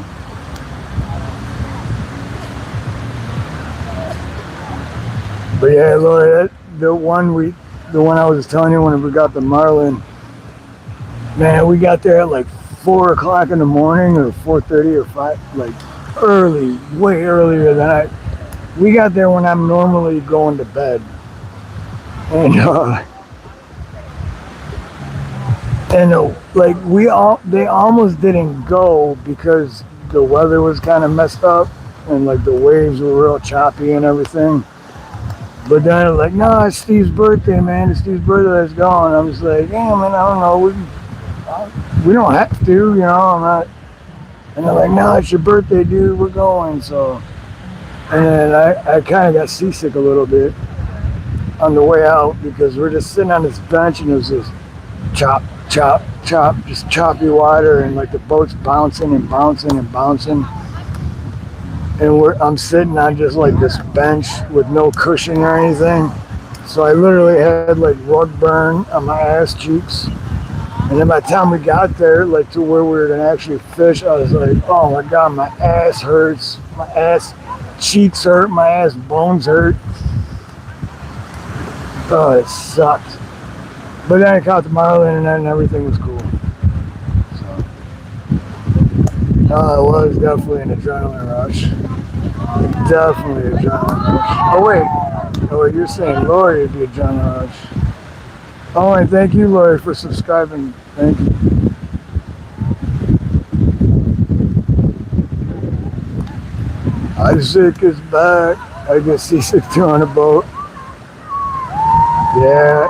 But yeah, Lori, the one I was telling you when we got the marlin, man, we got there at like 4 o'clock in the morning or 4:30 or 5, like early, way earlier than we got there when I'm normally going to bed. And like they almost didn't go because the weather was kind of messed up and like the waves were real choppy and everything. But then like, no, it's Steve's birthday, man. It's Steve's birthday. Let's go. And I'm just like, yeah, man, I don't know. We don't have to, you know. I'm not. And they're like, no, it's your birthday, dude. We're going. So, and then I kind of got seasick a little bit on the way out because we're just sitting on this bench and it was just chop, chop, chop, just choppy water and like the boat's bouncing and bouncing and bouncing. And I'm sitting on just like this bench with no cushion or anything. So I literally had like rug burn on my ass cheeks. And then by the time we got there, like to where we were gonna actually fish, I was like, oh my God, my ass hurts. My ass cheeks hurt, my ass bones hurt. Oh, it sucked. But then I caught the marlin and then everything was cool. So, it was definitely an adrenaline rush. Definitely adrenaline rush. Oh wait, you're saying Lori would be adrenaline rush. Oh, and thank you, Lori, for subscribing. Thank you. Isaac is back. I guess seasick too on a boat. Yeah.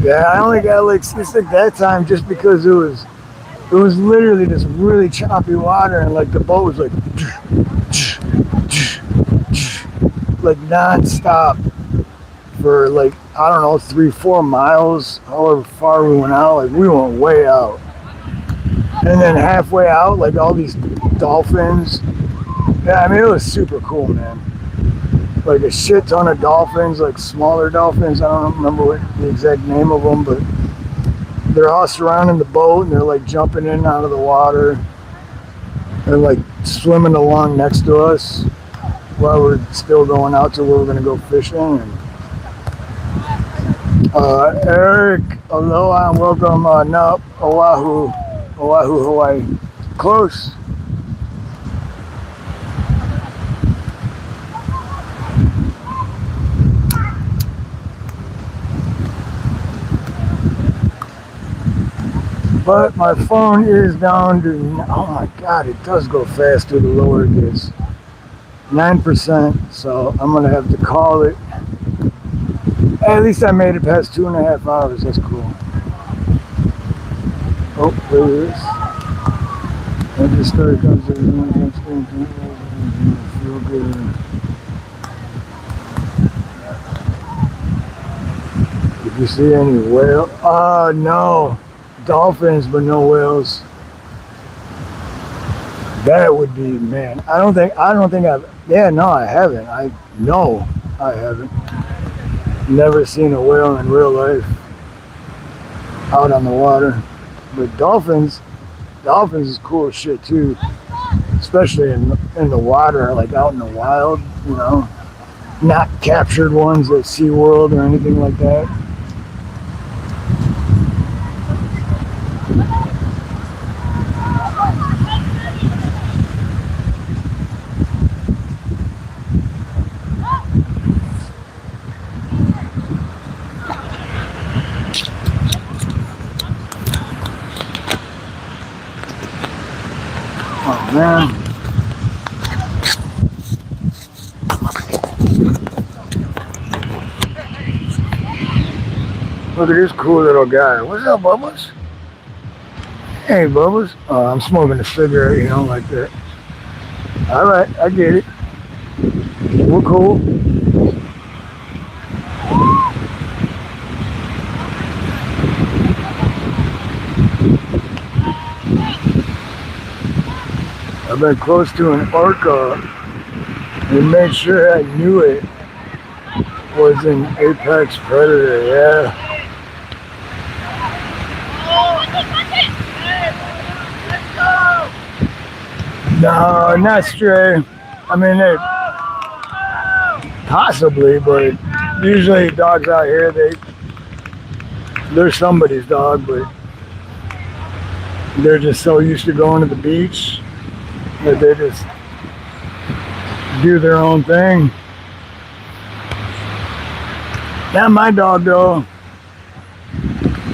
Yeah, I only got like seasick that time just because it was literally this really choppy water and like the boat was like non-stop for like I don't know 3-4 miles, however far we went out. Like we went way out, and then halfway out, like all these dolphins. Yeah, I mean it was super cool, man. Like a shit ton of dolphins, like smaller dolphins. I don't remember what the exact name of them, but they're all surrounding the boat and they're like jumping in and out of the water and like swimming along next to us while we're still going out to where we're gonna go fishing. And Eric, aloha and welcome up Oahu Hawaii. Close. But my phone is down to, oh my God, it does go faster the lower it gets. 9%, so I'm gonna have to call it. At least I made it past 2.5 hours, that's cool. Oh, there it is. I just started considering feel good. Did you see any whale? No. Dolphins, but no whales. That would be, man. I don't think I've, yeah, no, I haven't. I haven't. Never seen a whale in real life out on the water. But dolphins is cool as shit too. Especially in the water, like out in the wild, you know. Not captured ones at SeaWorld or anything like that. Oh man. Look at this cool little guy. What's up, Bubbles? Hey, Bubbles. I'm smoking a cigarette, you know, like that. Alright, I get it. We're cool. I've been close to an orca and made sure I knew it was an apex predator, yeah. No, not stray. I mean, they possibly, but usually dogs out here, they're somebody's dog, but they're just so used to going to the beach that they just do their own thing. Not my dog though.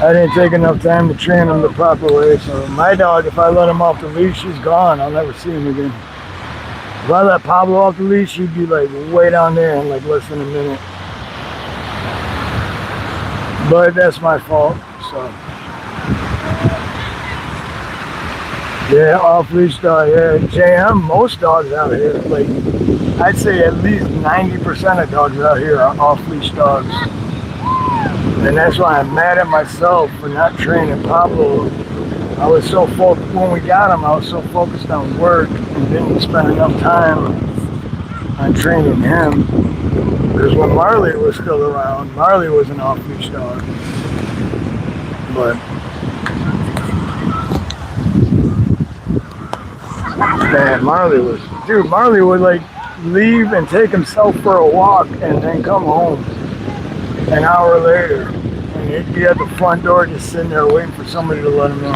I didn't take enough time to train him the proper way. So my dog, if I let him off the leash, he's gone. I'll never see him again. If I let Pablo off the leash, he'd be like way down there in like less than a minute. But that's my fault. So yeah, off leash dog. Yeah, JM. Most dogs out here, like I'd say at least 90% of dogs out here are off leash dogs. And that's why I'm mad at myself for not training Pablo. I was so focused, when we got him, I was so focused on work and didn't spend enough time on training him. Because when Marley was still around, Marley was an off-leash dog. But, man, Marley would like leave and take himself for a walk and then come home an hour later, and he'd be at the front door just sitting there waiting for somebody to let him in.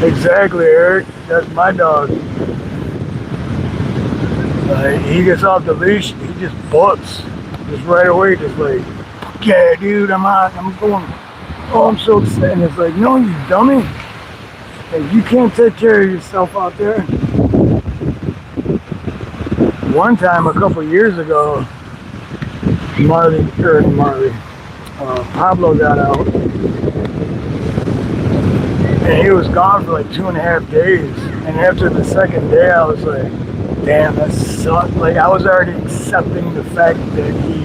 Exactly, Eric. That's my dog. He gets off the leash, he just books. Just right away, just like, yeah, dude, I'm out, I'm going. Oh, I'm so excited. And it's like, no, you dummy. Like, you can't take care of yourself out there. One time, a couple years ago, Pablo got out, and he was gone for like 2.5 days. And after the second day, I was like, damn, that sucked. Like, I was already accepting the fact that he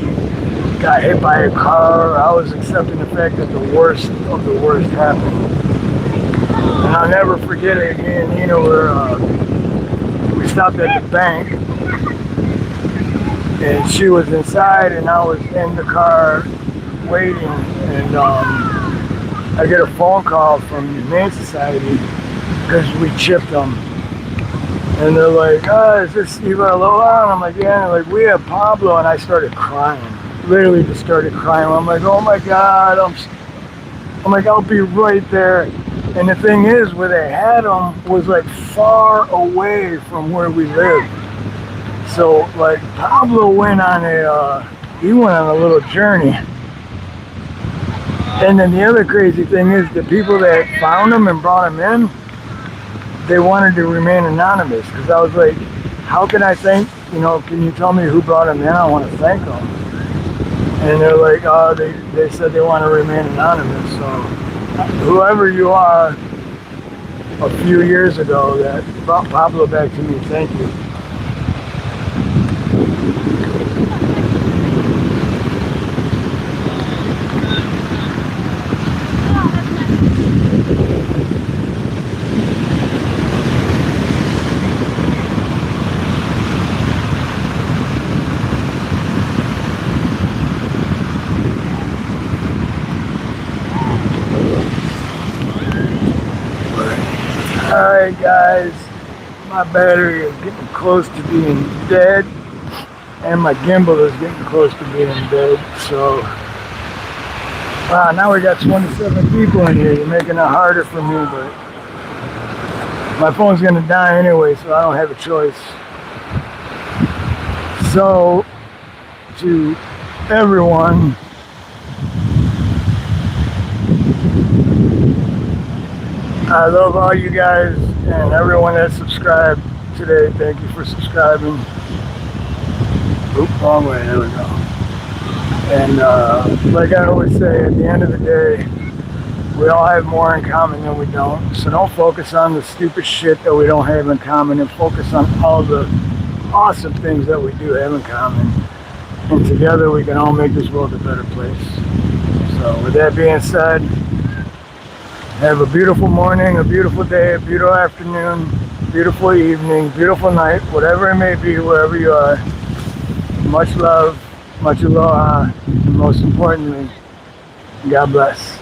got hit by a car. I was accepting the fact that the worst of the worst happened. And I'll never forget it. Me and Nina we stopped at the bank, and she was inside, and I was in the car waiting, and I get a phone call from the Humane Society because we chipped them. And they're like, oh, is this Steve Aloha? And I'm like, yeah. And they're like, we have Pablo. And I started crying. Literally just started crying. I'm like, oh my God. I'm like, I'll be right there. And the thing is, where they had him was like far away from where we lived. So like Pablo went on a little journey. And then the other crazy thing is the people that found him and brought him in, they wanted to remain anonymous, because I was like, how can I thank, can you tell me who brought him in? I want to thank them. And they're like, oh, they said they want to remain anonymous. So whoever you are, a few years ago that brought Pablo back to me, thank you. Alright guys, my battery is getting close to being dead, and my gimbal is getting close to being dead, so now we got 27 people in here. You're making it harder for me, but my phone's gonna die anyway, so I don't have a choice. So to everyone, I love all you guys and everyone that subscribed today. Thank you for subscribing. Oop, wrong way, there we go. And like I always say, at the end of the day, we all have more in common than we don't. So don't focus on the stupid shit that we don't have in common, and focus on all the awesome things that we do have in common. And together we can all make this world a better place. So with that being said, have a beautiful morning, a beautiful day, a beautiful afternoon, beautiful evening, beautiful night, whatever it may be, wherever you are. Much love, much aloha, and most importantly, God bless.